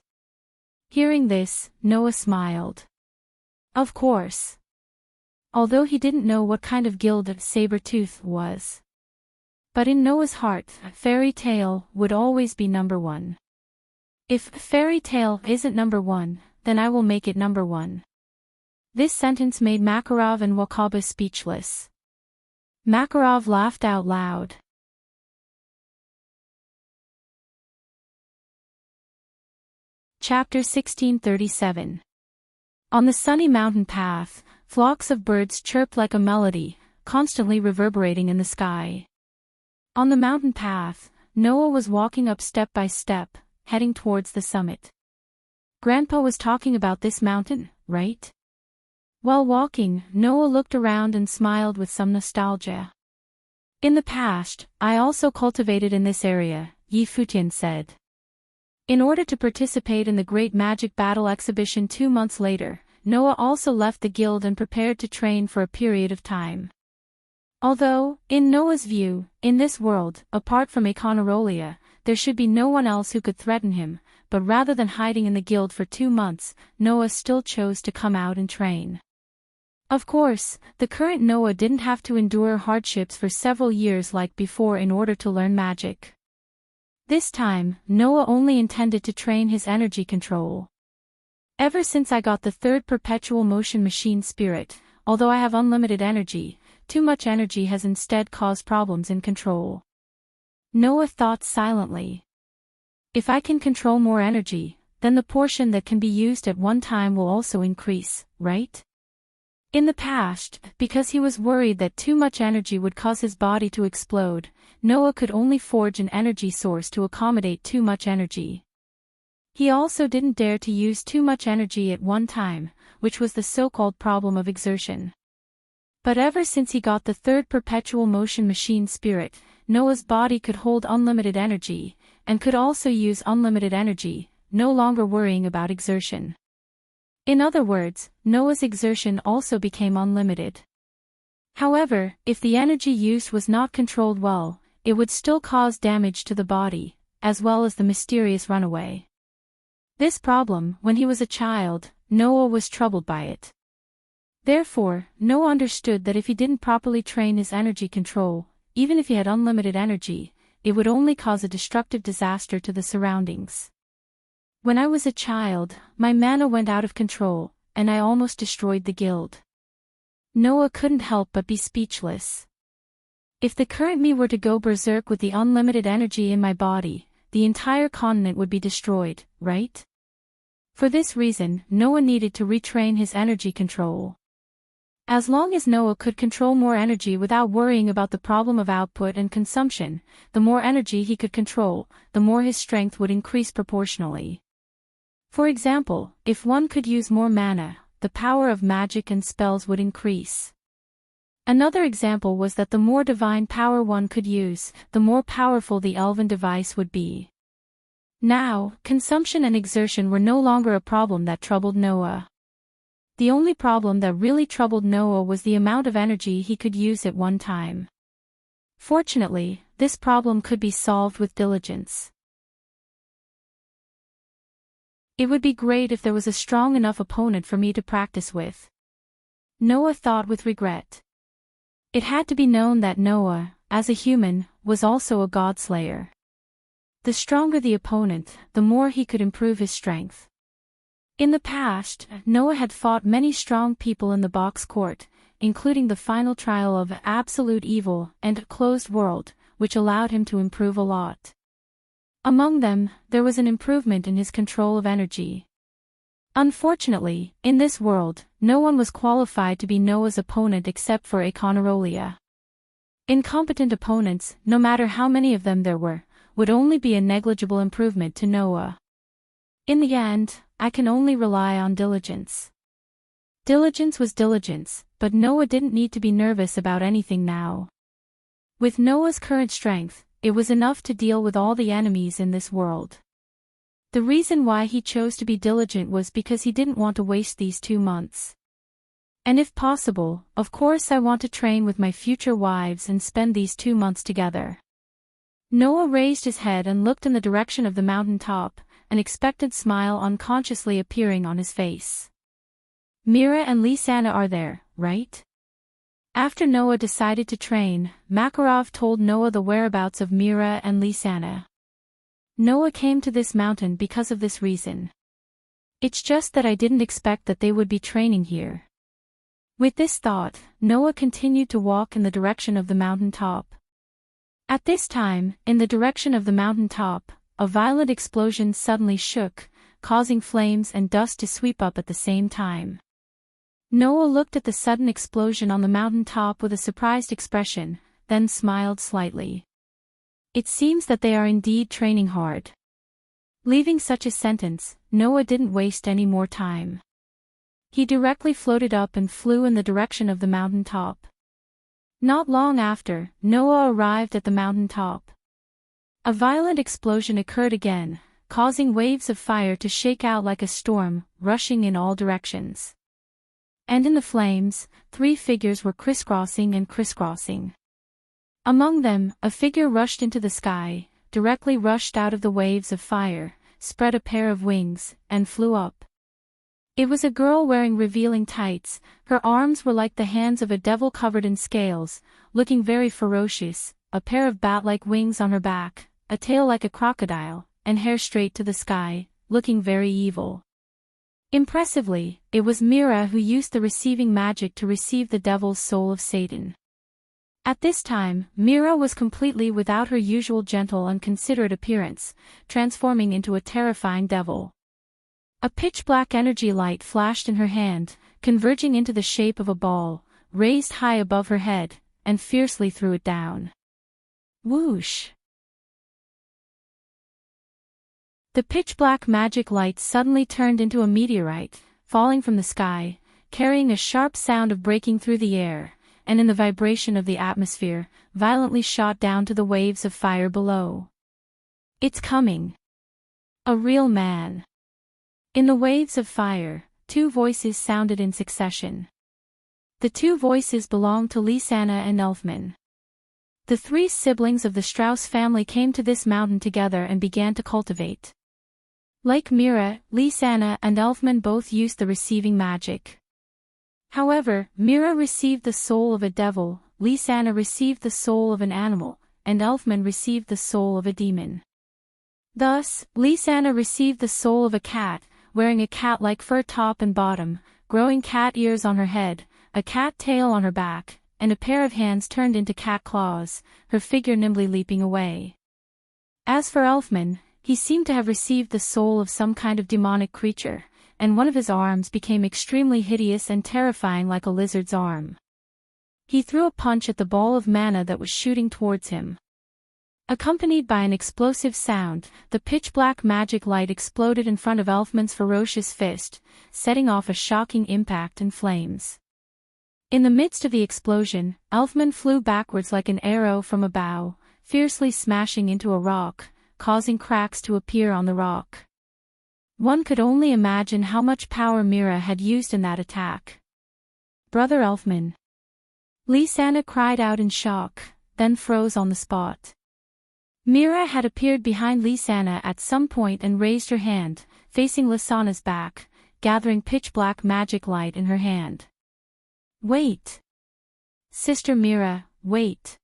S1: Hearing this, Noah smiled. Of course. Although he didn't know what kind of guild Sabertooth was. But in Noah's heart, Fairy Tail would always be #1. If Fairy Tail isn't #1, then I will make it #1. This sentence made Makarov and Wakaba speechless. Makarov laughed out loud. Chapter 1637. On the sunny mountain path, flocks of birds chirped like a melody, constantly reverberating in the sky. On the mountain path, Noah was walking up step by step, heading towards the summit. Grandpa was talking about this mountain, right? While walking, Noah looked around and smiled with some nostalgia. In the past, I also cultivated in this area, Yi Futian said. In order to participate in the Great Magic Battle Exhibition 2 months later, Noah also left the guild and prepared to train for a period of time. Although, in Noah's view, in this world, apart from Econarolia, there should be no one else who could threaten him, but rather than hiding in the guild for 2 months, Noah still chose to come out and train. Of course, the current Noah didn't have to endure hardships for several years like before in order to learn magic. This time, Noah only intended to train his energy control. Ever since I got the 3rd perpetual motion machine spirit, although I have unlimited energy, too much energy has instead caused problems in control. Noah thought silently. If I can control more energy, then the portion that can be used at one time will also increase, right? In the past, because he was worried that too much energy would cause his body to explode, Noah could only forge an energy source to accommodate too much energy. He also didn't dare to use too much energy at one time, which was the so-called problem of exertion. But ever since he got the 3rd perpetual motion machine spirit, Noah's body could hold unlimited energy, and could also use unlimited energy, no longer worrying about exertion. In other words, Noah's exertion also became unlimited. However, if the energy used was not controlled well, it would still cause damage to the body, as well as the mysterious runaway. This problem, when he was a child, Noah was troubled by it. Therefore, Noah understood that if he didn't properly train his energy control, even if he had unlimited energy, it would only cause a destructive disaster to the surroundings. When I was a child, my mana went out of control, and I almost destroyed the guild. Noah couldn't help but be speechless. If the current me were to go berserk with the unlimited energy in my body, the entire continent would be destroyed, right? For this reason, Noah needed to retrain his energy control. As long as Noah could control more energy without worrying about the problem of output and consumption, the more energy he could control, the more his strength would increase proportionally. For example, if one could use more mana, the power of magic and spells would increase. Another example was that the more divine power one could use, the more powerful the elven device would be. Now, consumption and exertion were no longer a problem that troubled Noah. The only problem that really troubled Noah was the amount of energy he could use at one time. Fortunately, this problem could be solved with diligence. It would be great if there was a strong enough opponent for me to practice with. Noah thought with regret. It had to be known that Noah, as a human, was also a godslayer. The stronger the opponent, the more he could improve his strength. In the past, Noah had fought many strong people in the box court, including the final trial of Absolute Evil and Closed World, which allowed him to improve a lot. Among them, there was an improvement in his control of energy. Unfortunately, in this world, no one was qualified to be Noah's opponent except for Econarolia. Incompetent opponents, no matter how many of them there were, would only be a negligible improvement to Noah. In the end, I can only rely on diligence. Diligence was diligence, but Noah didn't need to be nervous about anything now. With Noah's current strength, it was enough to deal with all the enemies in this world. The reason why he chose to be diligent was because he didn't want to waste these 2 months. And if possible, of course I want to train with my future wives and spend these 2 months together. Noah raised his head and looked in the direction of the mountain top, an expectant smile unconsciously appearing on his face. Mira and Lisanna are there, right? After Noah decided to train, Makarov told Noah the whereabouts of Mira and Lisanna. Noah came to this mountain because of this reason. It's just that I didn't expect that they would be training here. With this thought, Noah continued to walk in the direction of the mountain top. At this time, in the direction of the mountain top, a violent explosion suddenly shook, causing flames and dust to sweep up at the same time. Noah looked at the sudden explosion on the mountain top with a surprised expression, then smiled slightly. It seems that they are indeed training hard. Leaving such a sentence, Noah didn't waste any more time. He directly floated up and flew in the direction of the mountain top. Not long after, Noah arrived at the mountain top. A violent explosion occurred again, causing waves of fire to shake out like a storm, rushing in all directions. And in the flames, 3 figures were crisscrossing and crisscrossing. Among them, a figure rushed into the sky, directly rushed out of the waves of fire, spread a pair of wings, and flew up. It was a girl wearing revealing tights. Her arms were like the hands of a devil covered in scales, looking very ferocious, a pair of bat-like wings on her back, a tail like a crocodile, and hair straight to the sky, looking very evil. Impressively, it was Mira who used the receiving magic to receive the devil's soul of Satan. At this time, Mira was completely without her usual gentle and considerate appearance, transforming into a terrifying devil. A pitch-black energy light flashed in her hand, converging into the shape of a ball, raised high above her head, and fiercely threw it down. Whoosh! The pitch-black magic light suddenly turned into a meteorite, falling from the sky, carrying a sharp sound of breaking through the air, and in the vibration of the atmosphere, violently shot down to the waves of fire below. It's coming. A real man. In the waves of fire, 2 voices sounded in succession. The 2 voices belonged to Lisanna and Elfman. The 3 siblings of the Strauss family came to this mountain together and began to cultivate. Like Mira, Lisanna and Elfman both used the receiving magic. However, Mira received the soul of a devil, Lisanna received the soul of an animal, and Elfman received the soul of a demon. Thus, Lisanna received the soul of a cat, wearing a cat-like fur top and bottom, growing cat ears on her head, a cat tail on her back, and a pair of hands turned into cat claws, her figure nimbly leaping away. As for Elfman, he seemed to have received the soul of some kind of demonic creature, and one of his arms became extremely hideous and terrifying like a lizard's arm. He threw a punch at the ball of mana that was shooting towards him. Accompanied by an explosive sound, the pitch-black magic light exploded in front of Elfman's ferocious fist, setting off a shocking impact and flames. In the midst of the explosion, Elfman flew backwards like an arrow from a bow, fiercely smashing into a rock, causing cracks to appear on the rock. One could only imagine how much power Mira had used in that attack. Brother Elfman. Lisanna cried out in shock, then froze on the spot. Mira had appeared behind Lisanna at some point and raised her hand, facing Lisanna's back, gathering pitch-black magic light in her hand. Wait! Sister Mira, wait!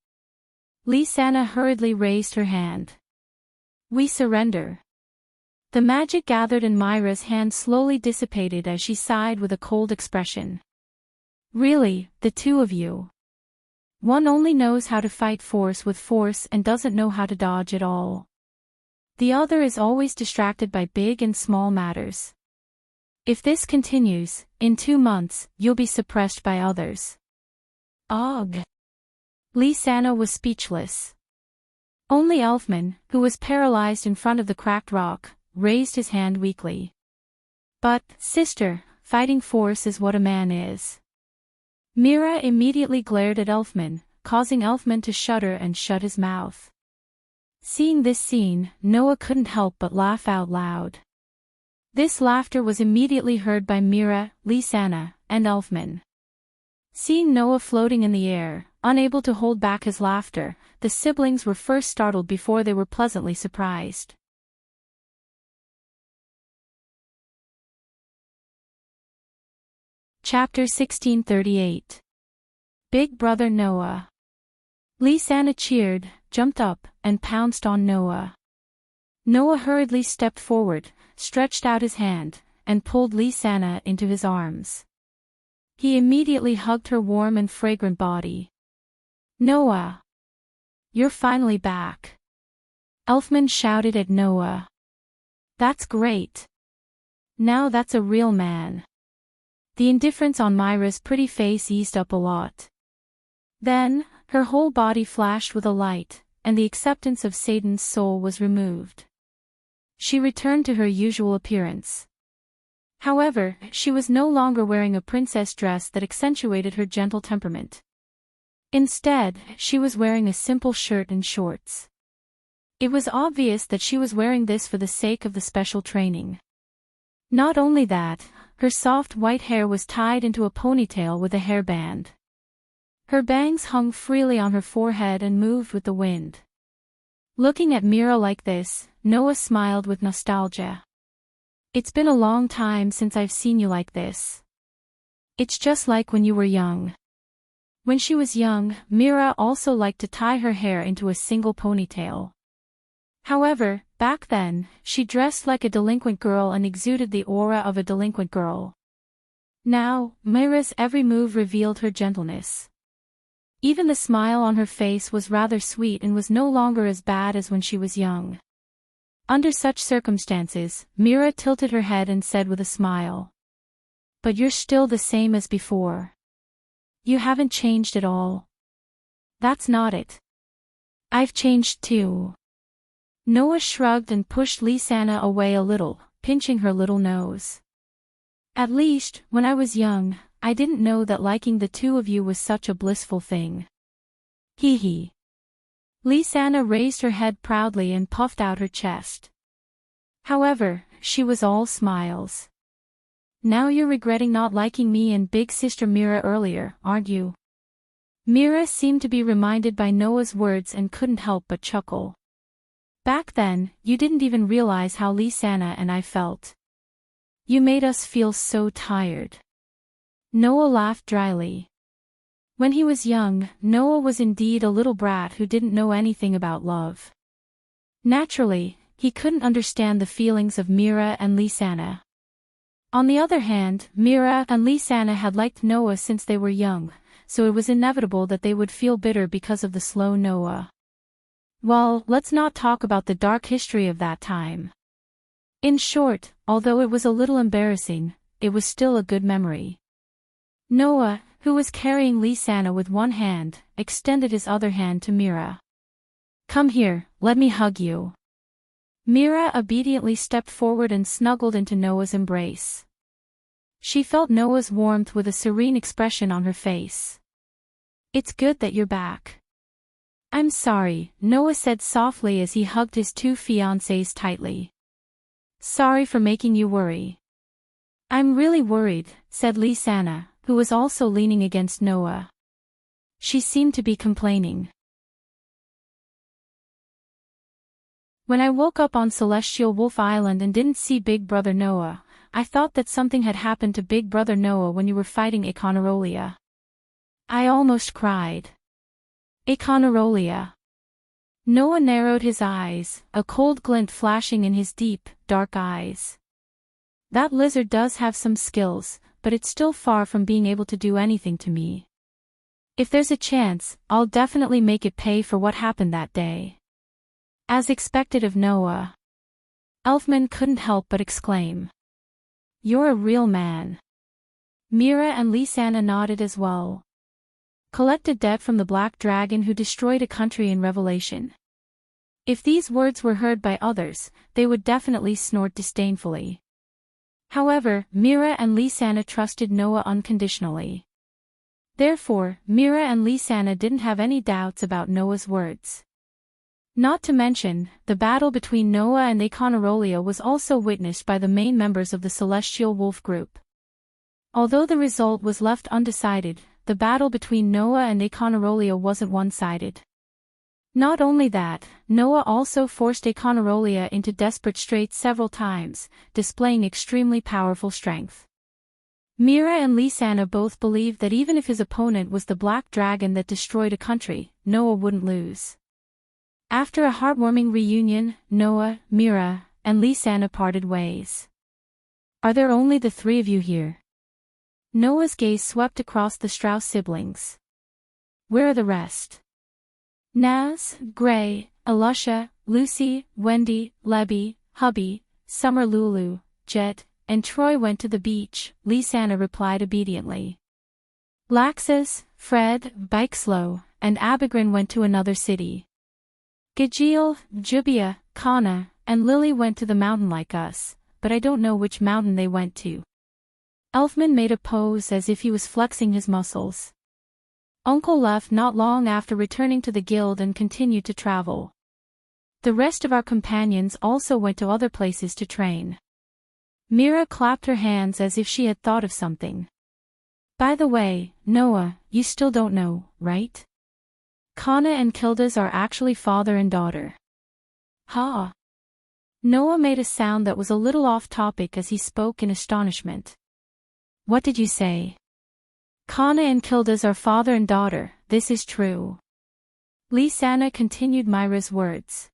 S1: Lisanna hurriedly raised her hand. We surrender. The magic gathered in Mira's hand slowly dissipated as she sighed with a cold expression. Really, the 2 of you. One only knows how to fight force with force and doesn't know how to dodge at all. The other is always distracted by big and small matters. If this continues, in 2 months, you'll be suppressed by others. Ugh. Lysana was speechless. Only Elfman, who was paralyzed in front of the cracked rock, raised his hand weakly. But, sister, fighting force is what a man is. Mira immediately glared at Elfman, causing Elfman to shudder and shut his mouth. Seeing this scene, Noah couldn't help but laugh out loud. This laughter was immediately heard by Mira, Lysana, and Elfman. Seeing Noah floating in the air, unable to hold back his laughter, the siblings were first startled before they were pleasantly surprised. Chapter 1638. Big Brother Noah. Lysana cheered, jumped up, and pounced on Noah. Noah hurriedly stepped forward, stretched out his hand, and pulled Lysana into his arms. He immediately hugged her warm and fragrant body. Noah! You're finally back! Elfman shouted at Noah. That's great! Now that's a real man. The indifference on Myra's pretty face eased up a lot. Then, her whole body flashed with a light, and the acceptance of Satan's soul was removed. She returned to her usual appearance. However, she was no longer wearing a princess dress that accentuated her gentle temperament. Instead, she was wearing a simple shirt and shorts. It was obvious that she was wearing this for the sake of the special training. Not only that, her soft white hair was tied into a ponytail with a hairband. Her bangs hung freely on her forehead and moved with the wind. Looking at Mira like this, Noah smiled with nostalgia. It's been a long time since I've seen you like this. It's just like when you were young. When she was young, Mira also liked to tie her hair into a single ponytail. However, back then, she dressed like a delinquent girl and exuded the aura of a delinquent girl. Now, Mira's every move revealed her gentleness. Even the smile on her face was rather sweet and was no longer as bad as when she was young. Under such circumstances, Mira tilted her head and said with a smile. But you're still the same as before. You haven't changed at all. That's not it. I've changed too. Noah shrugged and pushed Lysana away a little, pinching her little nose. At least, when I was young, I didn't know that liking the two of you was such a blissful thing. Hee hee. Lysana raised her head proudly and puffed out her chest. However, she was all smiles. Now you're regretting not liking me and big sister Mira earlier, aren't you? Mira seemed to be reminded by Noah's words and couldn't help but chuckle. Back then, you didn't even realize how Lysana and I felt. You made us feel so tired. Noah laughed dryly. When he was young, Noah was indeed a little brat who didn't know anything about love. Naturally, he couldn't understand the feelings of Mira and Lysana. On the other hand, Mira and Lysana had liked Noah since they were young, so it was inevitable that they would feel bitter because of the slow Noah. Well, let's not talk about the dark history of that time. In short, although it was a little embarrassing, it was still a good memory. Noah, who was carrying Lysana with one hand, extended his other hand to Mira. Come here, let me hug you. Mira obediently stepped forward and snuggled into Noah's embrace. She felt Noah's warmth with a serene expression on her face. It's good that you're back. I'm sorry, Noah said softly as he hugged his two fiancées tightly. Sorry for making you worry. I'm really worried, said Lysana, who was also leaning against Noah. She seemed to be complaining. When I woke up on Celestial Wolf Island and didn't see Big Brother Noah, I thought that something had happened to Big Brother Noah when you were fighting Econarolia. I almost cried. Econarolia. Noah narrowed his eyes, a cold glint flashing in his deep, dark eyes. That lizard does have some skills, but it's still far from being able to do anything to me. If there's a chance, I'll definitely make it pay for what happened that day. As expected of Noah. Elfman couldn't help but exclaim. You're a real man. Mira and Lisanna nodded as well. Collected debt from the black dragon who destroyed a country in Revelation. If these words were heard by others, they would definitely snort disdainfully. However, Mira and Lisanna trusted Noah unconditionally. Therefore, Mira and Lisanna didn't have any doubts about Noah's words. Not to mention, the battle between Noah and Econarolia was also witnessed by the main members of the Celestial Wolf group. Although the result was left undecided, the battle between Noah and Econarolia wasn't one-sided. Not only that, Noah also forced Econarolia into desperate straits several times, displaying extremely powerful strength. Mira and Lisanna both believed that even if his opponent was the black dragon that destroyed a country, Noah wouldn't lose. After a heartwarming reunion, Noah, Mira, and Lisanna parted ways. Are there only the three of you here? Noah's gaze swept across the Strauss siblings. Where are the rest? Naz, Gray, Alusha, Lucy, Wendy, Lebby, Hubby, Summer Lulu, Jet, and Troy went to the beach, Lisanna replied obediently. Laxus, Fred, Bikeslow, and Abigrin went to another city. Gajeel, Jubia, Kana, and Lily went to the mountain like us, but I don't know which mountain they went to. Elfman made a pose as if he was flexing his muscles. Uncle left not long after returning to the guild and continued to travel. The rest of our companions also went to other places to train. Mira clapped her hands as if she had thought of something. By the way, Noah, you still don't know, right? Kana and Kildas are actually father and daughter. Ha! Noah made a sound that was a little off-topic as he spoke in astonishment. What did you say? Kana and Kildas are father and daughter, this is true. Lisanna continued Myra's words.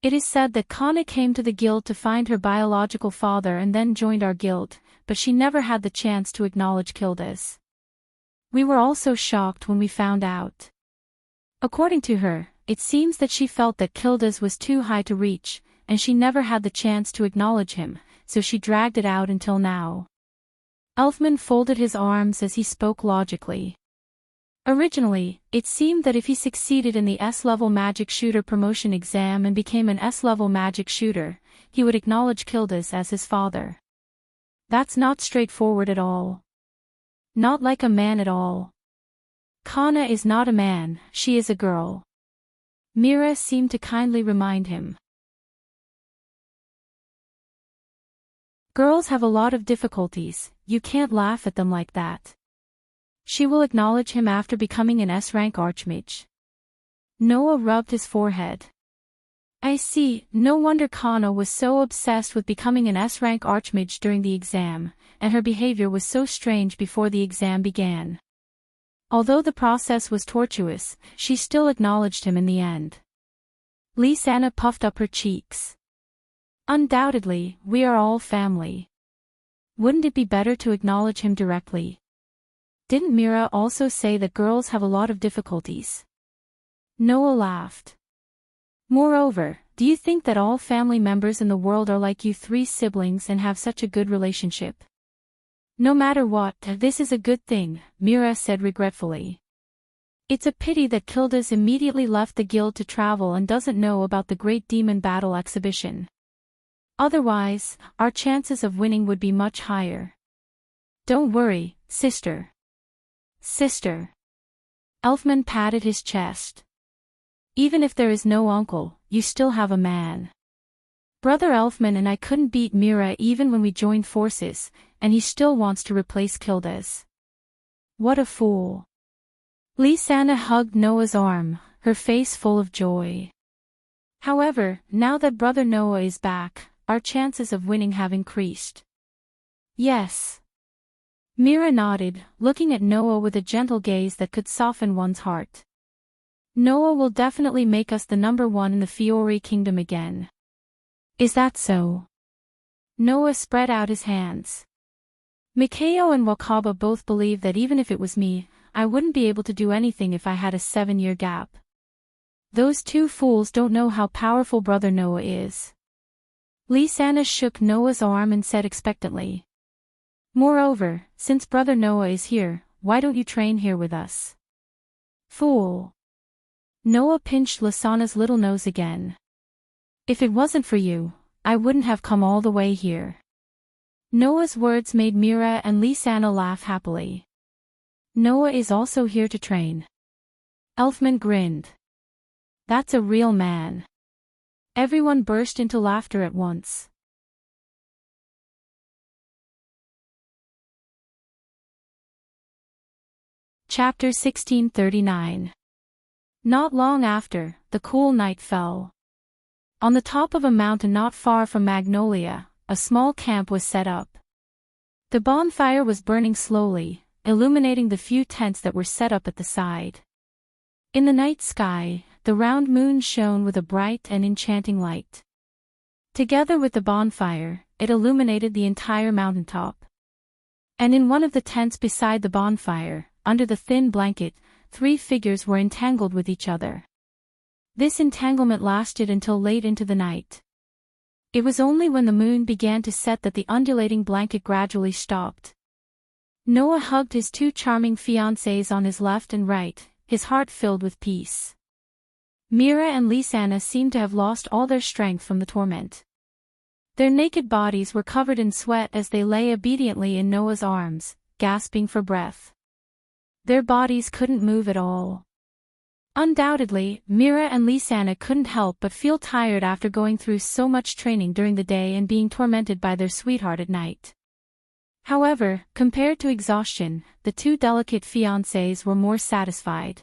S1: It is said that Kana came to the guild to find her biological father and then joined our guild, but she never had the chance to acknowledge Kildas. We were also shocked when we found out. According to her, it seems that she felt that Kildas was too high to reach, and she never had the chance to acknowledge him, so she dragged it out until now. Elfman folded his arms as he spoke logically. Originally, it seemed that if he succeeded in the S-level magic shooter promotion exam and became an S-level magic shooter, he would acknowledge Kildas as his father. That's not straightforward at all. Not like a man at all. Kana is not a man, she is a girl. Mira seemed to kindly remind him. Girls have a lot of difficulties, you can't laugh at them like that. She will acknowledge him after becoming an S-rank archmage. Noah rubbed his forehead. I see, no wonder Kana was so obsessed with becoming an S-rank archmage during the exam, and her behavior was so strange before the exam began. Although the process was tortuous, she still acknowledged him in the end. Lisanna puffed up her cheeks. Undoubtedly, we are all family. Wouldn't it be better to acknowledge him directly? Didn't Mira also say that girls have a lot of difficulties? Noah laughed. Moreover, do you think that all family members in the world are like you three siblings and have such a good relationship? No matter what, this is a good thing, Mira said regretfully. It's a pity that Kildas immediately left the guild to travel and doesn't know about the Great Demon Battle exhibition. Otherwise, our chances of winning would be much higher. Don't worry, sister. Sister. Elfman patted his chest. Even if there is no uncle, you still have a man. Brother Elfman and I couldn't beat Mira even when we joined forces, and he still wants to replace Kildas. What a fool. Lisanna hugged Noah's arm, her face full of joy. However, now that Brother Noah is back, our chances of winning have increased. Yes. Mira nodded, looking at Noah with a gentle gaze that could soften one's heart. Noah will definitely make us the #1 in the Fiori Kingdom again. Is that so? Noah spread out his hands. Mikhail and Wakaba both believe that even if it was me, I wouldn't be able to do anything if I had a 7-year gap. Those two fools don't know how powerful Brother Noah is. Lisanna shook Noah's arm and said expectantly, Moreover, since Brother Noah is here, why don't you train here with us? Fool. Noah pinched Lysana's little nose again. If it wasn't for you, I wouldn't have come all the way here. Noah's words made Mira and Lysana laugh happily. Noah is also here to train. Elfman grinned. That's a real man. Everyone burst into laughter at once. Chapter 1639. Not long after, the cool night fell. On the top of a mountain not far from Magnolia, a small camp was set up. The bonfire was burning slowly, illuminating the few tents that were set up at the side. In the night sky, the round moon shone with a bright and enchanting light. Together with the bonfire, it illuminated the entire mountaintop. And in one of the tents beside the bonfire, under the thin blanket, 3 figures were entangled with each other. This entanglement lasted until late into the night. It was only when the moon began to set that the undulating blanket gradually stopped. Noah hugged his 2 charming fiancées on his left and right, his heart filled with peace. Mira and Lysana seemed to have lost all their strength from the torment. Their naked bodies were covered in sweat as they lay obediently in Noah's arms, gasping for breath. Their bodies couldn't move at all. Undoubtedly, Mira and Lysana couldn't help but feel tired after going through so much training during the day and being tormented by their sweetheart at night. However, compared to exhaustion, the 2 delicate fiancés were more satisfied.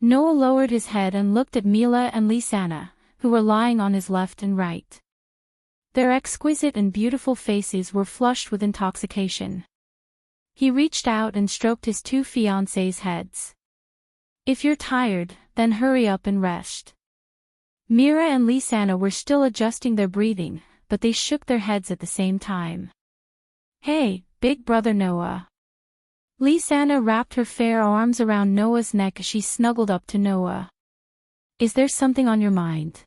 S1: Noah lowered his head and looked at Mila and Lysana, who were lying on his left and right. Their exquisite and beautiful faces were flushed with intoxication. He reached out and stroked his 2 fiancés' heads. If you're tired, then hurry up and rest. Mira and Lysana were still adjusting their breathing, but they shook their heads at the same time. Hey, big brother Noah. Lysana wrapped her fair arms around Noah's neck as she snuggled up to Noah. Is there something on your mind?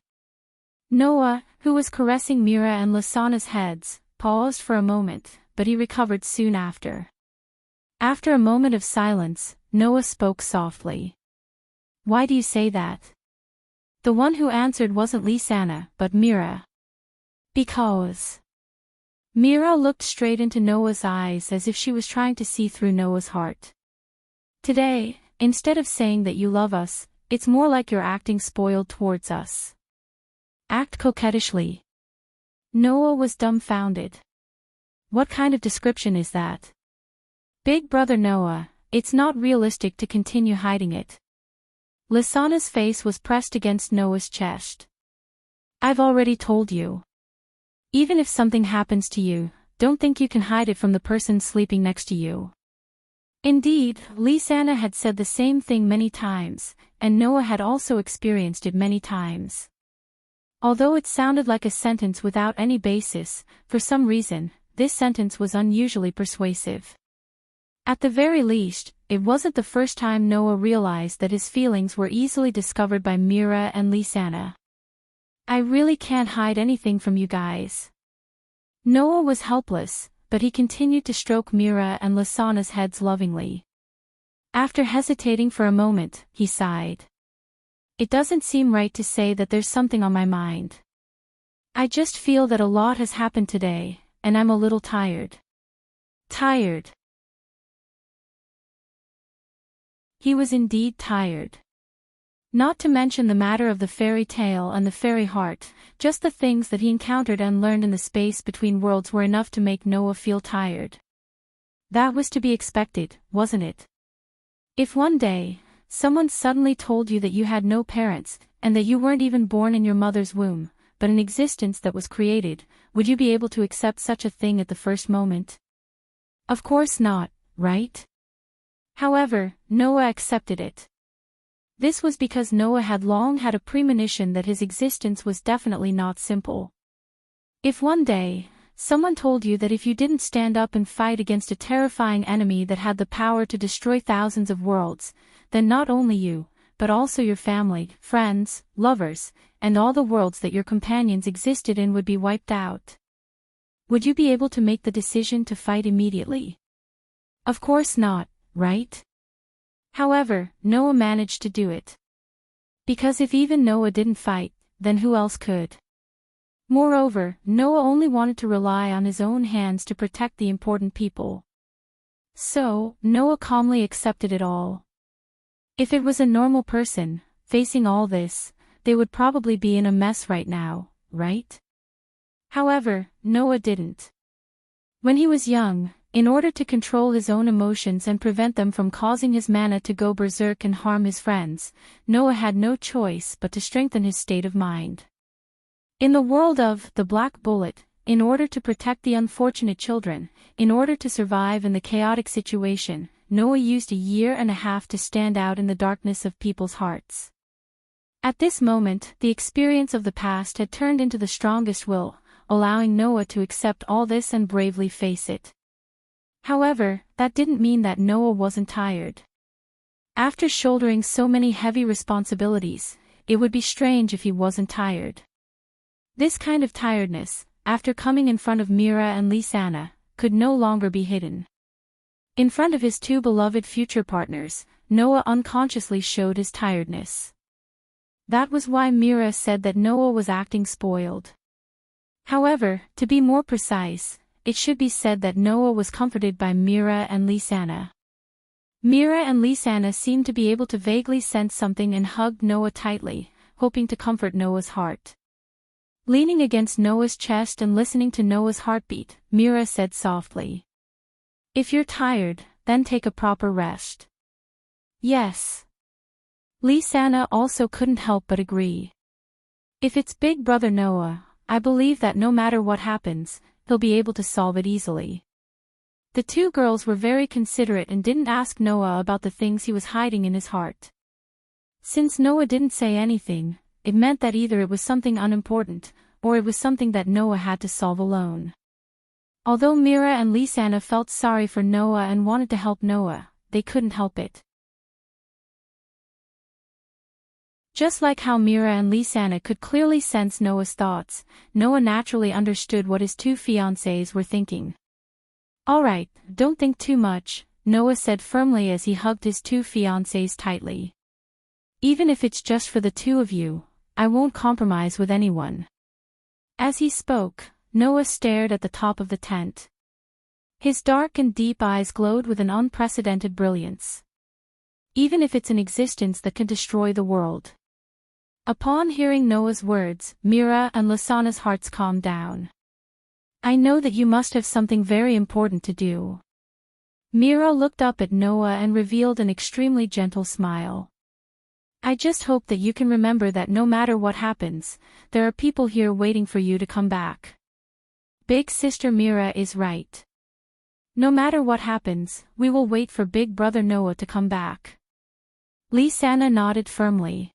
S1: Noah, who was caressing Mira and Lysana's heads, paused for a moment, but he recovered soon after. After a moment of silence, Noah spoke softly. Why do you say that? The one who answered wasn't Lysana, but Mira. Because. Mira looked straight into Noah's eyes as if she was trying to see through Noah's heart. Today, instead of saying that you love us, it's more like you're acting spoiled towards us. Act coquettishly. Noah was dumbfounded. What kind of description is that? Big brother Noah, it's not realistic to continue hiding it. Lysana's face was pressed against Noah's chest. I've already told you. Even if something happens to you, don't think you can hide it from the person sleeping next to you. Indeed, Lysana had said the same thing many times, and Noah had also experienced it many times. Although it sounded like a sentence without any basis, for some reason, this sentence was unusually persuasive. At the very least, it wasn't the first time Noah realized that his feelings were easily discovered by Mira and Lysana. I really can't hide anything from you guys. Noah was helpless, but he continued to stroke Mira and Lysana's heads lovingly. After hesitating for a moment, he sighed. It doesn't seem right to say that there's something on my mind. I just feel that a lot has happened today, and I'm a little tired. Tired. He was indeed tired. Not to mention the matter of the fairy tale and the fairy heart, just the things that he encountered and learned in the space between worlds were enough to make Noah feel tired. That was to be expected, wasn't it? If one day, someone suddenly told you that you had no parents, and that you weren't even born in your mother's womb, but an existence that was created, would you be able to accept such a thing at the first moment? Of course not, right? However, Noah accepted it. This was because Noah had long had a premonition that his existence was definitely not simple. If one day, someone told you that if you didn't stand up and fight against a terrifying enemy that had the power to destroy thousands of worlds, then not only you, but also your family, friends, lovers, and all the worlds that your companions existed in would be wiped out. Would you be able to make the decision to fight immediately? Of course not, right? However, Noah managed to do it. Because if even Noah didn't fight, then who else could? Moreover, Noah only wanted to rely on his own hands to protect the important people. So, Noah calmly accepted it all. If it was a normal person, facing all this, they would probably be in a mess right now, right? However, Noah didn't. When he was young, in order to control his own emotions and prevent them from causing his mana to go berserk and harm his friends, Noah had no choice but to strengthen his state of mind. In the world of the Black Bullet, in order to protect the unfortunate children, in order to survive in the chaotic situation, Noah used 1.5 years to stand out in the darkness of people's hearts. At this moment, the experience of the past had turned into the strongest will, allowing Noah to accept all this and bravely face it. However, that didn't mean that Noah wasn't tired. After shouldering so many heavy responsibilities, it would be strange if he wasn't tired. This kind of tiredness, after coming in front of Mira and Lisanna, could no longer be hidden. In front of his 2 beloved future partners, Noah unconsciously showed his tiredness. That was why Mira said that Noah was acting spoiled. However, to be more precise, it should be said that Noah was comforted by Mira and Lisanna. Mira and Lisanna seemed to be able to vaguely sense something and hugged Noah tightly, hoping to comfort Noah's heart. Leaning against Noah's chest and listening to Noah's heartbeat, Mira said softly, "If you're tired, then take a proper rest." Yes. Lisanna also couldn't help but agree. If it's Big Brother Noah, I believe that no matter what happens, he'll be able to solve it easily. The 2 girls were very considerate and didn't ask Noah about the things he was hiding in his heart. Since Noah didn't say anything, it meant that either it was something unimportant, or it was something that Noah had to solve alone. Although Mira and Lisanna felt sorry for Noah and wanted to help Noah, they couldn't help it. Just like how Mira and Lisanna could clearly sense Noah's thoughts, Noah naturally understood what his 2 fiancés were thinking. "Alright, don't think too much," Noah said firmly as he hugged his 2 fiancés tightly. "Even if it's just for the 2 of you, I won't compromise with anyone." As he spoke, Noah stared at the top of the tent. His dark and deep eyes glowed with an unprecedented brilliance. Even if it's an existence that can destroy the world. Upon hearing Noah's words, Mira and Lisanna's hearts calmed down. "I know that you must have something very important to do." Mira looked up at Noah and revealed an extremely gentle smile. "I just hope that you can remember that no matter what happens, there are people here waiting for you to come back. Big Sister Mira is right. No matter what happens, we will wait for Big Brother Noah to come back." Lisanna nodded firmly.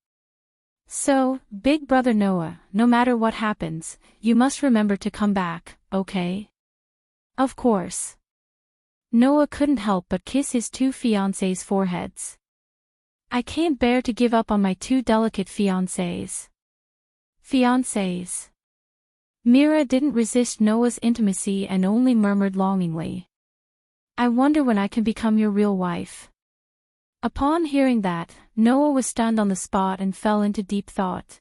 S1: "So, Big Brother Noah, no matter what happens, you must remember to come back, okay?" "Of course." Noah couldn't help but kiss his 2 fiancés' foreheads. "I can't bear to give up on my 2 delicate fiancés." Fiancés. Mira didn't resist Noah's intimacy and only murmured longingly, "I wonder when I can become your real wife." Upon hearing that, Noah was stunned on the spot and fell into deep thought.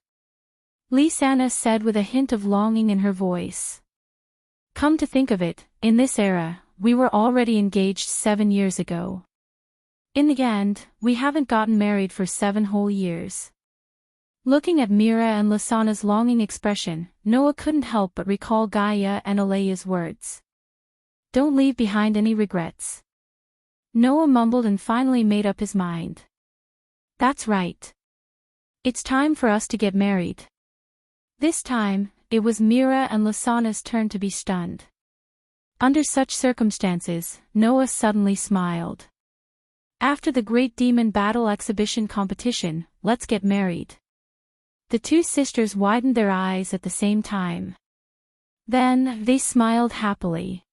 S1: Lisanna said with a hint of longing in her voice, "Come to think of it, in this era, we were already engaged 7 years ago. In the end, we haven't gotten married for 7 whole years." Looking at Mira and Lisanna's longing expression, Noah couldn't help but recall Gaia and Alea's words. "Don't leave behind any regrets." Noah mumbled and finally made up his mind. "That's right. It's time for us to get married." This time, it was Mira and Lisanna's turn to be stunned. Under such circumstances, Noah suddenly smiled. "After the Great Demon Battle Exhibition competition, let's get married." The 2 sisters widened their eyes at the same time. Then, they smiled happily.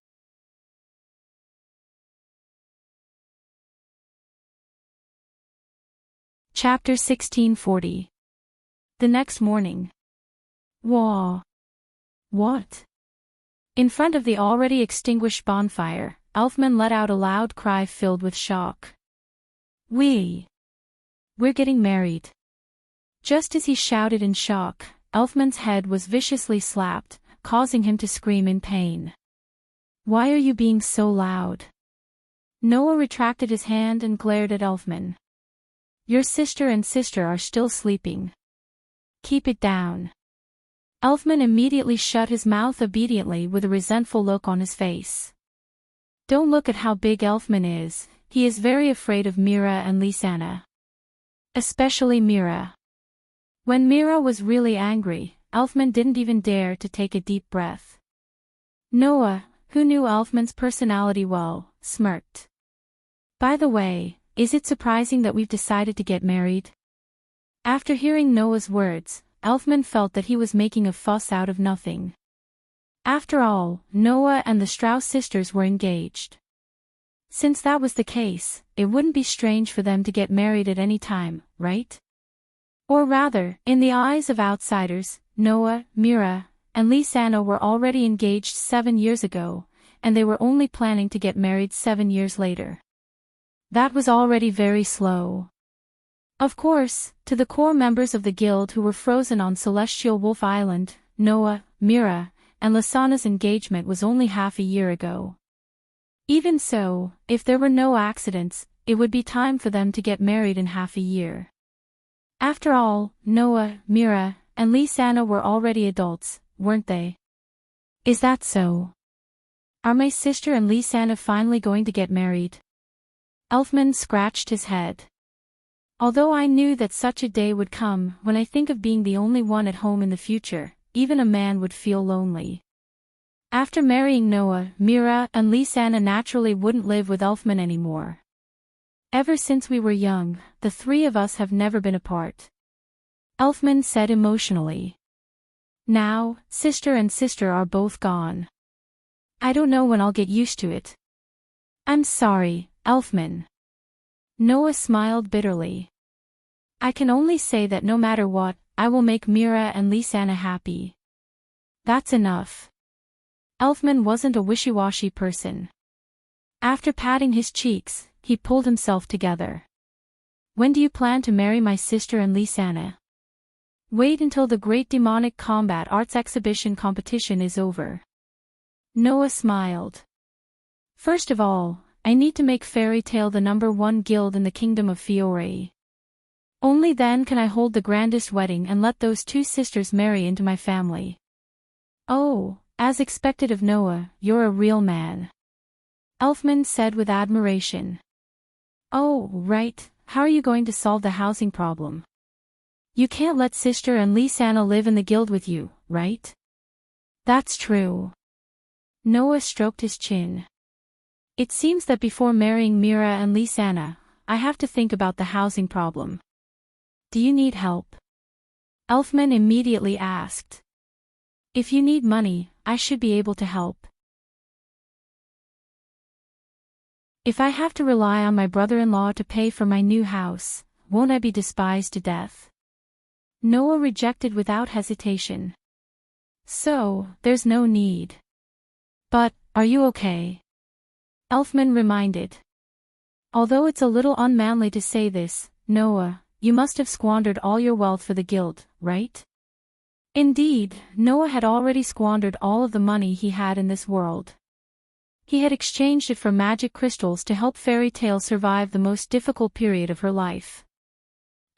S1: Chapter 1640. The next morning. Whoa. What? In front of the already extinguished bonfire, Elfman let out a loud cry filled with shock. We're getting married. Just as he shouted in shock, Elfman's head was viciously slapped, causing him to scream in pain. Why are you being so loud? Noah retracted his hand and glared at Elfman. Your sister and sister are still sleeping. Keep it down. Elfman immediately shut his mouth obediently with a resentful look on his face. Don't look at how big Elfman is, he is very afraid of Mira and Lisanna. Especially Mira. When Mira was really angry, Elfman didn't even dare to take a deep breath. Noah, who knew Elfman's personality well, smirked. By the way, is it surprising that we've decided to get married? After hearing Noah's words, Elfman felt that he was making a fuss out of nothing. After all, Noah and the Strauss sisters were engaged. Since that was the case, it wouldn't be strange for them to get married at any time, right? Or rather, in the eyes of outsiders, Noah, Mira, and Lisanna were already engaged 7 years ago, and they were only planning to get married 7 years later. That was already very slow. Of course, to the core members of the guild who were frozen on Celestial Wolf Island, Noah, Mira, and Lisanna's engagement was only half a year ago. Even so, if there were no accidents, it would be time for them to get married in half a year. After all, Noah, Mira, and Lisanna were already adults, weren't they? Is that so? Are my sister and Lisanna finally going to get married? Elfman scratched his head. Although I knew that such a day would come, when I think of being the only one at home in the future, even a man would feel lonely. After marrying Noah, Mira and Lisanna naturally wouldn't live with Elfman anymore. Ever since we were young, the three of us have never been apart. Elfman said emotionally. Now, sister and sister are both gone. I don't know when I'll get used to it. I'm sorry, Elfman. Noah smiled bitterly. I can only say that no matter what, I will make Mira and Lisanna happy. That's enough. Elfman wasn't a wishy-washy person. After patting his cheeks, he pulled himself together. When do you plan to marry my sister and Lisanna? Wait until the Great Demonic Combat Arts Exhibition competition is over. Noah smiled. First of all, I need to make Fairy Tale the #1 guild in the Kingdom of Fiore. Only then can I hold the grandest wedding and let those two sisters marry into my family. Oh, as expected of Noah, you're a real man. Elfman said with admiration. Oh, right, how are you going to solve the housing problem? You can't let sister and Lisanna live in the guild with you, right? That's true. Noah stroked his chin. It seems that before marrying Mira and Lisanna, I have to think about the housing problem. Do you need help? Elfman immediately asked. If you need money, I should be able to help. If I have to rely on my brother-in-law to pay for my new house, won't I be despised to death? Noah rejected without hesitation. So, there's no need. But, are you okay? Elfman reminded. Although it's a little unmanly to say this, Noah, you must have squandered all your wealth for the guild, right? Indeed, Noah had already squandered all of the money he had in this world. He had exchanged it for magic crystals to help Fairy Tale survive the most difficult period of her life.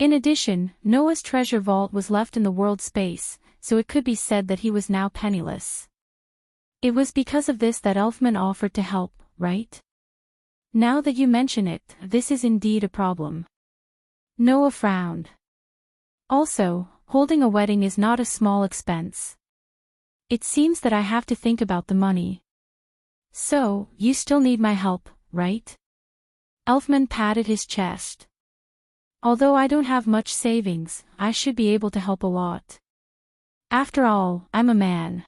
S1: In addition, Noah's treasure vault was left in the world space, so it could be said that he was now penniless. It was because of this that Elfman offered to help, right? Now that you mention it, this is indeed a problem. Noah frowned. Also, holding a wedding is not a small expense. It seems that I have to think about the money. So, you still need my help, right? Elfman patted his chest. Although I don't have much savings, I should be able to help a lot. After all, I'm a man.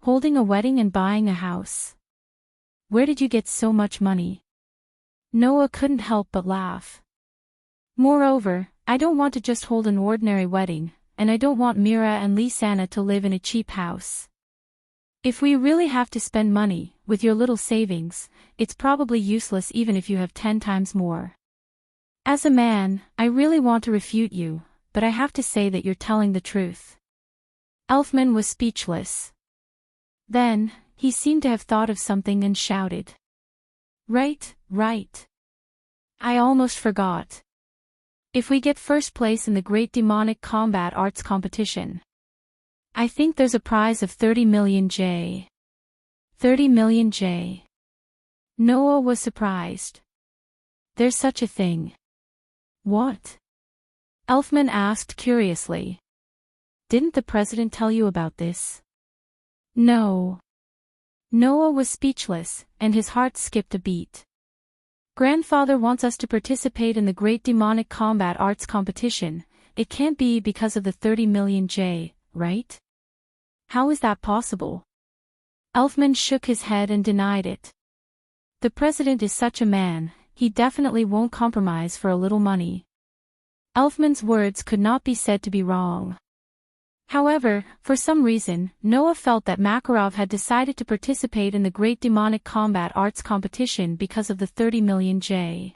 S1: Holding a wedding and buying a house. Where did you get so much money? Noah couldn't help but laugh. Moreover, I don't want to just hold an ordinary wedding, and I don't want Mira and Lisanna to live in a cheap house. If we really have to spend money, with your little savings, it's probably useless even if you have 10 times more. As a man, I really want to refute you, but I have to say that you're telling the truth. Elfman was speechless. Then, he seemed to have thought of something and shouted. Right. I almost forgot. If we get first place in the Great Demonic Combat Arts Competition, I think there's a prize of 30 million J. 30 million J. Noah was surprised. There's such a thing. What? Elfman asked curiously. Didn't the president tell you about this? No. Noah was speechless, and his heart skipped a beat. Grandfather wants us to participate in the Great Demonic Combat Arts Competition. It can't be because of the 30 million J, right? How is that possible? Elfman shook his head and denied it. The president is such a man, he definitely won't compromise for a little money. Elfman's words could not be said to be wrong. However, for some reason, Noah felt that Makarov had decided to participate in the Great Demonic Combat Arts Competition because of the 30 million J.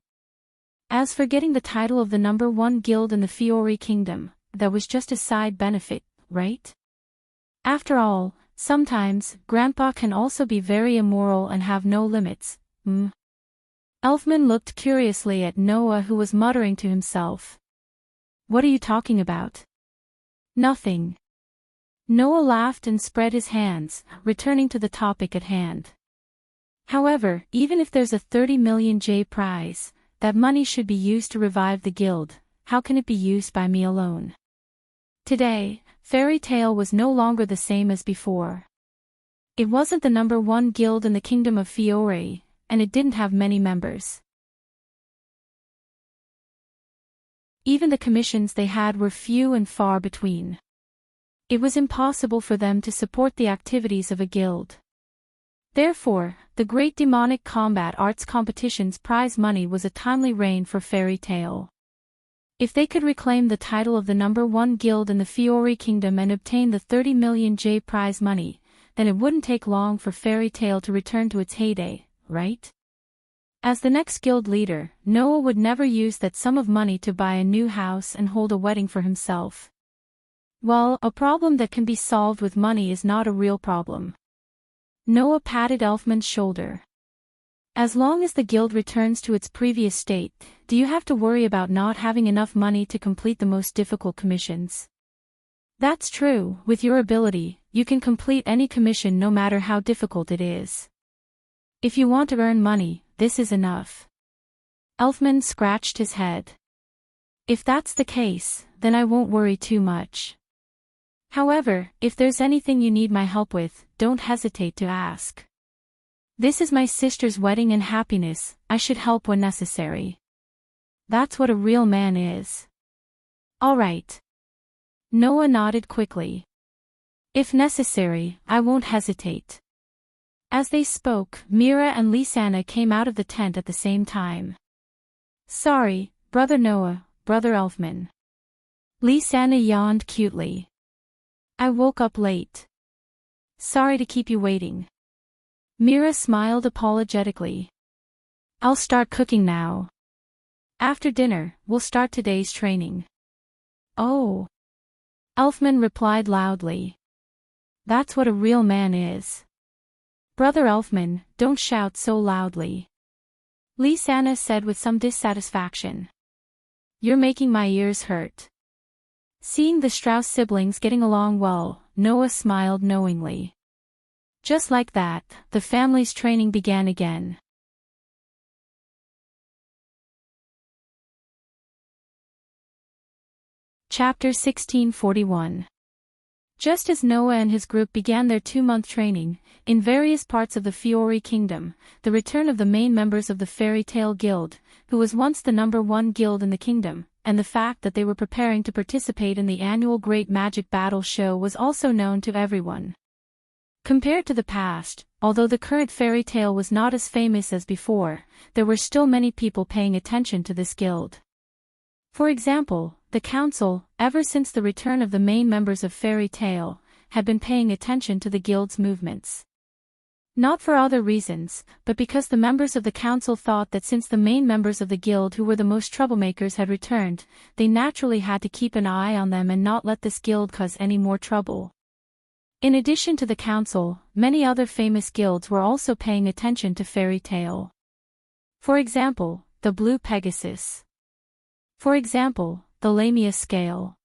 S1: As for getting the title of the #1 guild in the Fiori Kingdom, that was just a side benefit, right? After all, sometimes, Grandpa can also be very immoral and have no limits. Elfman looked curiously at Noah, who was muttering to himself. What are you talking about? Nothing. Noah laughed and spread his hands, returning to the topic at hand. However, even if there's a 30 million J prize, that money should be used to revive the guild. How can it be used by me alone? Today, Fairy Tale was no longer the same as before. It wasn't the #1 guild in the Kingdom of Fiore, and it didn't have many members. Even the commissions they had were few and far between. It was impossible for them to support the activities of a guild. Therefore, the Great Demonic Combat Arts Competition's prize money was a timely reign for Fairy Tale. If they could reclaim the title of the #1 guild in the Fiori Kingdom and obtain the 30 million J prize money, then it wouldn't take long for Fairy Tale to return to its heyday, right? As the next guild leader, Noah would never use that sum of money to buy a new house and hold a wedding for himself. Well, a problem that can be solved with money is not a real problem. Noah patted Elfman's shoulder. As long as the guild returns to its previous state, do you have to worry about not having enough money to complete the most difficult commissions? That's true. With your ability, you can complete any commission no matter how difficult it is. If you want to earn money, this is enough. Elfman scratched his head. If that's the case, then I won't worry too much. However, if there's anything you need my help with, don't hesitate to ask. This is my sister's wedding and happiness, I should help when necessary. That's what a real man is. All right. Noah nodded quickly. If necessary, I won't hesitate. As they spoke, Mira and Lisanna came out of the tent at the same time. Sorry, Brother Noah, Brother Elfman. Lisanna yawned cutely. I woke up late. Sorry to keep you waiting. Mira smiled apologetically. I'll start cooking now. After dinner, we'll start today's training. Oh. Elfman replied loudly. That's what a real man is. Brother Elfman, don't shout so loudly. Lisanna said with some dissatisfaction. You're making my ears hurt. Seeing the Strauss siblings getting along well, Noah smiled knowingly. Just like that, the family's training began again. Chapter 1641. Just as Noah and his group began their 2-month training, in various parts of the Fiori Kingdom, the return of the main members of the Fairy Tale Guild, who was once the #1 guild in the kingdom, and the fact that they were preparing to participate in the annual Great Magic Battle Show was also known to everyone. Compared to the past, although the current Fairy Tale was not as famous as before, there were still many people paying attention to this guild. For example, the council, ever since the return of the main members of Fairy Tale, had been paying attention to the guild's movements. Not for other reasons, but because the members of the council thought that since the main members of the guild who were the most troublemakers had returned, they naturally had to keep an eye on them and not let this guild cause any more trouble. In addition to the council, many other famous guilds were also paying attention to Fairy Tale. For example, the Blue Pegasus. For example, the Lamia Scale.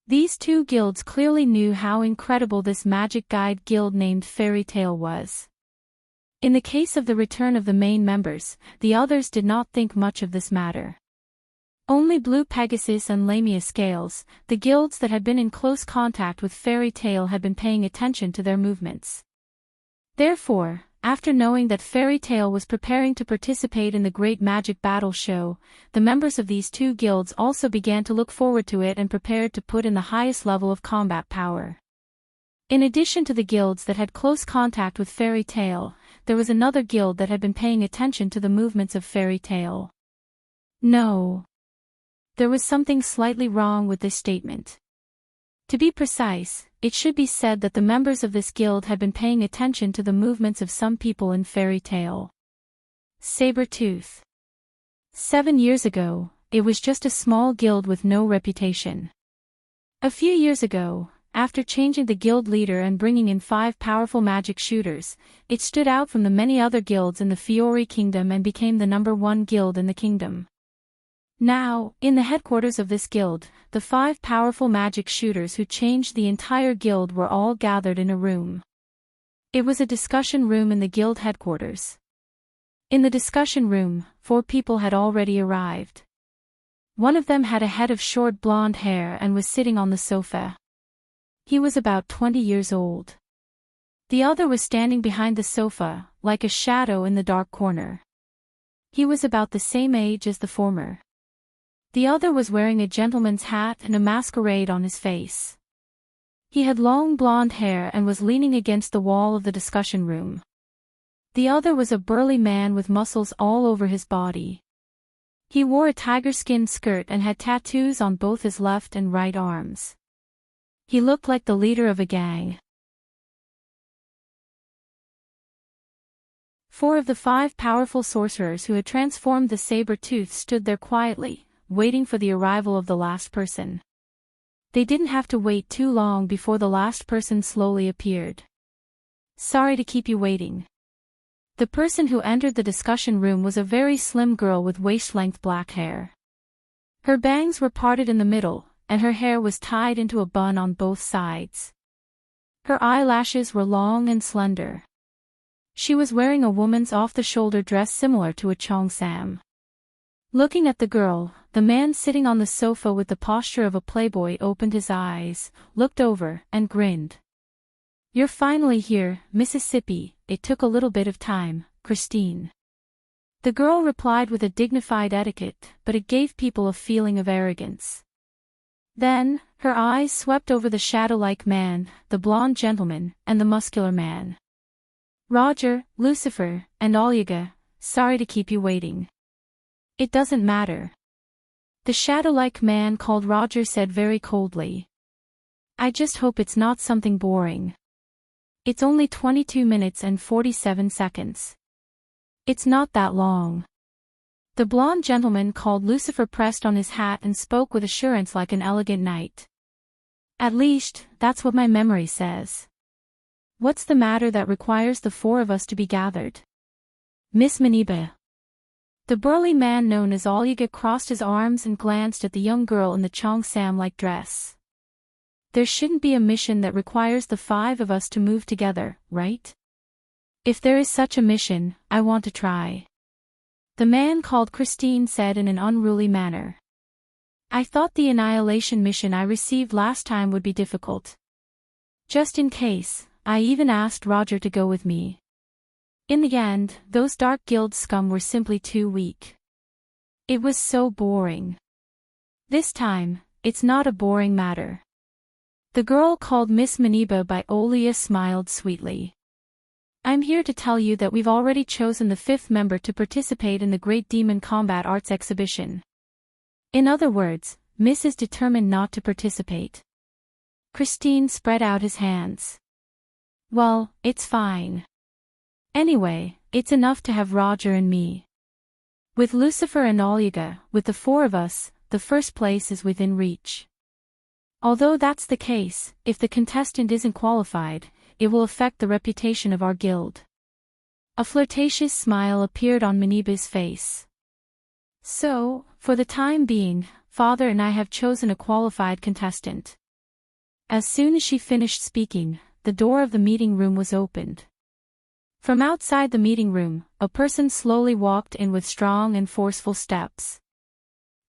S1: These two guilds clearly knew how incredible this magic guide guild named Fairy Tale was. In the case of the return of the main members, the others did not think much of this matter. Only Blue Pegasus and Lamia Scales, the guilds that had been in close contact with Fairy Tale, had been paying attention to their movements. Therefore, after knowing that Fairy Tale was preparing to participate in the Great Magic Battle Show, the members of these two guilds also began to look forward to it and prepared to put in the highest level of combat power. In addition to the guilds that had close contact with Fairy Tale, there was another guild that had been paying attention to the movements of Fairy Tale. No. There was something slightly wrong with this statement. To be precise, it should be said that the members of this guild had been paying attention to the movements of some people in Fairy Tale. Sabertooth. 7 years ago, it was just a small guild with no reputation. A few years ago, after changing the guild leader and bringing in 5 powerful magic shooters, it stood out from the many other guilds in the Fiori Kingdom and became the #1 guild in the kingdom. Now, in the headquarters of this guild, the 5 powerful magic shooters who changed the entire guild were all gathered in a room. It was a discussion room in the guild headquarters. In the discussion room, 4 people had already arrived. One of them had a head of short blonde hair and was sitting on the sofa. He was about 20 years old. The other was standing behind the sofa, like a shadow in the dark corner. He was about the same age as the former. The other was wearing a gentleman's hat and a masquerade on his face. He had long blonde hair and was leaning against the wall of the discussion room. The other was a burly man with muscles all over his body. He wore a tiger-skin skirt and had tattoos on both his left and right arms. He looked like the leader of a gang. 4 of the 5 powerful sorcerers who had transformed the saber-tooth stood there quietly, waiting for the arrival of the last person. They didn't have to wait too long before the last person slowly appeared. Sorry to keep you waiting. The person who entered the discussion room was a very slim girl with waist-length black hair. Her bangs were parted in the middle, and her hair was tied into a bun on both sides. Her eyelashes were long and slender. She was wearing a woman's off-the-shoulder dress similar to a cheongsam. Looking at the girl, the man sitting on the sofa with the posture of a playboy opened his eyes, looked over, and grinned. You're finally here, Mississippi. It took a little bit of time, Christine. The girl replied with a dignified etiquette, but it gave people a feeling of arrogance. Then, her eyes swept over the shadow-like man, the blonde gentleman, and the muscular man. Roger, Lucifer, and Olga, sorry to keep you waiting. It doesn't matter. The shadow-like man called Roger said very coldly. I just hope it's not something boring. It's only 22 minutes and 47 seconds. It's not that long. The blonde gentleman called Lucifer pressed on his hat and spoke with assurance like an elegant knight. At least, that's what my memory says. What's the matter that requires the 4 of us to be gathered? Miss Maniba. The burly man known as Olga crossed his arms and glanced at the young girl in the cheongsam-like dress. There shouldn't be a mission that requires the 5 of us to move together, right? If there is such a mission, I want to try. The man called Christine said in an unruly manner. I thought the annihilation mission I received last time would be difficult. Just in case, I even asked Roger to go with me. In the end, those dark guild scum were simply too weak. It was so boring. This time, it's not a boring matter. The girl called Miss Maniba by Olia smiled sweetly. I'm here to tell you that we've already chosen the 5th member to participate in the Great Demon Combat Arts Exhibition. In other words, Miss is determined not to participate. Christine spread out his hands. Well, it's fine. Anyway, it's enough to have Roger and me. With Lucifer and Olga, with the four of us, the first place is within reach. Although that's the case, if the contestant isn't qualified, it will affect the reputation of our guild. A flirtatious smile appeared on Maniba's face. So, for the time being, Father and I have chosen a qualified contestant. As soon as she finished speaking, the door of the meeting room was opened. From outside the meeting room, a person slowly walked in with strong and forceful steps.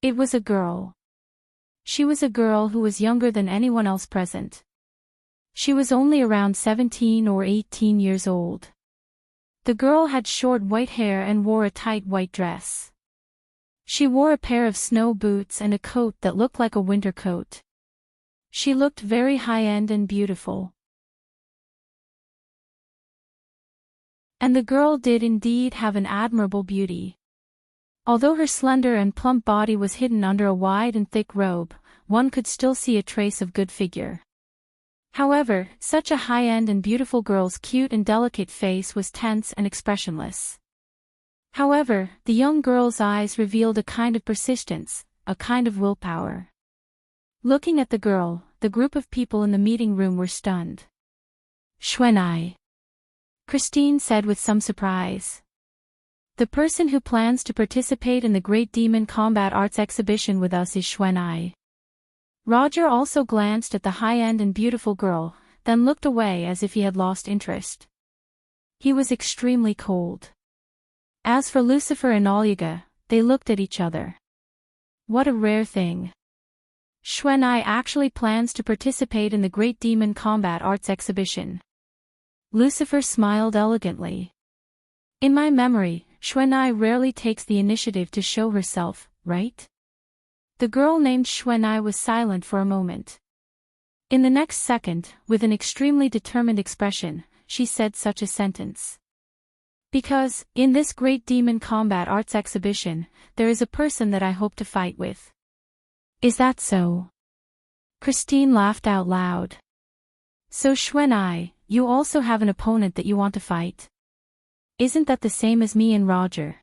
S1: It was a girl. She was a girl who was younger than anyone else present. She was only around 17 or 18 years old. The girl had short white hair and wore a tight white dress. She wore a pair of snow boots and a coat that looked like a winter coat. She looked very high-end and beautiful. And the girl did indeed have an admirable beauty. Although her slender and plump body was hidden under a wide and thick robe, one could still see a trace of good figure. However, such a high-end and beautiful girl's cute and delicate face was tense and expressionless. However, the young girl's eyes revealed a kind of persistence, a kind of willpower. Looking at the girl, the group of people in the meeting room were stunned. Xuanai, Christine said with some surprise. The person who plans to participate in the Great Demon Combat Arts exhibition with us is Xuanai. Roger also glanced at the high-end and beautiful girl, then looked away as if he had lost interest. He was extremely cold. As for Lucifer and Olga, they looked at each other. What a rare thing. Xuanai actually plans to participate in the Great Demon Combat Arts exhibition. Lucifer smiled elegantly. In my memory, Xuanai rarely takes the initiative to show herself, right? The girl named Xuanai was silent for a moment. In the next second, with an extremely determined expression, she said such a sentence. Because, in this Great Demon Combat Arts exhibition, there is a person that I hope to fight with. Is that so? Christine laughed out loud. So Xuanai, you also have an opponent that you want to fight? Isn't that the same as me and Roger?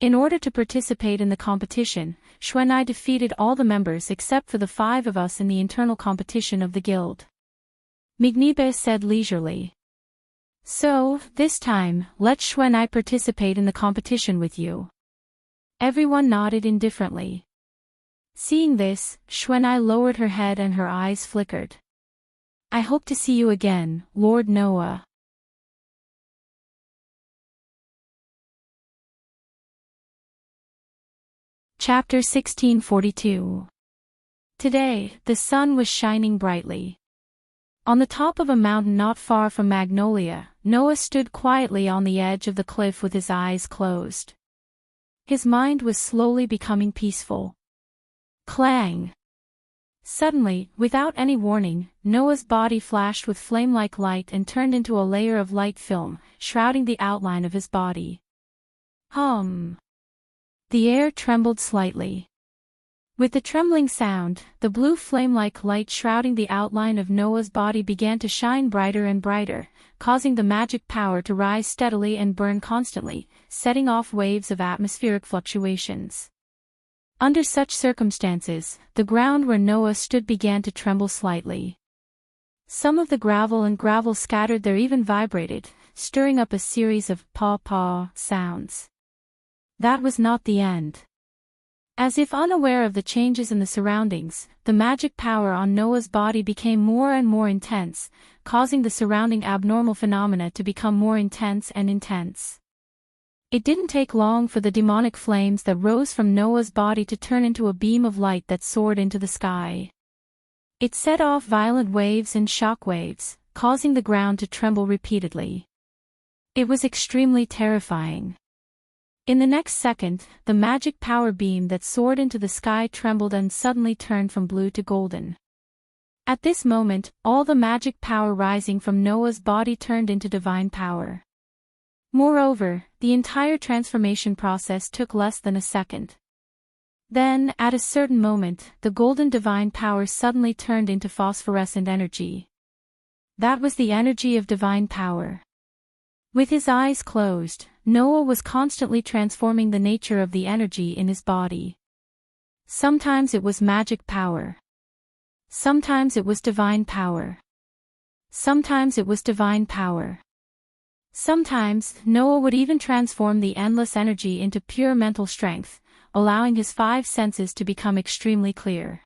S1: In order to participate in the competition, Xuanai defeated all the members except for the 5 of us in the internal competition of the guild. Mignibe said leisurely. So, this time, let Xuanai participate in the competition with you. Everyone nodded indifferently. Seeing this, Xuanai lowered her head and her eyes flickered. I hope to see you again, Lord Noah. Chapter 1642. Today, the sun was shining brightly. On the top of a mountain not far from Magnolia, Noah stood quietly on the edge of the cliff with his eyes closed. His mind was slowly becoming peaceful. Clang! Suddenly, without any warning, Noah's body flashed with flame-like light and turned into a layer of light film, shrouding the outline of his body. Hum! The air trembled slightly. With the trembling sound, the blue flame-like light shrouding the outline of Noah's body began to shine brighter and brighter, causing the magic power to rise steadily and burn constantly, setting off waves of atmospheric fluctuations. Under such circumstances, the ground where Noah stood began to tremble slightly. Some of the gravel scattered there even vibrated, stirring up a series of paw-paw sounds. That was not the end. As if unaware of the changes in the surroundings, the magic power on Noah's body became more and more intense, causing the surrounding abnormal phenomena to become more intense and intense. It didn't take long for the demonic flames that rose from Noah's body to turn into a beam of light that soared into the sky. It set off violent waves and shock waves, causing the ground to tremble repeatedly. It was extremely terrifying. In the next second, the magic power beam that soared into the sky trembled and suddenly turned from blue to golden. At this moment, all the magic power rising from Noah's body turned into divine power. Moreover, the entire transformation process took less than a second. Then, at a certain moment, the golden divine power suddenly turned into phosphorescent energy. That was the energy of divine power. With his eyes closed, Noah was constantly transforming the nature of the energy in his body. Sometimes it was magic power. Sometimes it was divine power. Sometimes it was divine power. Sometimes, Noah would even transform the endless energy into pure mental strength, allowing his 5 senses to become extremely clear.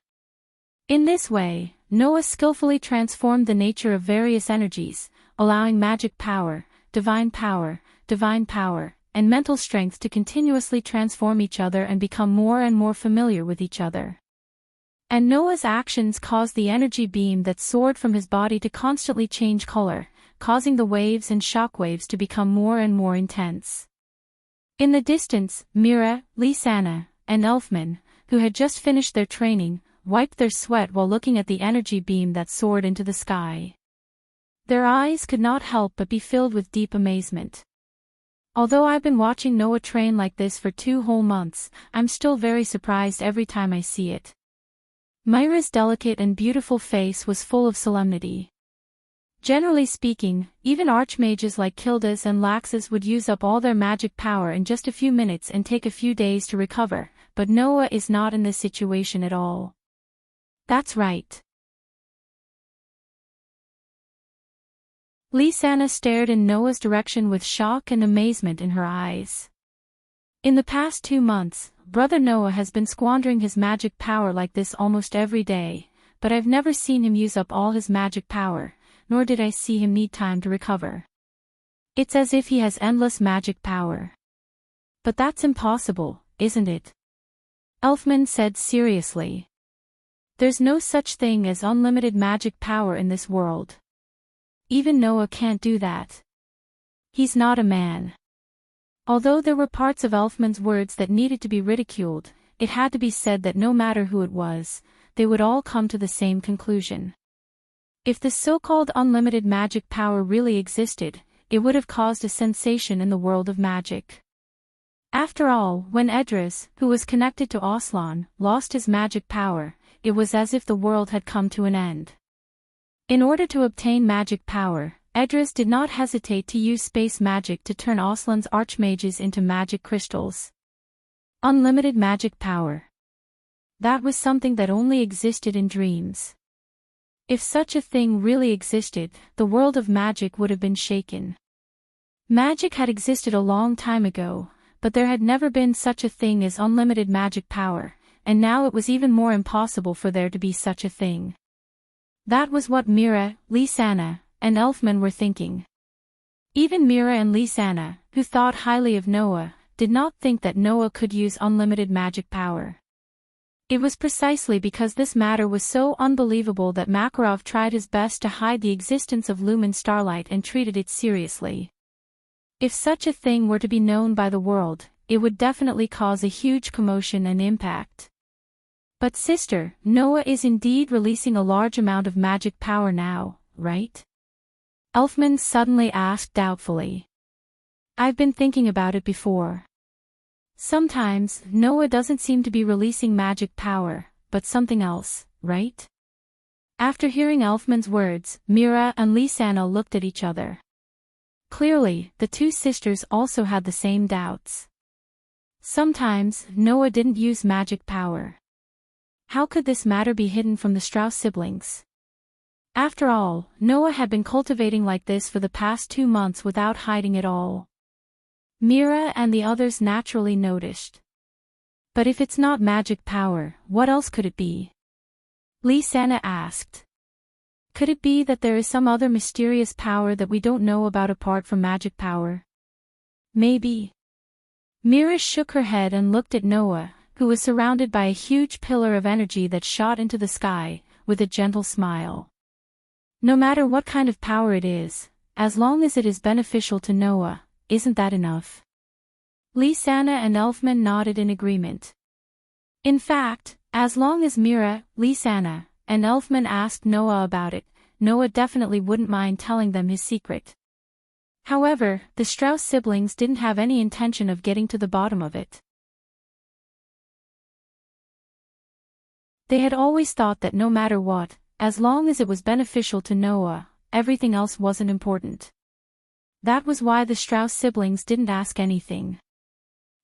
S1: In this way, Noah skillfully transformed the nature of various energies, allowing magic power, divine power, and mental strength to continuously transform each other and become more and more familiar with each other. And Noah's actions caused the energy beam that soared from his body to constantly change color, causing the waves and shockwaves to become more and more intense. In the distance, Mira, Lisanna, and Elfman, who had just finished their training, wiped their sweat while looking at the energy beam that soared into the sky. Their eyes could not help but be filled with deep amazement. Although I've been watching Noah train like this for 2 whole months, I'm still very surprised every time I see it. Mira's delicate and beautiful face was full of solemnity. Generally speaking, even archmages like Kildas and Laxus would use up all their magic power in just a few minutes and take a few days to recover, but Noah is not in this situation at all. That's right. Lisanna stared in Noah's direction with shock and amazement in her eyes. In the past 2 months, Brother Noah has been squandering his magic power like this almost every day, but I've never seen him use up all his magic power, nor did I see him need time to recover. It's as if he has endless magic power. But that's impossible, isn't it? Elfman said seriously. There's no such thing as unlimited magic power in this world. Even Noah can't do that. He's not a man. Although there were parts of Elfman's words that needed to be ridiculed, it had to be said that no matter who it was, they would all come to the same conclusion. If the so-called unlimited magic power really existed, it would have caused a sensation in the world of magic. After all, when Edras, who was connected to Aslan, lost his magic power, it was as if the world had come to an end. In order to obtain magic power, Edras did not hesitate to use space magic to turn Aslan's archmages into magic crystals. Unlimited magic power. That was something that only existed in dreams. If such a thing really existed, the world of magic would have been shaken. Magic had existed a long time ago, but there had never been such a thing as unlimited magic power, and now it was even more impossible for there to be such a thing. That was what Mira, Lisanna, and Elfman were thinking. Even Mira and Lisanna, who thought highly of Noah, did not think that Noah could use unlimited magic power. It was precisely because this matter was so unbelievable that Makarov tried his best to hide the existence of lumen starlight and treated it seriously. If such a thing were to be known by the world, it would definitely cause a huge commotion and impact. But sister, Noah is indeed releasing a large amount of magic power now, right? Elfman suddenly asked doubtfully. I've been thinking about it before. Sometimes, Noah doesn't seem to be releasing magic power, but something else, right? After hearing Elfman's words, Mira and Lisanna looked at each other. Clearly, the 2 sisters also had the same doubts. Sometimes, Noah didn't use magic power. How could this matter be hidden from the Strauss siblings? After all, Noah had been cultivating like this for the past 2 months without hiding it all. Mira and the others naturally noticed. But if it's not magic power, what else could it be? Lisanna asked. Could it be that there is some other mysterious power that we don't know about apart from magic power? Maybe. Mira shook her head and looked at Noah, who was surrounded by a huge pillar of energy that shot into the sky, with a gentle smile. No matter what kind of power it is, as long as it is beneficial to Noah, isn't that enough? Lisanna and Elfman nodded in agreement. In fact, as long as Mira, Lisanna, and Elfman asked Noah about it, Noah definitely wouldn't mind telling them his secret. However, the Strauss siblings didn't have any intention of getting to the bottom of it. They had always thought that no matter what, as long as it was beneficial to Noah, everything else wasn't important. That was why the Strauss siblings didn't ask anything.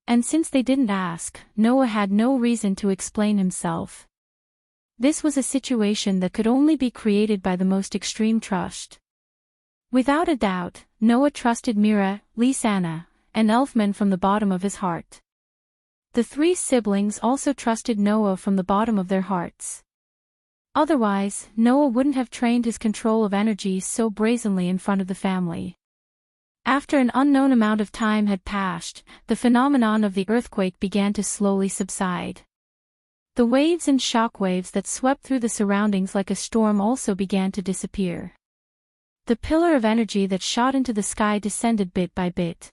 S1: And since they didn't ask, Noah had no reason to explain himself. This was a situation that could only be created by the most extreme trust. Without a doubt, Noah trusted Mira, Lisanna, and Elfman from the bottom of his heart. The three siblings also trusted Noah from the bottom of their hearts. Otherwise, Noah wouldn't have trained his control of energy so brazenly in front of the family. After an unknown amount of time had passed, the phenomenon of the earthquake began to slowly subside. The waves and shockwaves that swept through the surroundings like a storm also began to disappear. The pillar of energy that shot into the sky descended bit by bit.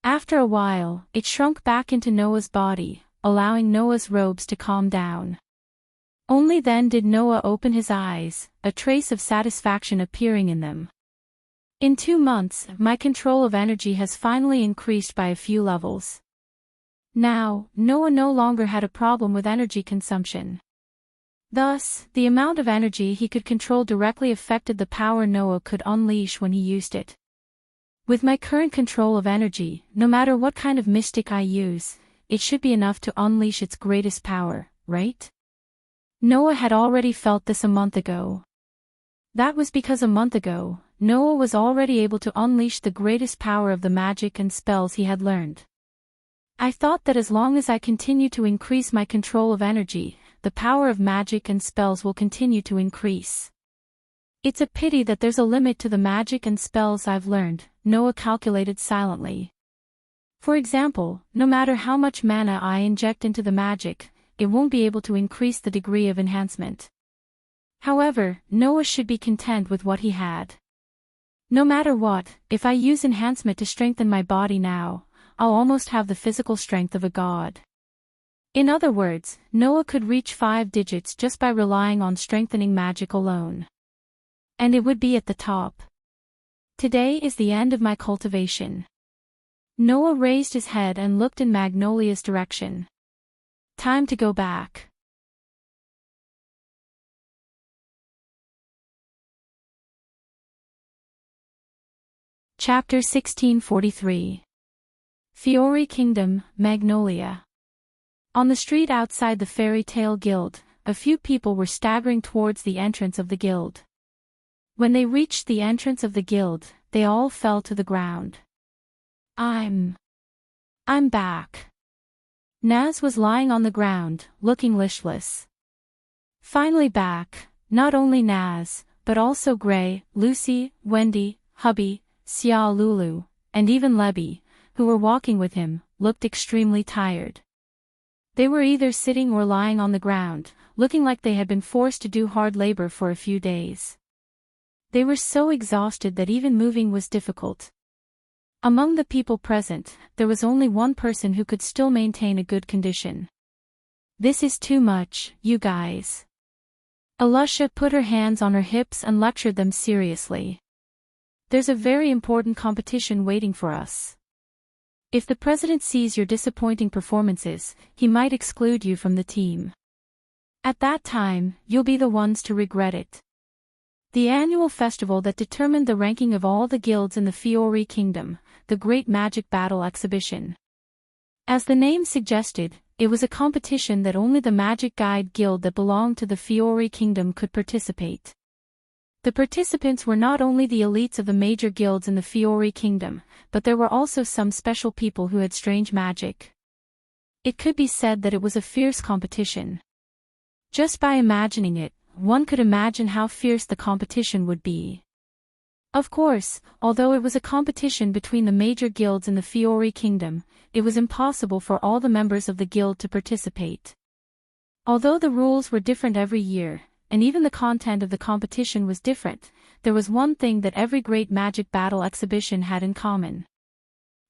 S1: After a while, it shrunk back into Noah's body, allowing Noah's robes to calm down. Only then did Noah open his eyes, a trace of satisfaction appearing in them. In 2 months, my control of energy has finally increased by a few levels. Now, Noah no longer had a problem with energy consumption. Thus, the amount of energy he could control directly affected the power Noah could unleash when he used it. With my current control of energy, no matter what kind of mystic I use, it should be enough to unleash its greatest power, right? Noah had already felt this a month ago. That was because a month ago, Noah was already able to unleash the greatest power of the magic and spells he had learned. I thought that as long as I continue to increase my control of energy, the power of magic and spells will continue to increase. It's a pity that there's a limit to the magic and spells I've learned, Noah calculated silently. For example, no matter how much mana I inject into the magic, it won't be able to increase the degree of enhancement. However, Noah should be content with what he had. No matter what, if I use enhancement to strengthen my body now, I'll almost have the physical strength of a god. In other words, Noah could reach 5 digits just by relying on strengthening magic alone. And it would be at the top. Today is the end of my cultivation. Noah raised his head and looked in Magnolia's direction. Time to go back. Chapter 1643. Fiori Kingdom, Magnolia. On the street outside the Fairy Tale Guild, a few people were staggering towards the entrance of the guild. When they reached the entrance of the guild, they all fell to the ground. I'm back. Naz was lying on the ground, looking listless. Finally back, not only Naz, but also Gray, Lucy, Wendy, Hubby, Xia Lulu, and even Lebby, who were walking with him, looked extremely tired. They were either sitting or lying on the ground, looking like they had been forced to do hard labor for a few days. They were so exhausted that even moving was difficult. Among the people present, there was only one person who could still maintain a good condition. "This is too much, you guys." Alusha put her hands on her hips and lectured them seriously. "There's a very important competition waiting for us. If the president sees your disappointing performances, he might exclude you from the team. At that time, you'll be the ones to regret it." The annual festival that determined the ranking of all the guilds in the Fiori Kingdom, the Great Magic Battle Exhibition. As the name suggested, it was a competition that only the Magic Guide Guild that belonged to the Fiori Kingdom could participate. The participants were not only the elites of the major guilds in the Fiori Kingdom, but there were also some special people who had strange magic. It could be said that it was a fierce competition. Just by imagining it, one could imagine how fierce the competition would be. Of course, although it was a competition between the major guilds in the Fiori Kingdom, it was impossible for all the members of the guild to participate. Although the rules were different every year, and even the content of the competition was different, there was one thing that every Great Magic Battle Exhibition had in common.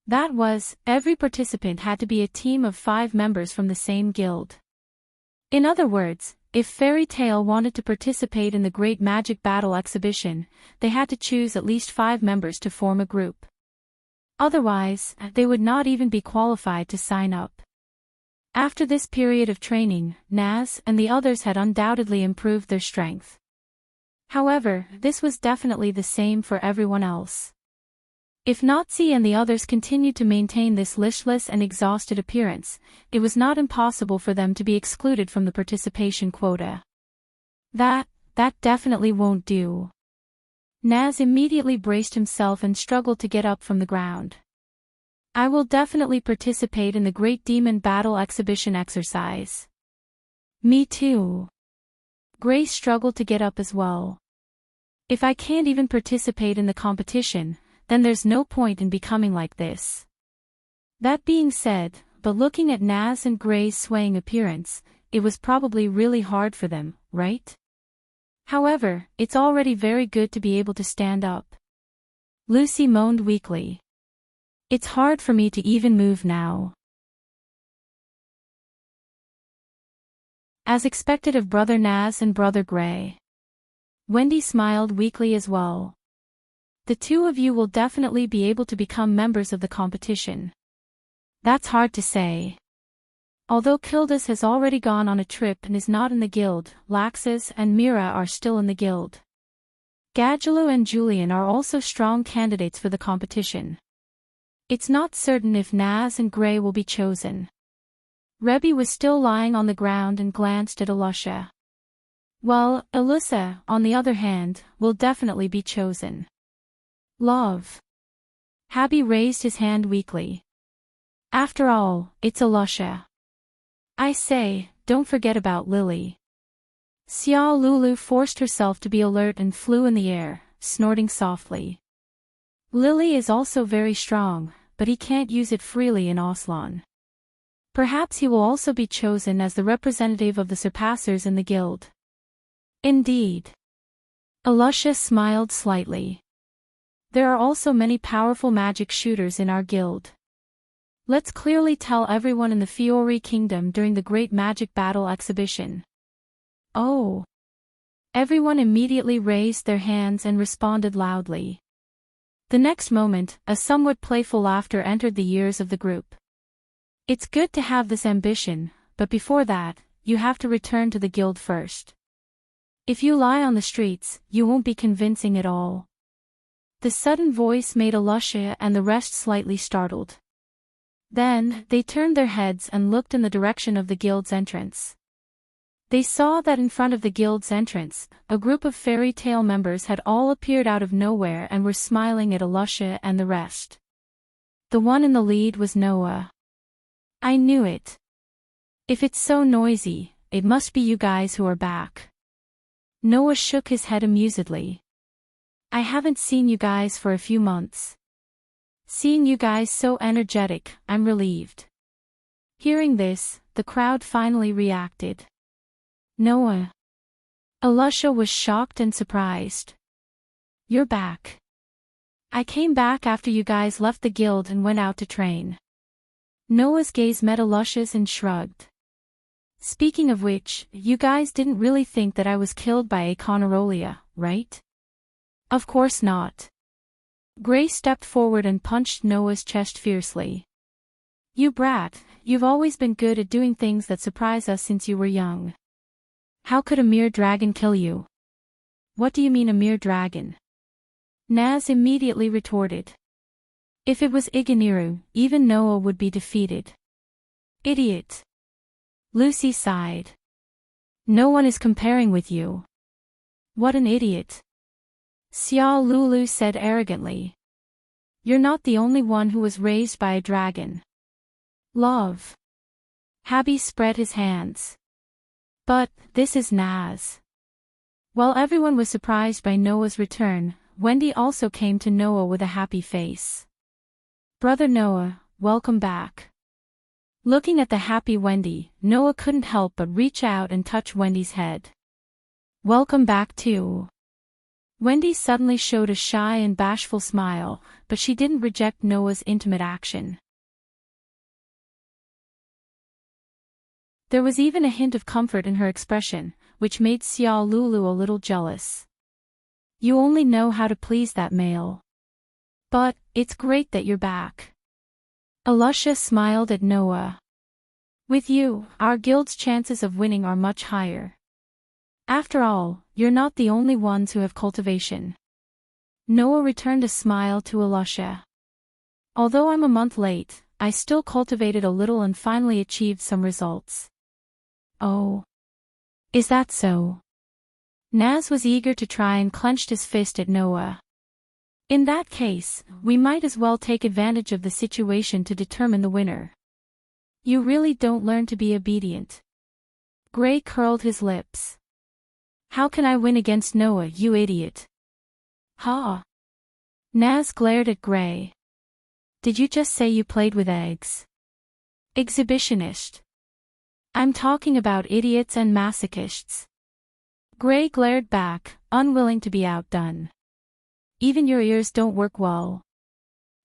S1: That was, every participant had to be a team of 5 members from the same guild. In other words, if Fairy Tale wanted to participate in the Great Magic Battle Exhibition, they had to choose at least 5 members to form a group. Otherwise, they would not even be qualified to sign up. After this period of training, Naz and the others had undoubtedly improved their strength. However, this was definitely the same for everyone else. If Nazi and the others continued to maintain this listless and exhausted appearance, it was not impossible for them to be excluded from the participation quota. That definitely won't do. Naz immediately braced himself and struggled to get up from the ground. I will definitely participate in the Great Demon Battle Exhibition exercise. Me too. Grace struggled to get up as well. If I can't even participate in the competition, then there's no point in becoming like this. That being said, but looking at Naz and Gray's swaying appearance, it was probably really hard for them, right? However, it's already very good to be able to stand up. Lucy moaned weakly. It's hard for me to even move now. As expected of Brother Naz and Brother Gray. Wendy smiled weakly as well. The two of you will definitely be able to become members of the competition. That's hard to say. Although Kildas has already gone on a trip and is not in the guild, Laxus and Mira are still in the guild. Gadjalu and Julian are also strong candidates for the competition. It's not certain if Naz and Gray will be chosen. Rebby was still lying on the ground and glanced at Alusha. Well, Alyssa, on the other hand, will definitely be chosen. Love. Habby raised his hand weakly. After all, it's Alusha. I say, don't forget about Lily. Xiao Lulu forced herself to be alert and flew in the air, snorting softly. Lily is also very strong, but he can't use it freely in Aslan. Perhaps he will also be chosen as the representative of the Surpassers in the guild. Indeed. Alusha smiled slightly. There are also many powerful magic shooters in our guild. Let's clearly tell everyone in the Fiori Kingdom during the Great Magic Battle Exhibition. Oh! Everyone immediately raised their hands and responded loudly. The next moment, a somewhat playful laughter entered the ears of the group. It's good to have this ambition, but before that, you have to return to the guild first. If you lie on the streets, you won't be convincing at all. The sudden voice made Alusha and the rest slightly startled. Then, they turned their heads and looked in the direction of the guild's entrance. They saw that in front of the guild's entrance, a group of fairy tale members had all appeared out of nowhere and were smiling at Alusha and the rest. The one in the lead was Noah. I knew it. If it's so noisy, it must be you guys who are back. Noah shook his head amusedly. I haven't seen you guys for a few months. Seeing you guys so energetic, I'm relieved. Hearing this, the crowd finally reacted. Noah. Alusha was shocked and surprised. You're back. I came back after you guys left the guild and went out to train. Noah's gaze met Alusha's and shrugged. Speaking of which, you guys didn't really think that I was killed by Aconarolia, right? Of course not. Gray stepped forward and punched Noah's chest fiercely. You brat, you've always been good at doing things that surprise us since you were young. How could a mere dragon kill you? What do you mean a mere dragon? Naz immediately retorted. If it was Iginiru, even Noah would be defeated. Idiot. Lucy sighed. No one is comparing with you. What an idiot. Xiao Lulu said arrogantly. You're not the only one who was raised by a dragon. Love. Habby spread his hands. But, this is Naz. While everyone was surprised by Noah's return, Wendy also came to Noah with a happy face. Brother Noah, welcome back. Looking at the happy Wendy, Noah couldn't help but reach out and touch Wendy's head. Welcome back too. Wendy suddenly showed a shy and bashful smile, but she didn't reject Noah's intimate action. There was even a hint of comfort in her expression, which made Xiao Lulu a little jealous. You only know how to please that male. But, it's great that you're back. Alusha smiled at Noah. With you, our guild's chances of winning are much higher. After all, you're not the only ones who have cultivation. Noah returned a smile to Alusha. Although I'm a month late, I still cultivated a little and finally achieved some results. Oh. Is that so? Naz was eager to try and clenched his fist at Noah. In that case, we might as well take advantage of the situation to determine the winner. You really don't learn to be obedient. Gray curled his lips. How can I win against Noah, you idiot? Ha! Naz glared at Gray. Did you just say you played with eggs? Exhibitionist. I'm talking about idiots and masochists. Gray glared back, unwilling to be outdone. Even your ears don't work well.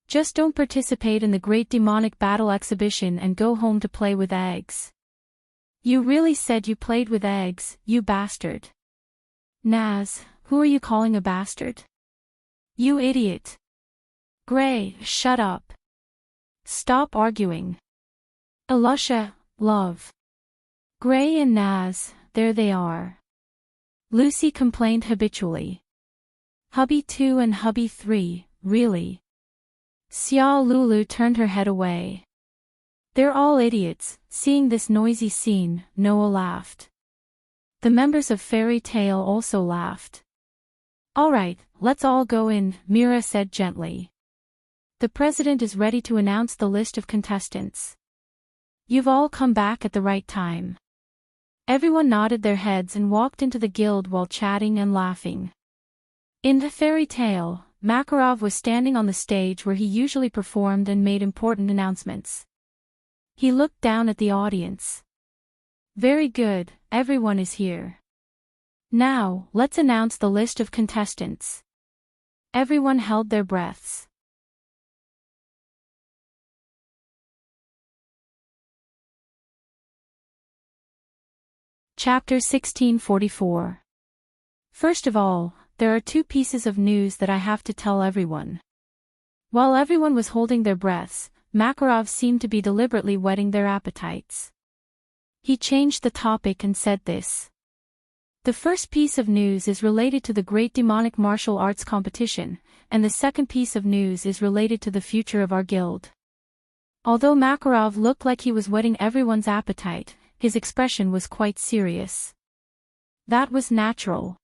S1: Just don't participate in the Great Demonic Battle exhibition and go home to play with eggs. You really said you played with eggs, you bastard. Naz, who are you calling a bastard? You idiot. Gray, shut up. Stop arguing. Alusha, love. Gray and Naz, there they are. Lucy complained habitually. Hubby 2 and Hubby 3, really? Xiao Lulu turned her head away. They're all idiots. Seeing this noisy scene, Noah laughed. The members of Fairy Tale also laughed. All right, let's all go in, Mira said gently. The president is ready to announce the list of contestants. You've all come back at the right time. Everyone nodded their heads and walked into the guild while chatting and laughing. In the Fairy Tale, Makarov was standing on the stage where he usually performed and made important announcements. He looked down at the audience. Very good, everyone is here. Now, let's announce the list of contestants. Everyone held their breaths. Chapter 1644. First of all, there are 2 pieces of news that I have to tell everyone. While everyone was holding their breaths, Makarov seemed to be deliberately whetting their appetites. He changed the topic and said this. The first piece of news is related to the Great Demonic Martial Arts Competition, and the second piece of news is related to the future of our guild. Although Makarov looked like he was whetting everyone's appetite, his expression was quite serious. That was natural.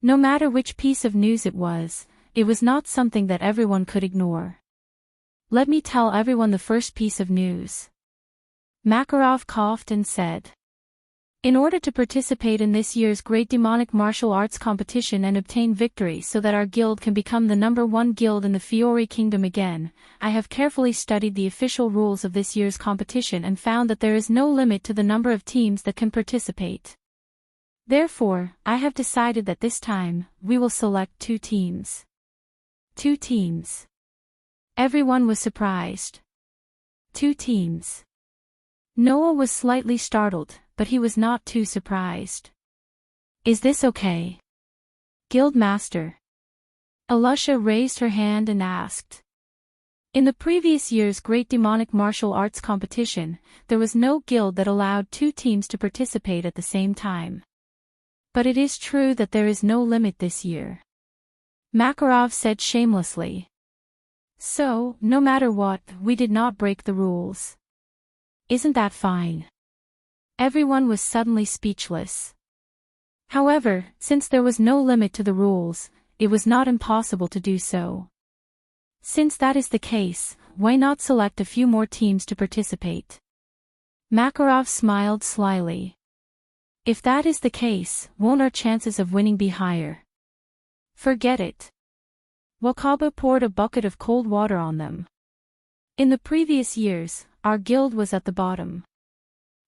S1: No matter which piece of news it was not something that everyone could ignore. Let me tell everyone the first piece of news. Makarov coughed and said. In order to participate in this year's Great Demonic Martial Arts Competition and obtain victory so that our guild can become the #1 guild in the Fiori Kingdom again, I have carefully studied the official rules of this year's competition and found that there is no limit to the number of teams that can participate. Therefore, I have decided that this time, we will select 2 teams. 2 teams. Everyone was surprised. 2 teams. Noah was slightly startled, but he was not too surprised. Is this okay? Guildmaster. Alusha raised her hand and asked. In the previous year's Great Demonic Martial Arts Competition, there was no guild that allowed 2 teams to participate at the same time. But it is true that there is no limit this year. Makarov said shamelessly. So, no matter what, we did not break the rules. Isn't that fine? Everyone was suddenly speechless. However, since there was no limit to the rules, it was not impossible to do so. Since that is the case, why not select a few more teams to participate? Makarov smiled slyly. If that is the case, won't our chances of winning be higher? Forget it. Wakaba poured a bucket of cold water on them. In the previous years, our guild was at the bottom.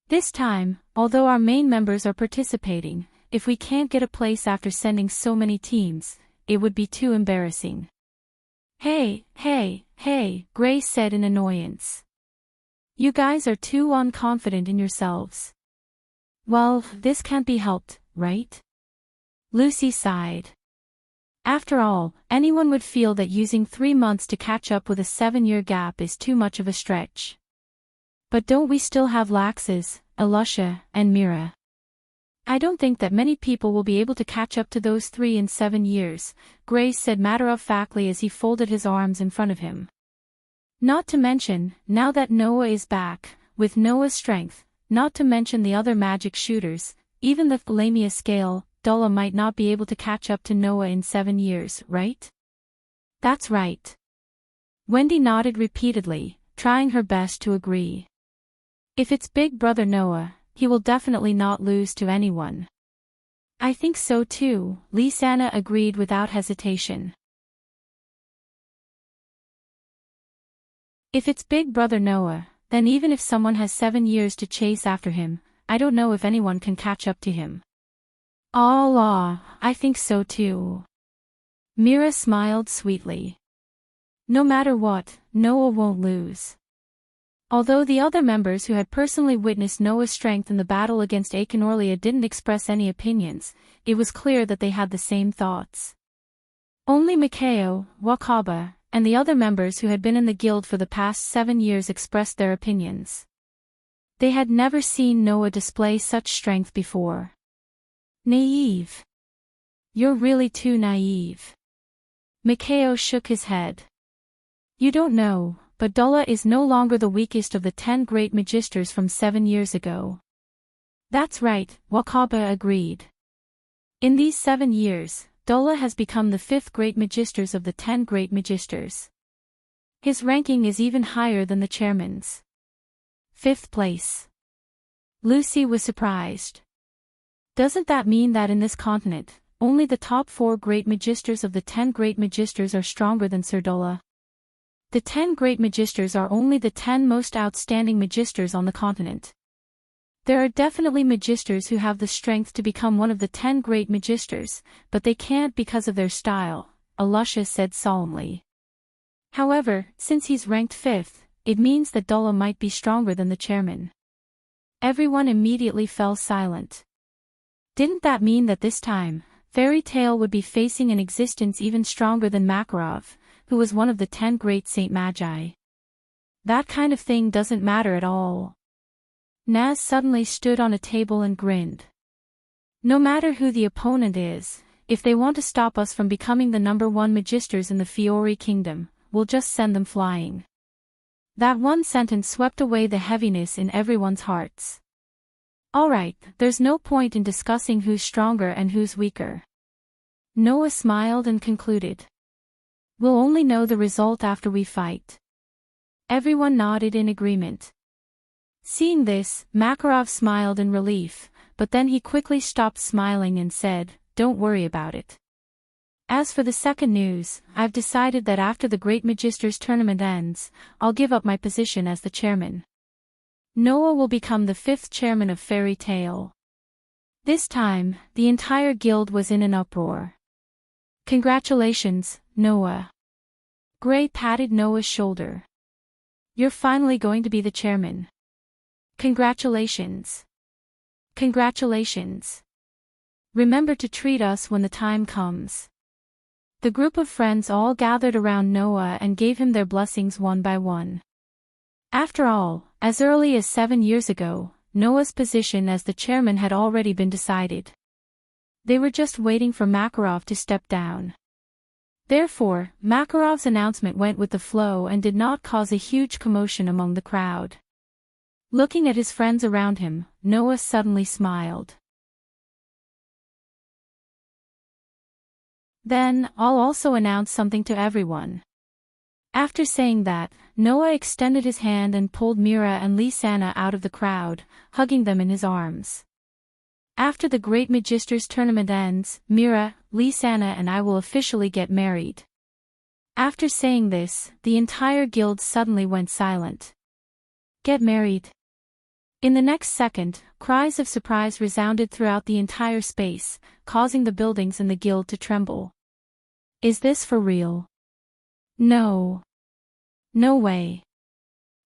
S1: This time, although our main members are participating, if we can't get a place after sending so many teams, it would be too embarrassing. Hey, Gray said in annoyance. You guys are too unconfident in yourselves. Well, this can't be helped, right? Lucy sighed. After all, anyone would feel that using 3 months to catch up with a 7-year gap is too much of a stretch. But don't we still have Laxes, Elusha, and Mira? I don't think that many people will be able to catch up to those three in 7 years, Grace said matter-of-factly as he folded his arms in front of him. Not to mention, now that Noah is back, with Noah's strength, not to mention the other magic shooters, even the Lamia scale, Dulla might not be able to catch up to Noah in 7 years, right? That's right. Wendy nodded repeatedly, trying her best to agree. If it's big brother Noah, he will definitely not lose to anyone. I think so too, Lysana agreed without hesitation. If it's big brother Noah, then even if someone has 7 years to chase after him, I don't know if anyone can catch up to him. Allah, I think so too. Mira smiled sweetly. No matter what, Noah won't lose. Although the other members who had personally witnessed Noah's strength in the battle against Achenorlia didn't express any opinions, it was clear that they had the same thoughts. Only Mikao, Wakaba, and the other members who had been in the guild for the past 7 years expressed their opinions. They had never seen Noah display such strength before. Naive. You're really too naive. Mikao shook his head. You don't know, but Dulla is no longer the weakest of the 10 great magisters from 7 years ago. That's right, Wakaba agreed. In these 7 years, Dulla has become the 5th great magisters of the 10 great magisters. His ranking is even higher than the chairman's. 5th place. Lucy was surprised. Doesn't that mean that in this continent, only the top 4 great magisters of the 10 great magisters are stronger than Sir Dulla? The 10 great magisters are only the 10 most outstanding magisters on the continent. There are definitely magisters who have the strength to become one of the 10 great magisters, but they can't because of their style, Elusha said solemnly. However, since he's ranked 5th, it means that Dulla might be stronger than the chairman. Everyone immediately fell silent. Didn't that mean that this time, Fairy Tail would be facing an existence even stronger than Makarov, who was one of the 10 great Saint Magi? That kind of thing doesn't matter at all. Naz suddenly stood on a table and grinned. No matter who the opponent is, if they want to stop us from becoming the number 1 magisters in the Fiori Kingdom, we'll just send them flying. That one sentence swept away the heaviness in everyone's hearts. Alright, there's no point in discussing who's stronger and who's weaker. Noah smiled and concluded. We'll only know the result after we fight. Everyone nodded in agreement. Seeing this, Makarov smiled in relief, but then he quickly stopped smiling and said, Don't worry about it. As for the second news, I've decided that after the Great Magisters tournament ends, I'll give up my position as the chairman. Noah will become the 5th chairman of Fairy Tail. This time, the entire guild was in an uproar. Congratulations, Noah. Gray patted Noah's shoulder. You're finally going to be the chairman. Congratulations. Congratulations. Remember to treat us when the time comes. The group of friends all gathered around Noah and gave him their blessings one by one. After all, as early as 7 years ago, Noah's position as the chairman had already been decided. They were just waiting for Makarov to step down. Therefore, Makarov's announcement went with the flow and did not cause a huge commotion among the crowd. Looking at his friends around him, Noah suddenly smiled. Then, I'll also announce something to everyone. After saying that, Noah extended his hand and pulled Mira and Lysana out of the crowd, hugging them in his arms. After the Great Magisters tournament ends, Mira, Lysana and I will officially get married. After saying this, the entire guild suddenly went silent. Get married. In the next second, cries of surprise resounded throughout the entire space, causing the buildings in the guild to tremble. Is this for real? No. No way.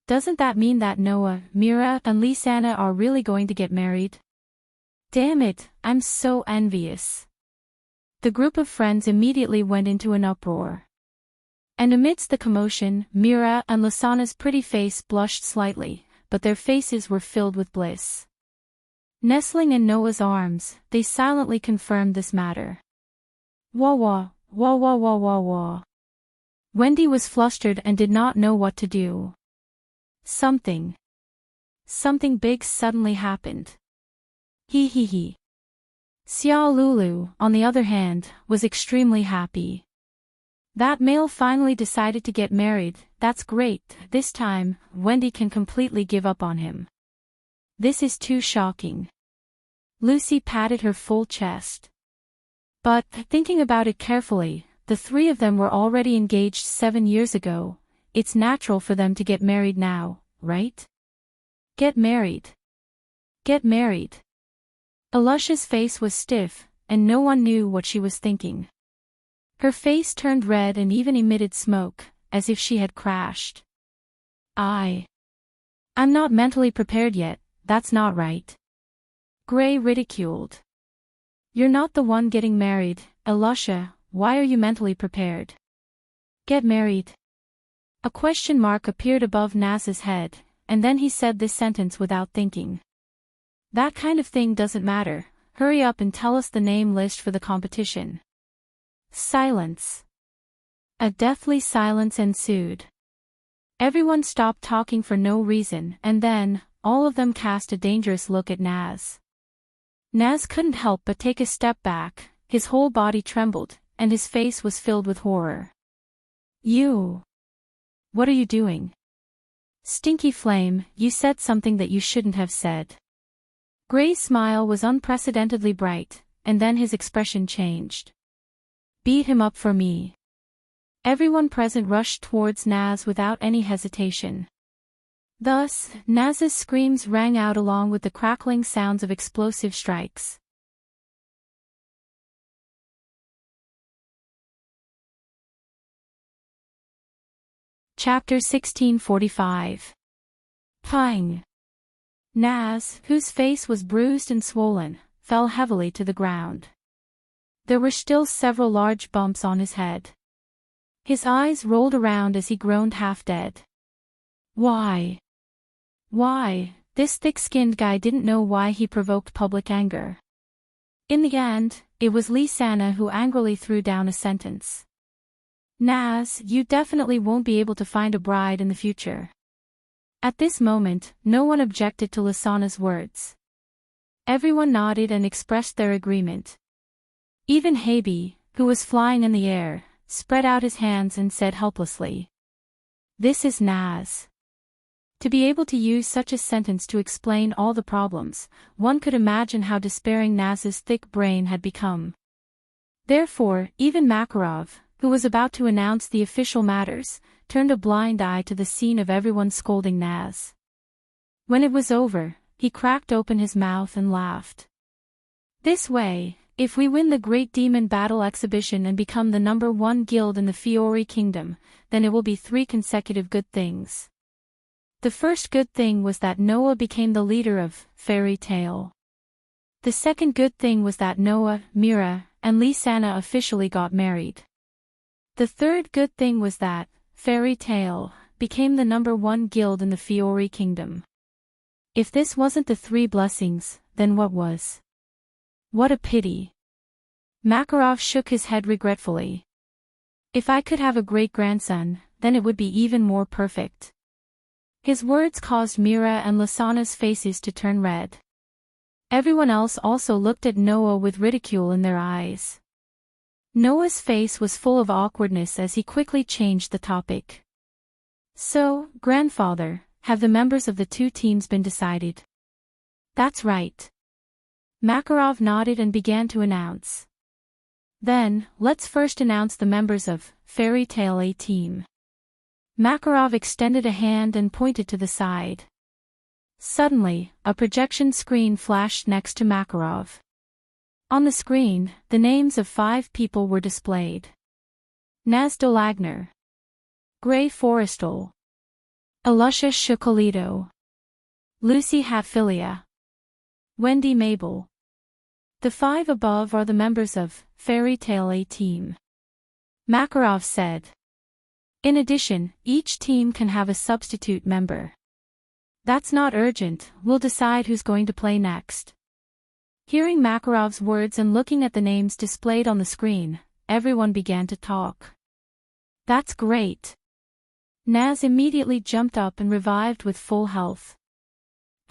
S1: Doesn't that mean that Noah, Mira, and Lysana are really going to get married? Damn it, I'm so envious. The group of friends immediately went into an uproar. And amidst the commotion, Mira and Lysana's pretty face blushed slightly, but their faces were filled with bliss. Nestling in Noah's arms, they silently confirmed this matter. Wah wah, wah wah wah wah wah. Wendy was flustered and did not know what to do. Something big suddenly happened. He. Xiao Lulu, on the other hand, was extremely happy. That male finally decided to get married, that's great, this time, Wendy can completely give up on him. This is too shocking. Lucy patted her full chest. But, thinking about it carefully, the three of them were already engaged 7 years ago, it's natural for them to get married now, right? Get married. Get married. Alusha's face was stiff, and no one knew what she was thinking. Her face turned red and even emitted smoke, as if she had crashed. I'm not mentally prepared yet, that's not right. Gray ridiculed. You're not the one getting married, Alusha, why are you mentally prepared? Get married. A question mark appeared above Naz's head, and then he said this sentence without thinking. That kind of thing doesn't matter, hurry up and tell us the name list for the competition. Silence. A deathly silence ensued. Everyone stopped talking for no reason, and then, all of them cast a dangerous look at Naz. Naz couldn't help but take a step back, his whole body trembled, and his face was filled with horror. You. What are you doing? Stinky Flame, you said something that you shouldn't have said. Gray's smile was unprecedentedly bright, and then his expression changed. Beat him up for me. Everyone present rushed towards Naz without any hesitation. Thus, Naz's screams rang out along with the crackling sounds of explosive strikes. Chapter 1645. Pang. Naz, whose face was bruised and swollen, fell heavily to the ground. There were still several large bumps on his head. His eyes rolled around as he groaned half-dead. Why? This thick-skinned guy didn't know why he provoked public anger. In the end, it was Lysana who angrily threw down a sentence. Naz, you definitely won't be able to find a bride in the future. At this moment, no one objected to Lysana's words. Everyone nodded and expressed their agreement. Even Habi, who was flying in the air, spread out his hands and said helplessly. This is Naz. To be able to use such a sentence to explain all the problems, one could imagine how despairing Naz's thick brain had become. Therefore, even Makarov, who was about to announce the official matters, turned a blind eye to the scene of everyone scolding Naz. When it was over, he cracked open his mouth and laughed. This way, if we win the Great Demon Battle Exhibition and become the #1 guild in the Fiori Kingdom, then it will be 3 consecutive good things. The first good thing was that Noah became the leader of Fairy Tale. The second good thing was that Noah, Mira, and Lysana officially got married. The third good thing was that Fairy Tale became the #1 guild in the Fiori Kingdom. If this wasn't the 3 blessings, then what was? What a pity. Makarov shook his head regretfully. If I could have a great-grandson, then it would be even more perfect. His words caused Mira and Lysana's faces to turn red. Everyone else also looked at Noah with ridicule in their eyes. Noah's face was full of awkwardness as he quickly changed the topic. So, grandfather, have the members of the 2 teams been decided? That's right. Makarov nodded and began to announce. Then, let's first announce the members of Fairy Tale A team. Makarov extended a hand and pointed to the side. Suddenly, a projection screen flashed next to Makarov. On the screen, the names of 5 people were displayed. Naz Dolagner, Gray Forrestal, Alusha Shukolito, Lucy Hatfilia, Wendy Mabel. The 5 above are the members of Fairy Tale A team. Makarov said. In addition, each team can have a substitute member. That's not urgent, we'll decide who's going to play next. Hearing Makarov's words and looking at the names displayed on the screen, everyone began to talk. That's great. Naz immediately jumped up and revived with full health.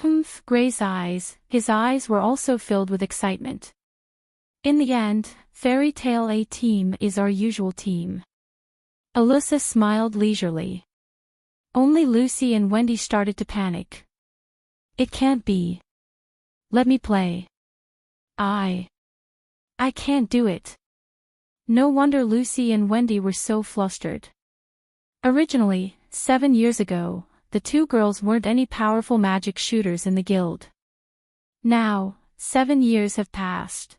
S1: Humph, Gray's eyes, his eyes were also filled with excitement. In the end, Fairy Tale A team is our usual team. Alyssa smiled leisurely. Only Lucy and Wendy started to panic. It can't be. Let me play. I can't do it. No wonder Lucy and Wendy were so flustered. Originally, 7 years ago, the two girls weren't any powerful magic shooters in the guild. Now, 7 years have passed.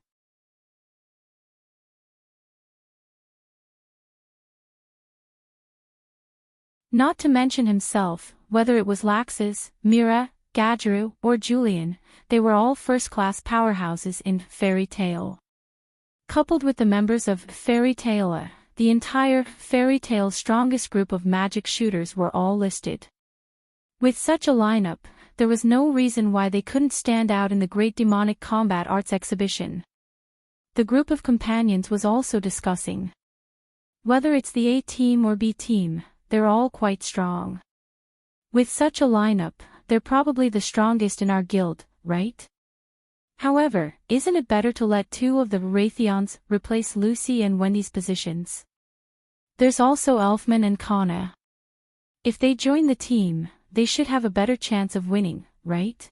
S1: Not to mention himself, whether it was Laxus, Mira, Gadgeru, or Julian, they were all first-class powerhouses in Fairy Tale. Coupled with the members of Fairy Tale, the entire Fairy Tale strongest group of magic shooters were all listed. With such a lineup, there was no reason why they couldn't stand out in the Great Demonic Combat Arts exhibition. The group of companions was also discussing. Whether it's the A team or B team, they're all quite strong. With such a lineup, they're probably the strongest in our guild, right? However, isn't it better to let two of the Raytheons replace Lucy and Wendy's positions? There's also Elfman and Kana. If they join the team, they should have a better chance of winning, right?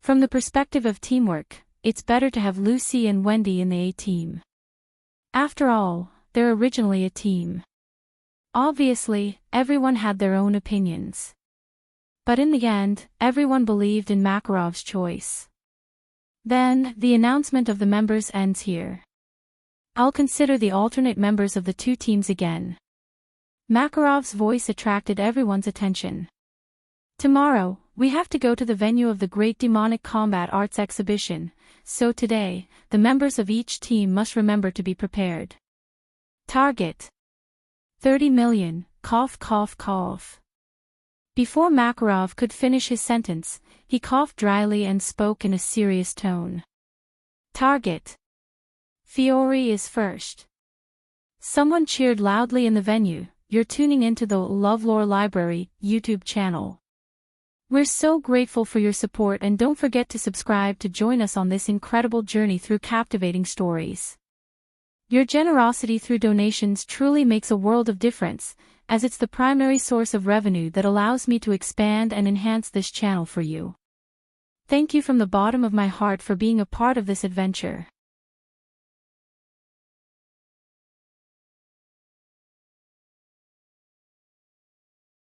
S1: From the perspective of teamwork, it's better to have Lucy and Wendy in the A team. After all, they're originally a team. Obviously, everyone had their own opinions. But in the end, everyone believed in Makarov's choice. Then, the announcement of the members ends here. I'll consider the alternate members of the two teams again. Makarov's voice attracted everyone's attention. Tomorrow, we have to go to the venue of the Great Demonic Combat Arts exhibition, so today, the members of each team must remember to be prepared. Target. 30 million, cough cough cough. Before Makarov could finish his sentence, he coughed dryly and spoke in a serious tone. Target. Fiore is first. Someone cheered loudly in the venue. You're tuning into the LoveLore Library YouTube channel. We're so grateful for your support, and don't forget to subscribe to join us on this incredible journey through captivating stories. Your generosity through donations truly makes a world of difference, as it's the primary source of revenue that allows me to expand and enhance this channel for you. Thank you from the bottom of my heart for being a part of this adventure.